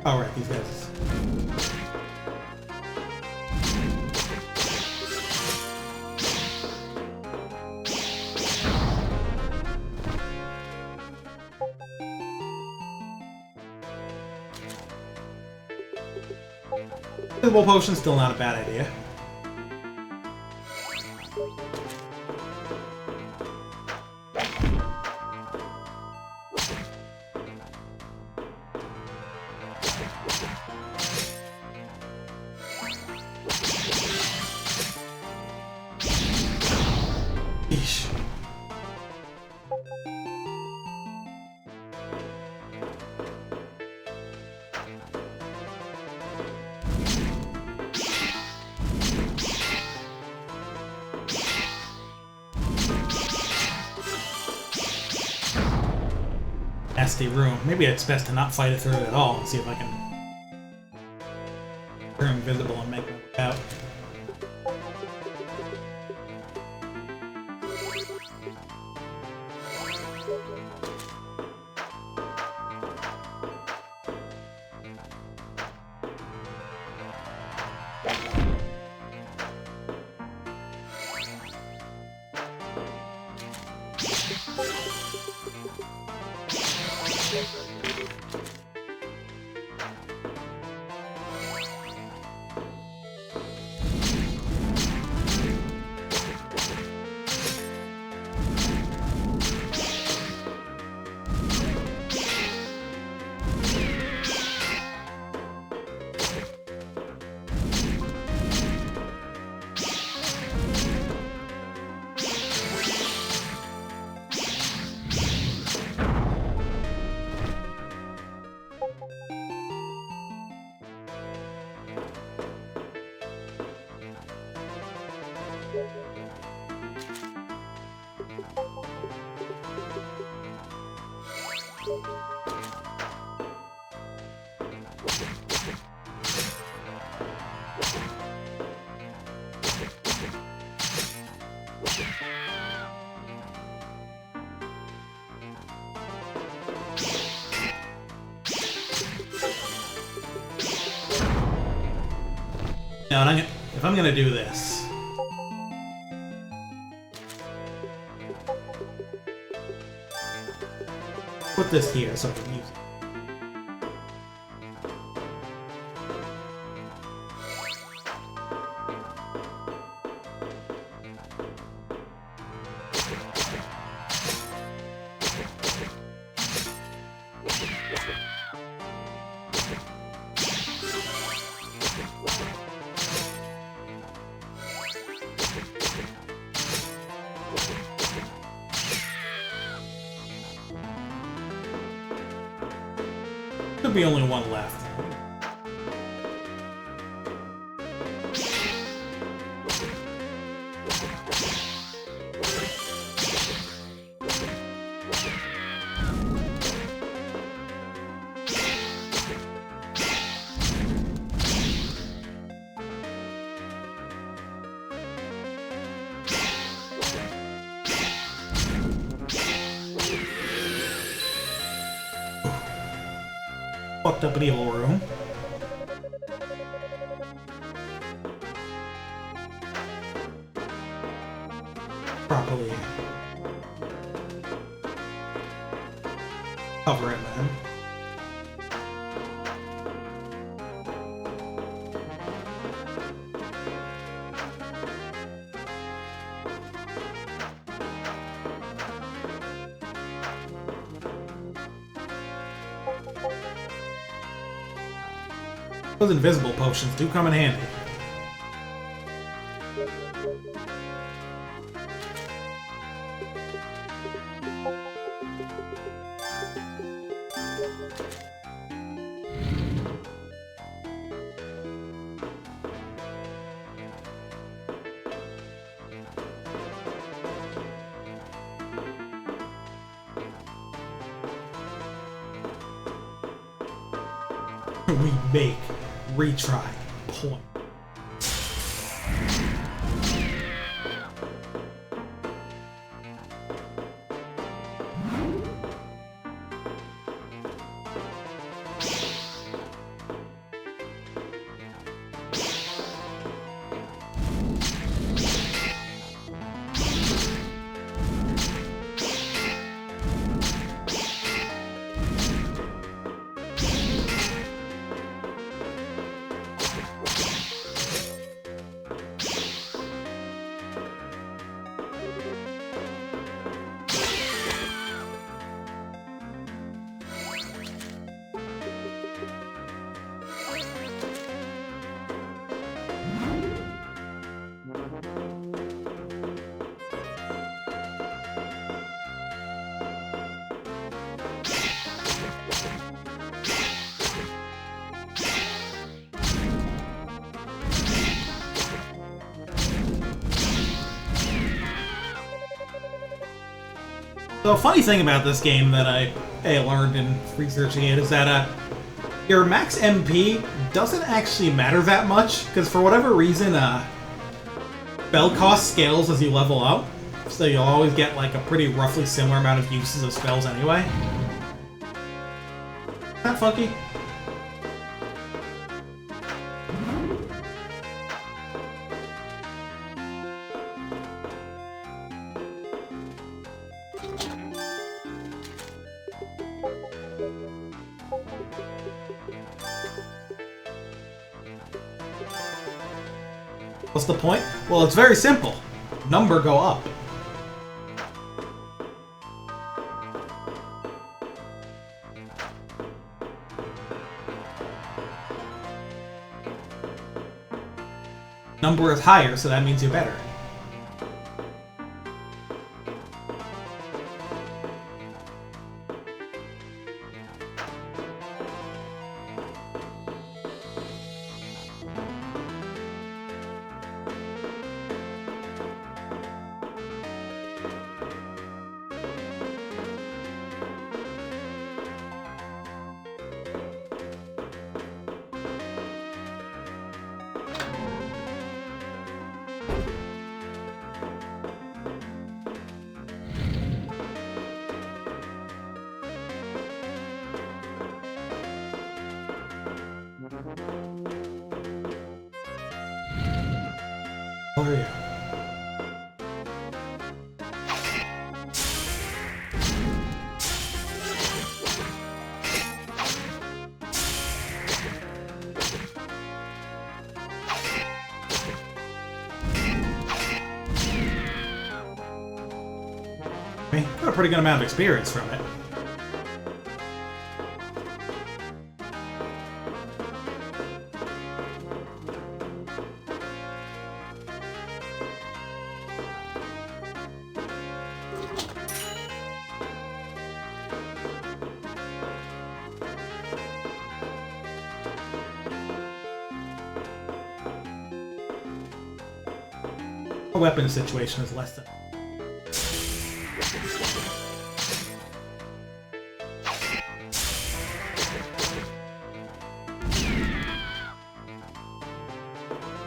A: Alright, these guys. Invisible potion's still not a bad idea. Eesh. nasty room. Maybe it's best to not fight it through it at all and see if I can turn invisible and make them out. Now, if I'm gonna do this, put this here so I can use it. Could be only one left. Fucked up an evil room. Properly cover it, man. Those invisible potions do come in handy. Remake, retry, point. So a funny thing about this game that I learned in researching it is that your max MP doesn't actually matter that much, because for whatever reason, spell cost scales as you level up, so you'll always get like a pretty roughly similar amount of uses of spells anyway. Isn't that funky? What's the point? Well, it's very simple. Number go up. Number is higher, so that means you're better. How are you? I got a pretty good amount of experience from it. The weapon situation is less than.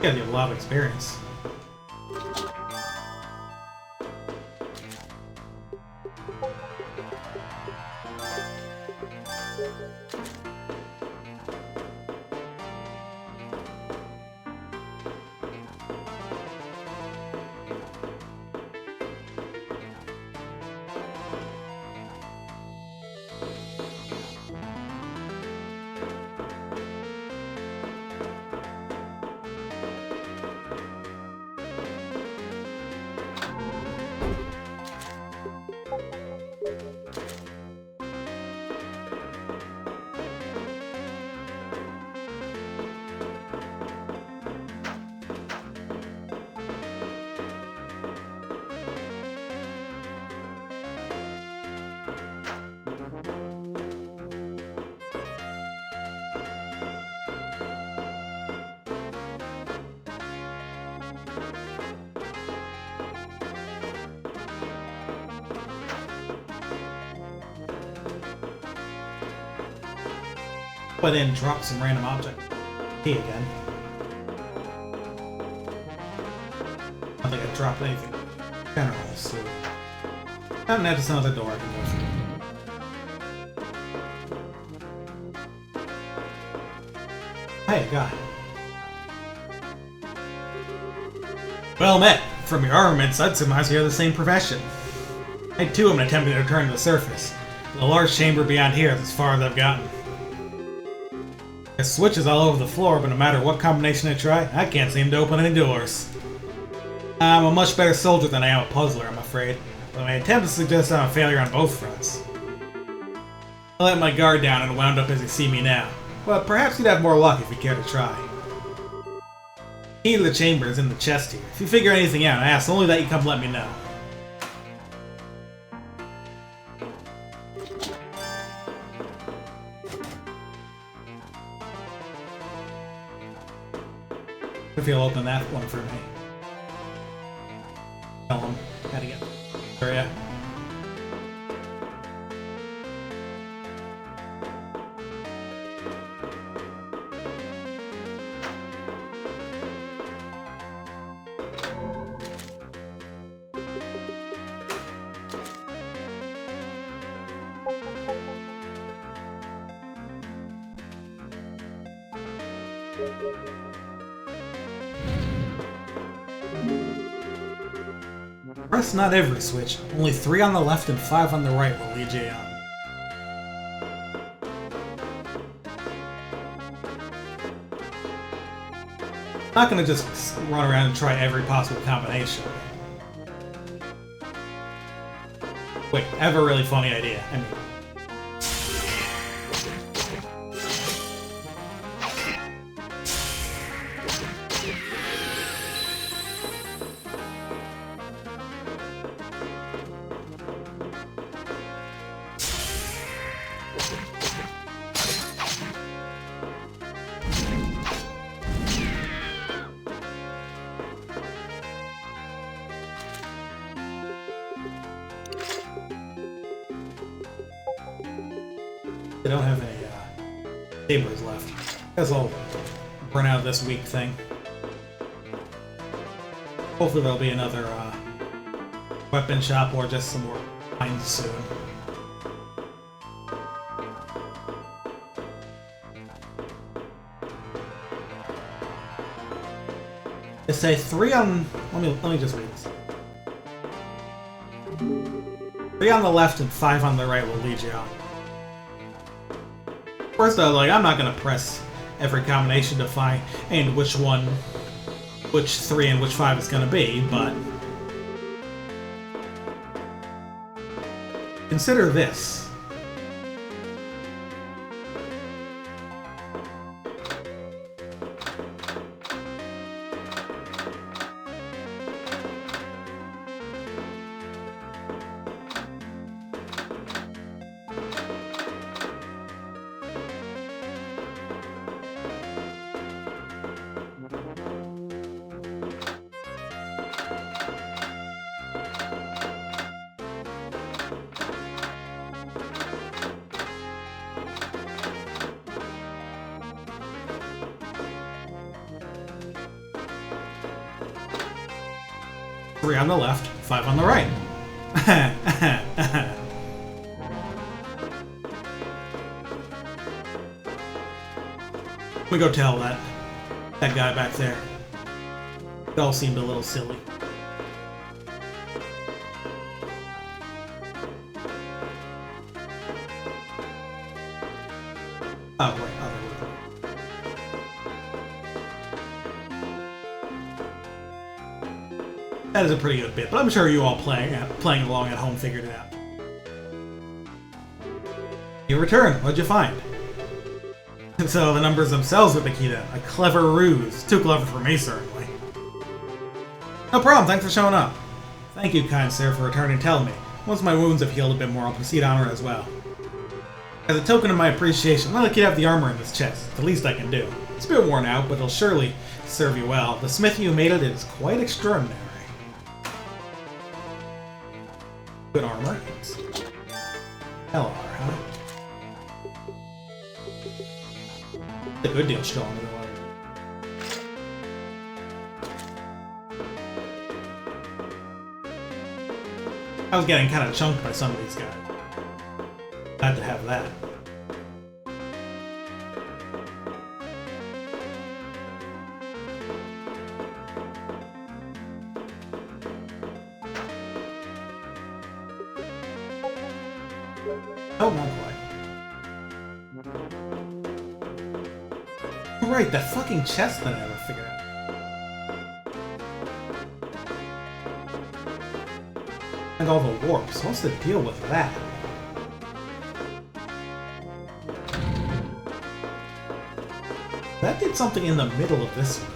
A: Yeah, you have a lot of experience. But then drop some random object. Hey again. I don't think I dropped anything. General, so. And that's another door I can go through. Hey, guy. Well met. From your armaments, I'd surmise you have the same profession. I too am attempting to return to the surface. The large chamber beyond here is as far as I've gotten. There's switches all over the floor, but no matter what combination I try, I can't seem to open any doors. I'm a much better soldier than I am a puzzler, I'm afraid. But my attempt to suggest I'm a failure on both fronts. I let my guard down and wound up as you see me now. But perhaps you'd have more luck if you care to try. The key to the chamber is in the chest here. If you figure anything out, I ask only that you come let me know. If you'll open that one for me. Tell him how to get area. Press not every switch. Only 3 on the left and 5 on the right will lead you on. I'm not gonna just run around and try every possible combination. Wait, I have a really funny idea. I mean, I don't have any sabers left. Guess I'll burn out this week thing. Hopefully there'll be another weapon shop or just some more finds soon. They say 3 on. Let me just read this. 3 on the left and 5 on the right will lead you on. First, I'm not gonna press every combination to find which 3 and which 5 is gonna be, but consider this. Three on the left, 5 on the right. Let me go tell that guy back there. It all seemed a little silly. Oh, wait, that is a pretty good bit, but I'm sure you all playing along at home figured it out. You return. What'd you find? And so the numbers themselves are the key then. A clever ruse. Too clever for me, certainly. No problem. Thanks for showing up. Thank you, kind sir, for returning and telling me. Once my wounds have healed a bit more, I'll proceed onward as well. As a token of my appreciation, I'd like you to have the armor in this chest. It's the least I can do. It's a bit worn out, but it'll surely serve you well. The smithing you made it is quite extraordinary. Good armor. LR, huh? A good deal stronger than what I was getting kind of chunked by some of these guys. Glad to have that. Oh, not quite. Right, that fucking chest that I never figured out. And all the warps. What's the deal with that? That did something in the middle of this one.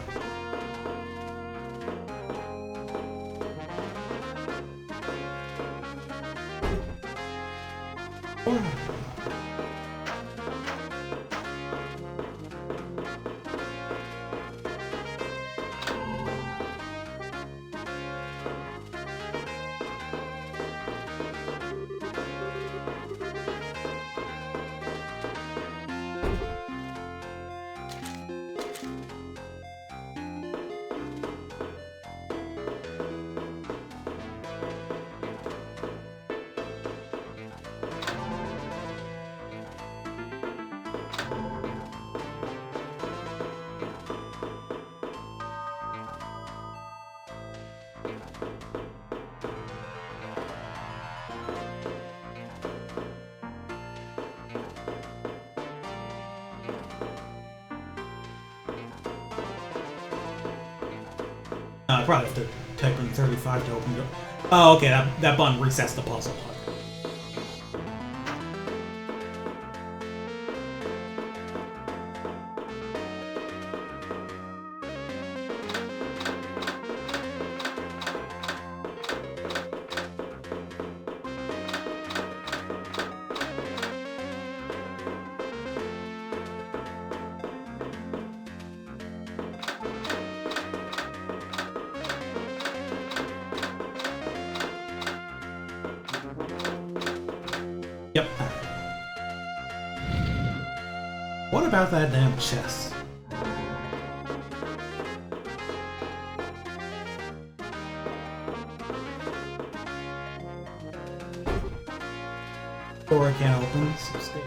A: I probably have to type in 35 to open it. Oh, okay, that button resets the puzzle. Yep. What about that damn chest? Door I can't open, so stay.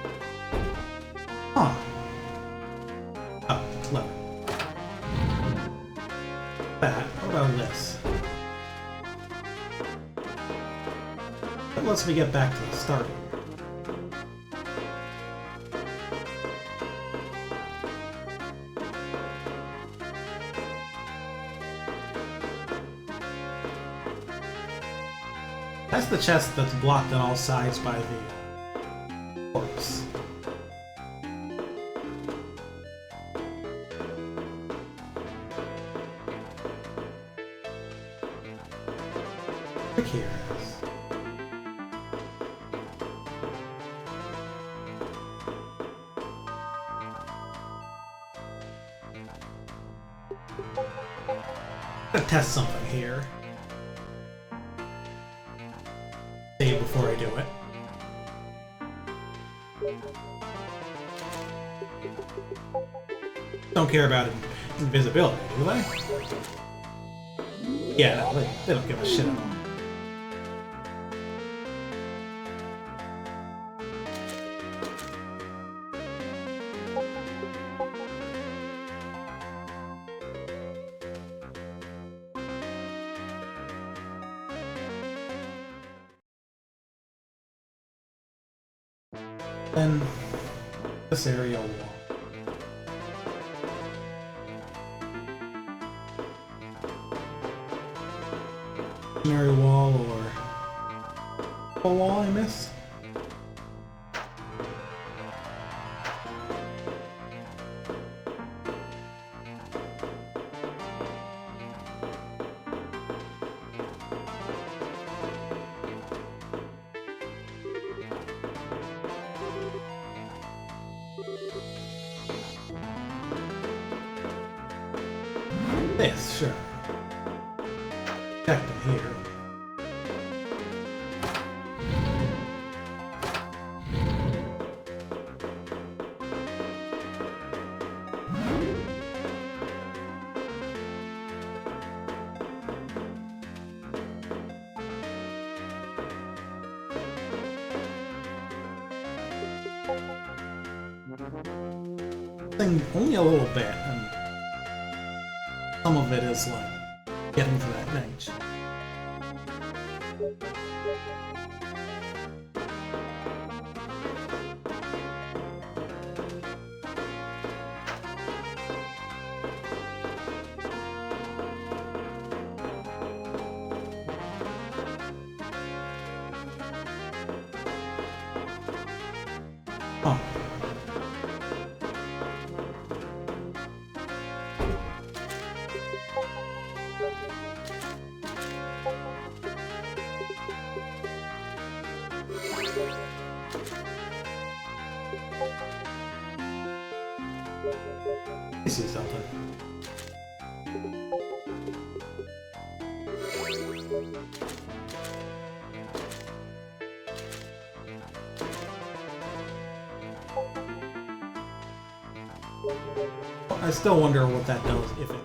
A: Huh. Oh, clever. That. What about this? That lets me get back to the start. That's the chest that's blocked on all sides by the corpse. Look here. I'm gonna test something here. Save before I do it. Don't care about invisibility, do they? Yeah, no, they don't give a shit at all. Then this area wall. Primary wall or a wall I missed? This, sure. Check them here. Thing only a little bit, and some of it is like getting to that edge. Huh. I see something. I still wonder what that does, if it...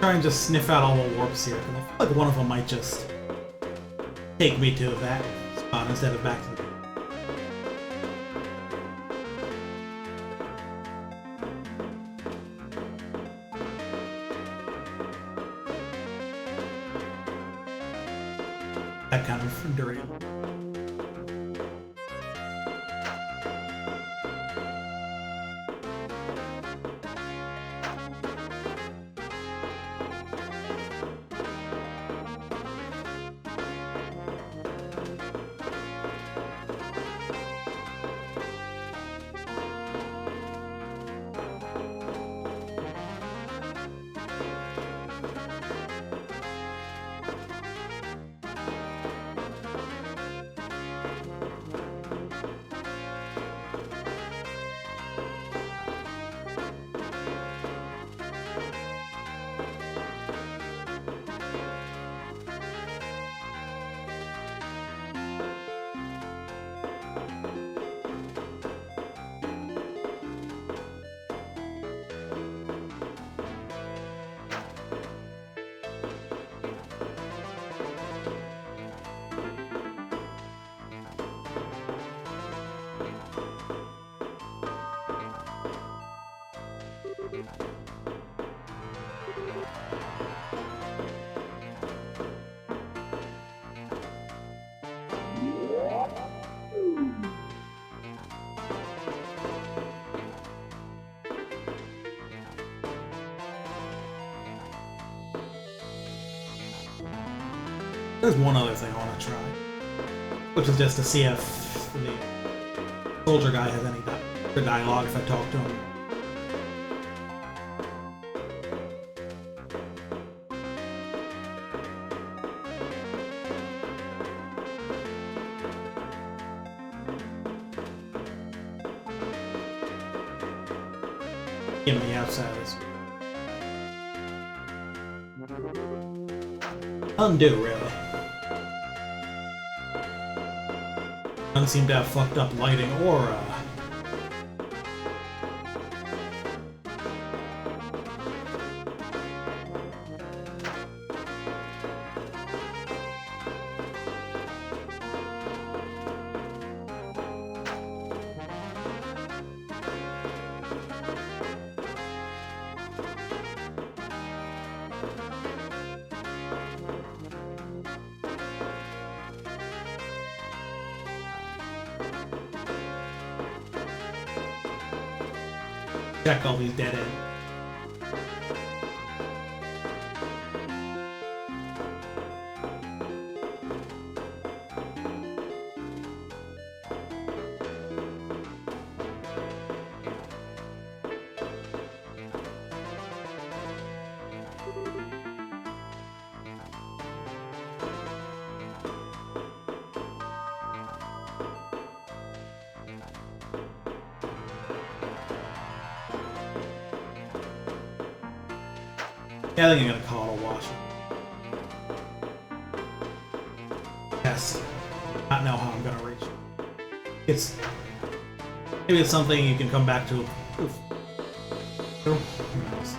A: Try and just sniff out all the warps here, because I feel like one of them might just take me to that spot instead of back to the... that kind of dirty. There's one other thing I want to try, which is just to see if the soldier guy has any dialogue if I talk to him. Get me outside of this. Undo, really. Doesn't seem to have fucked up lighting or check all these dead ends. Yeah, I think I'm gonna call it a wash. Yes. Not know how I'm gonna reach it. It's maybe it's something you can come back to. Oof. Who knows?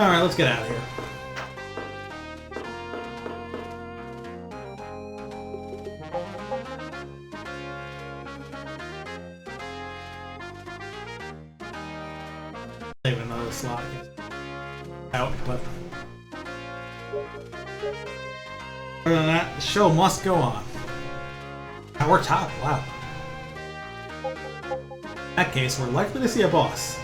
A: Alright, let's get out of here. Save another slot. Out, but other than that, the show must go on. Power top, wow. In that case, we're likely to see a boss.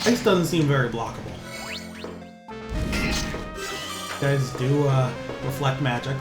A: Ice doesn't seem very blockable. You guys do reflect magic.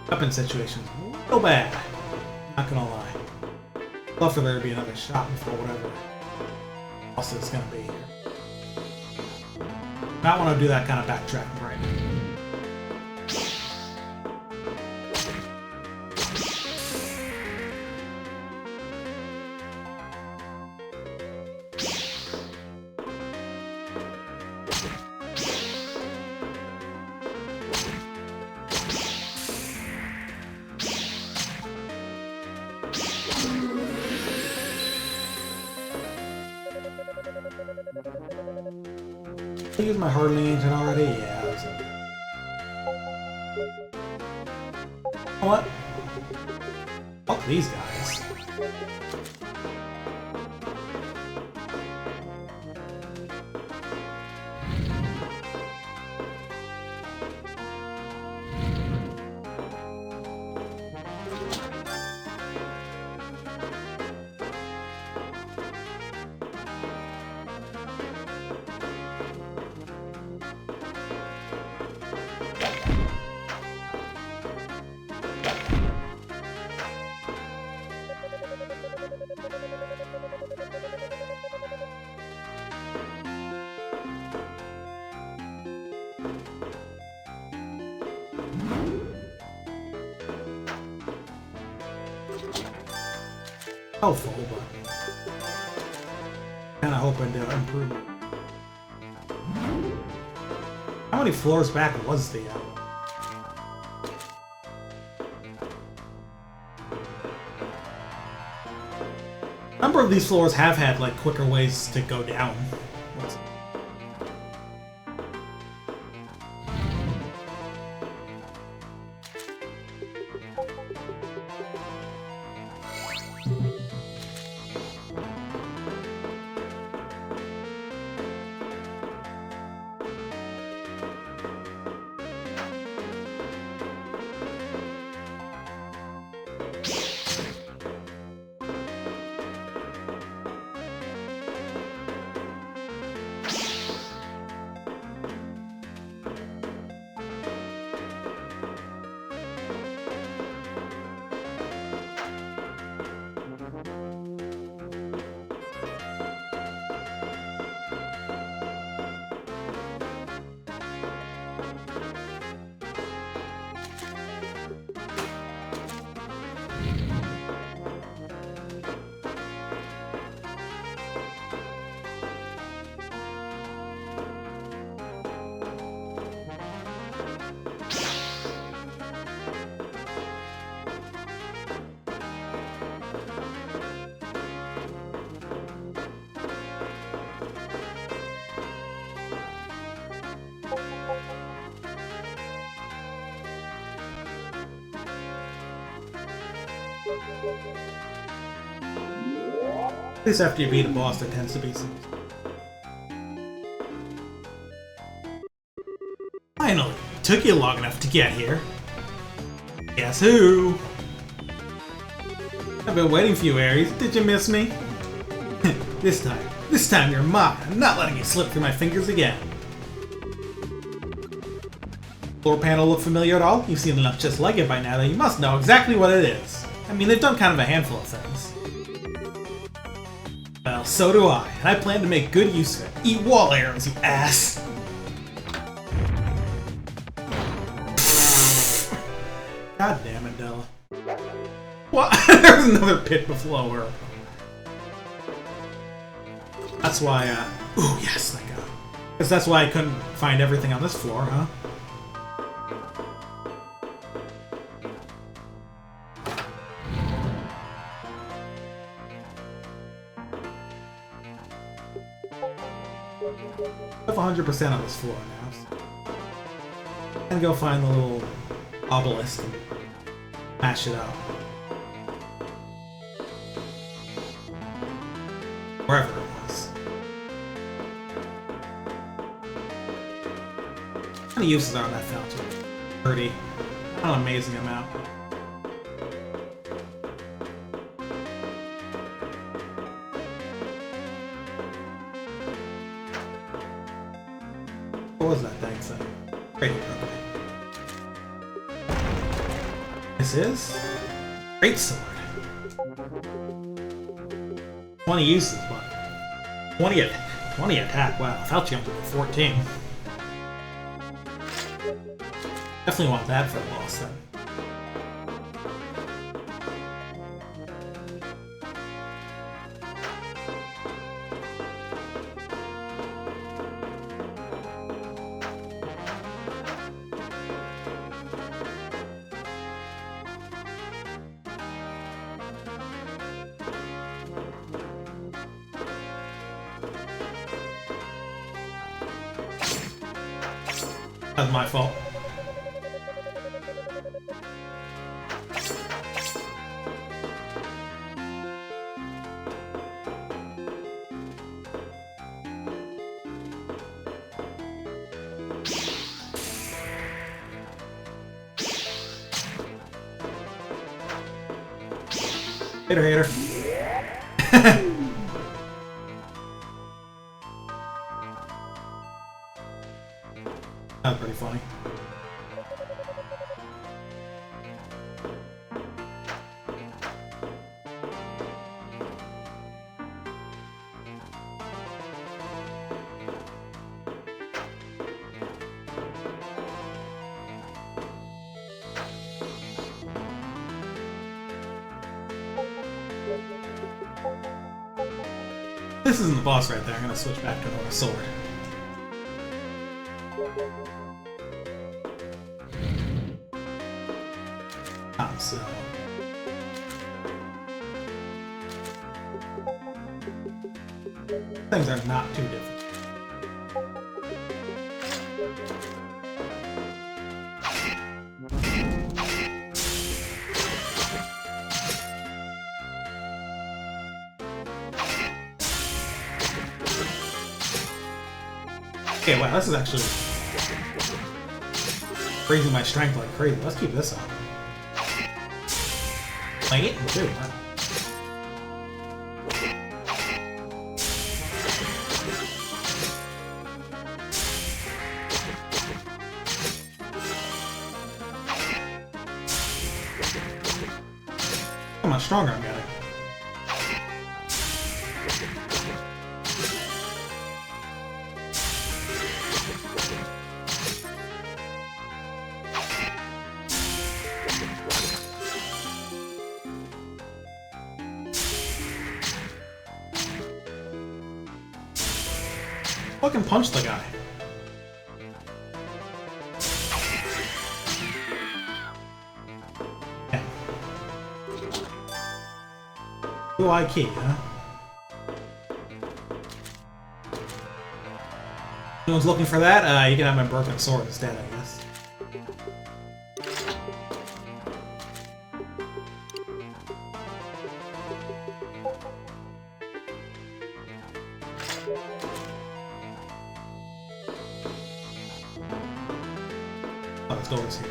A: Weapon situation's real bad. Not gonna lie. Love for there to be another shot before whatever else it's gonna be here. Not want to do that kind of backtracking right now. I used my hardening agent already? Yeah, that was it. You know what? Fuck these guys. Helpful, but kinda hoping to improve. How many floors back was the A number of these floors have had like quicker ways to go down. At least after you beat a boss, there tends to be some. Finally! Took you long enough to get here. Guess who? I've been waiting for you, Ares. Did you miss me? This time you're mine. I'm not letting you slip through my fingers again. Floor panel look familiar at all? You've seen enough just like it by now that you must know exactly what it is. I mean, they've done kind of a handful of things. Well, so do I, and I plan to make good use of it. Eat wall arrows, you ass! God damn it, Della. What? There's another pit below her. That's why, ooh, yes, thank God. Guess that's why I couldn't find everything on this floor, huh? I have 100% on this floor now. So. And go find the little obelisk and mash it up. Wherever it was. How many uses are on that fountain? 30. Not an amazing amount. What was that thing saying? Right here, okay. This is Great Sword. 20 uses, but 20 attack. Wow, without you, I'm doing 14. Definitely want that for the boss then. That's my fault. Hater. That was pretty funny. This isn't the boss right there. I'm gonna switch back to another sword. So things are not too different. Okay, wow, this is actually raising my strength like crazy. Let's keep this up. Like it too, wow. How much stronger I'm getting. Fucking punch the guy. Okay. UI key, huh? Anyone's looking for that? You can have my broken sword instead, I guess. let's go this here.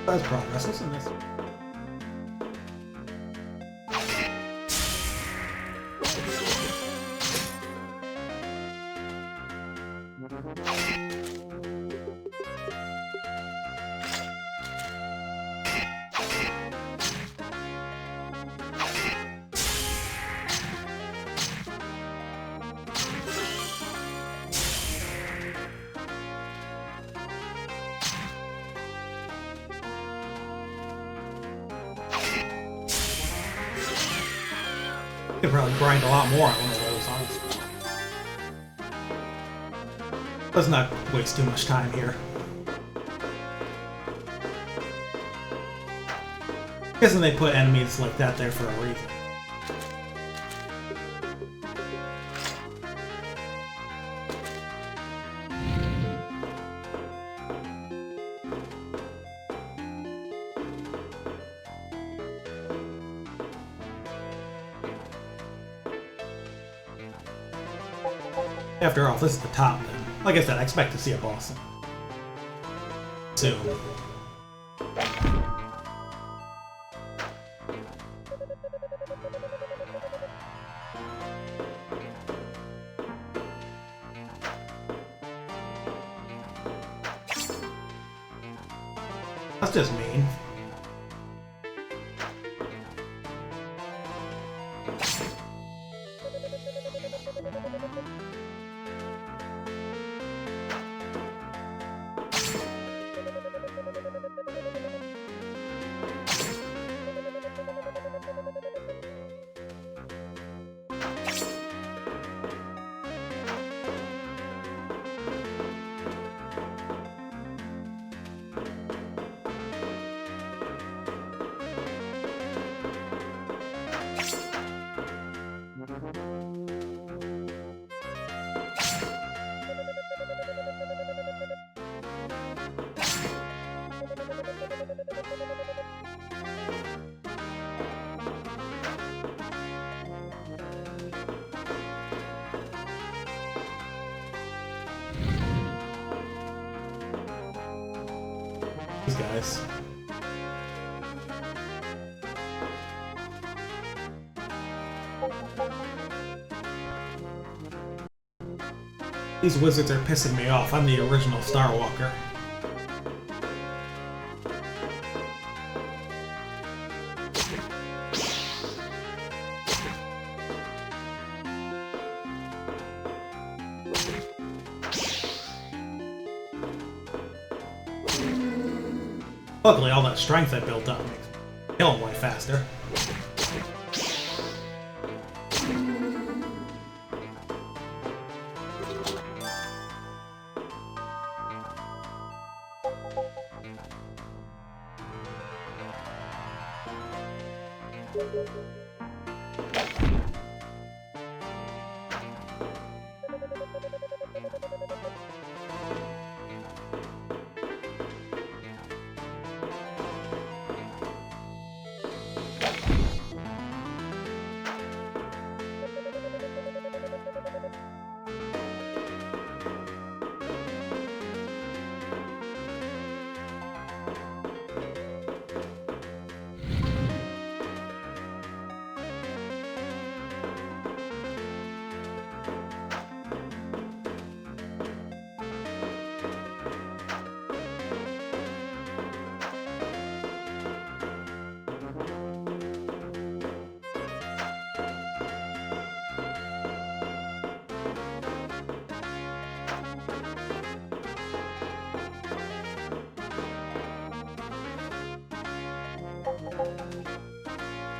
A: That's progress. Listen to this. You could probably grind a lot more on one of those, honestly. Let's not waste too much time here. I'm guessing they put enemies like that there for a reason. After all, this is the top, then. Like I said, I expect to see a boss soon. That's just mean. These guys. These wizards are pissing me off. I'm the original Starwalker. Luckily, all that strength I built up makes me kill him way faster.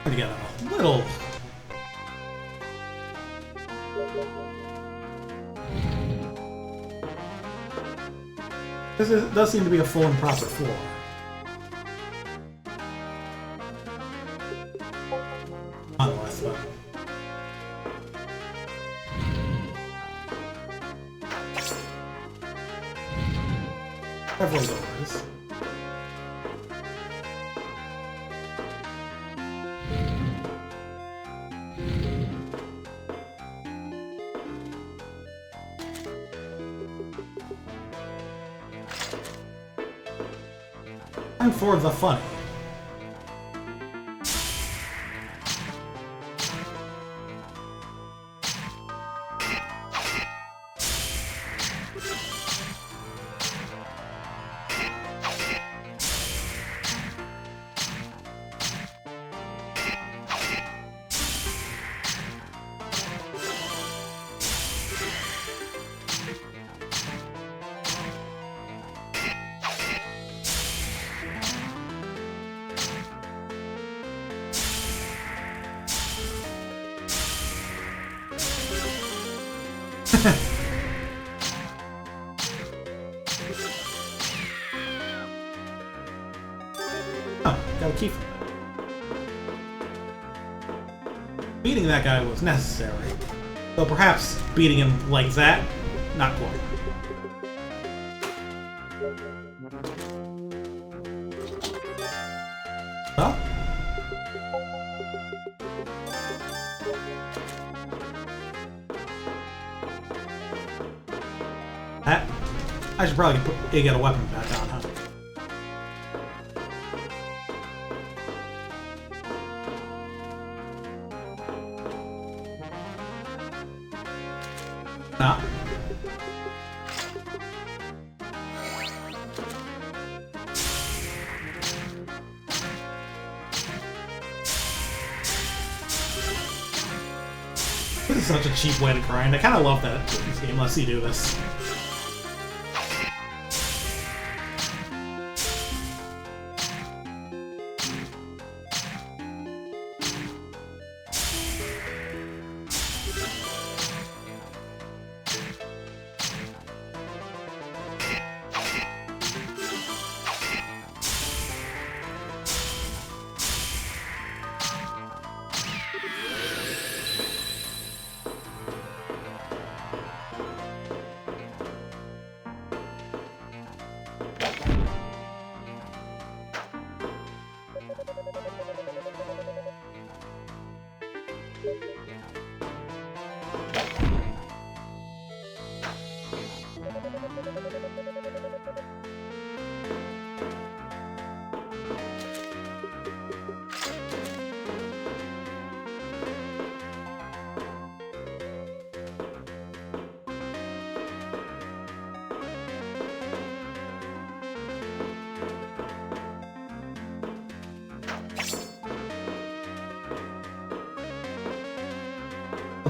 A: To get a little. Does seem to be a full and proper floor. Monolith, but several doors. fun for the funny. Oh, got a key from it. Beating that guy was necessary, though perhaps beating him like that, not quite. Well, I should probably get a weapon back on, huh? Nah. This is such a cheap way to grind. I kind of love that this game lets you do this.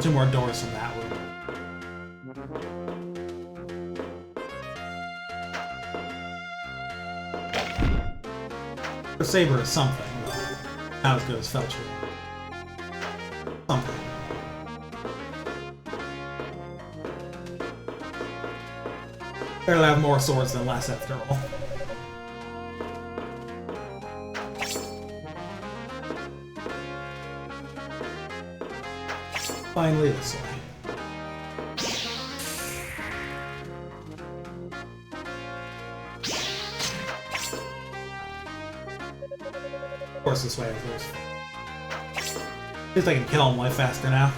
A: Two more doors from that room. The saber is something, but not as good as Felcher. Something. Better have more swords than less after all. Finally this way. Of course this way is those. At least I can kill him way faster now.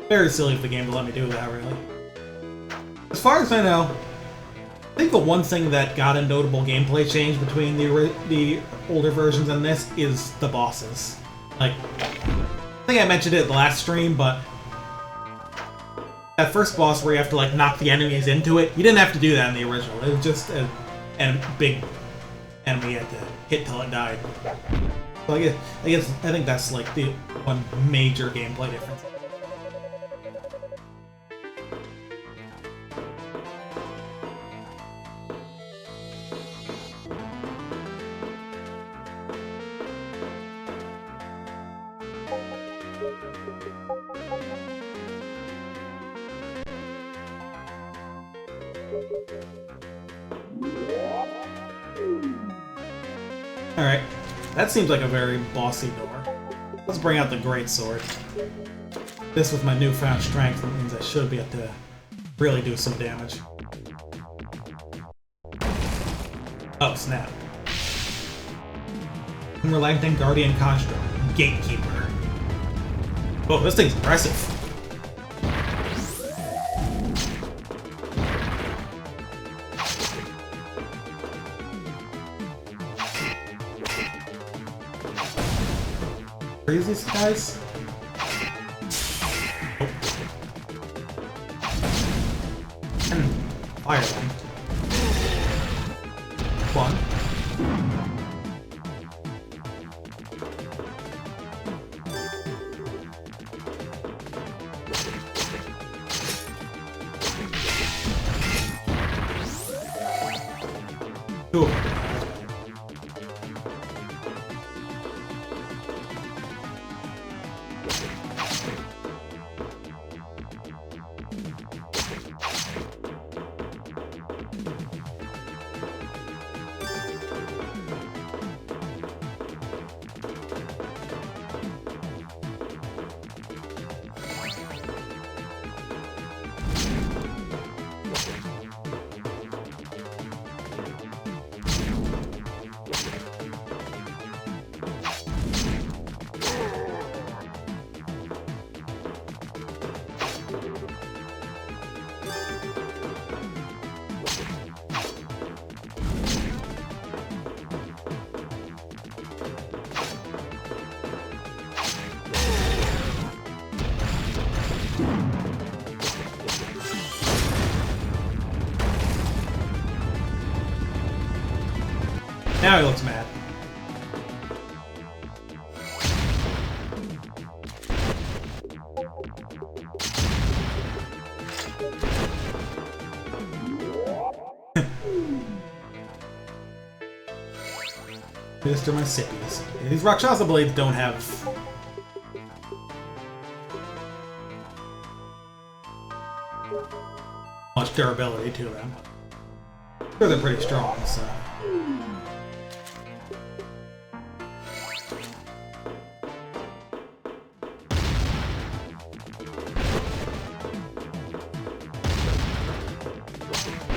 A: Very silly of the game to let me do that, really. As far as I know, I think the one thing that got a notable gameplay change between the older versions and this is the bosses. Like, I think I mentioned it in the last stream, but that first boss where you have to like knock the enemies into it, you didn't have to do that in the original. It was just a big enemy you had to hit till it died. So I think that's like the one major gameplay difference. Alright, that seems like a very bossy door. Let's bring out the greatsword. This with my newfound strength means I should be able to really do some damage. Oh, snap. Unrelenting Guardian Construct. Gatekeeper. Oh, this thing's impressive. freeze these guys? Nope. And fire them. One. Two of them. Now he looks mad. Mr. My sippies. These Rakshasa blades don't have much durability to them. Sure, they're pretty strong, so.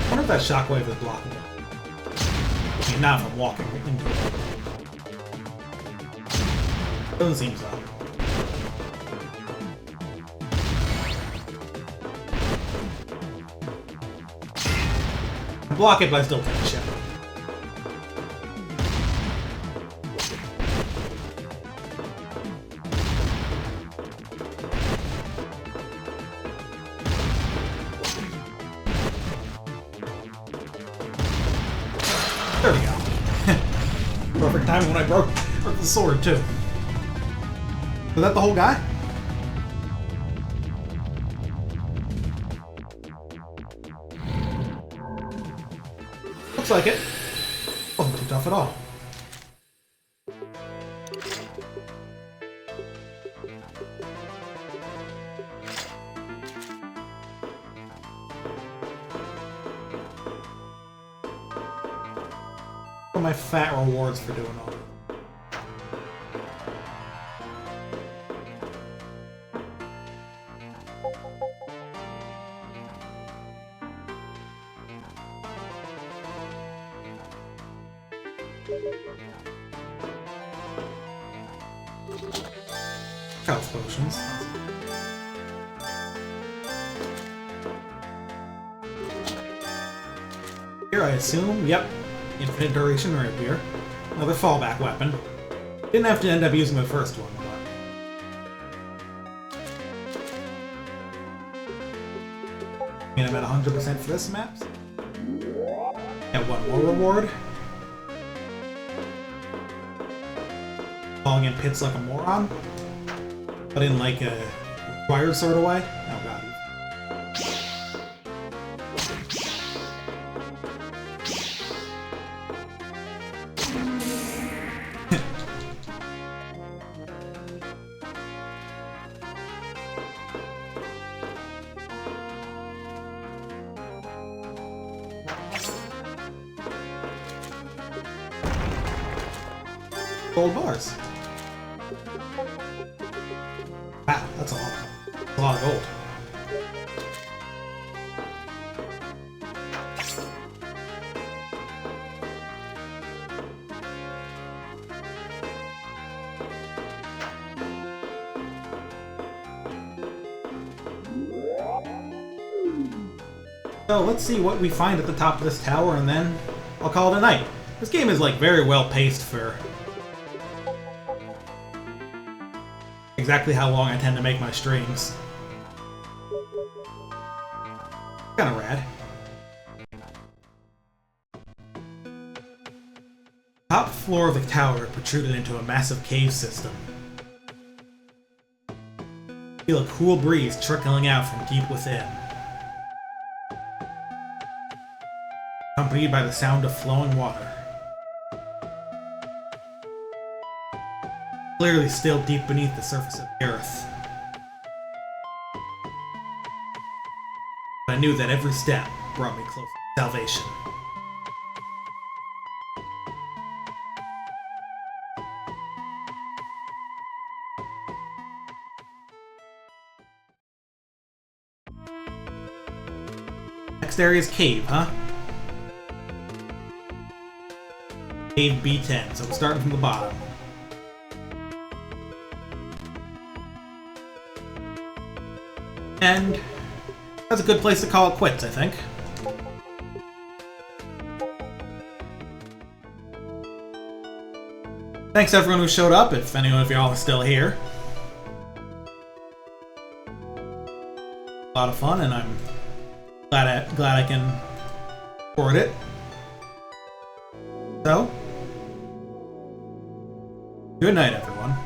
A: I wonder if that shockwave is blocking it. I mean, not if I'm walking into it. Doesn't seem so. I block it, but I still take a shot. There we go. Perfect timing when I broke the sword, too. Was that the whole guy? Looks like it. Wasn't too tough at all. What are my fat rewards for doing all this? Health potions. Here, I assume. Yep. Infinite duration rapier. Another fallback weapon. Didn't have to end up using the first one, but. I mean, I'm at 100% for this map. Got one more reward. Falling in pits like a moron. But in like a required sort of way. Oh god. Gold bars. Wow, that's a lot of gold. So let's see what we find at the top of this tower, and then I'll call it a night. This game is like very well paced for exactly how long I tend to make my streams. Kinda rad. Top floor of the tower protruded into a massive cave system. Feel a cool breeze trickling out from deep within, accompanied by the sound of flowing water. Clearly still deep beneath the surface of the earth. But I knew that every step brought me closer to salvation. Next area is cave, huh? Cave B10, so we're starting from the bottom. And that's a good place to call it quits, I think. Thanks everyone who showed up, if anyone of y'all are still here. A lot of fun, and I'm glad I can record it. So, good night, everyone.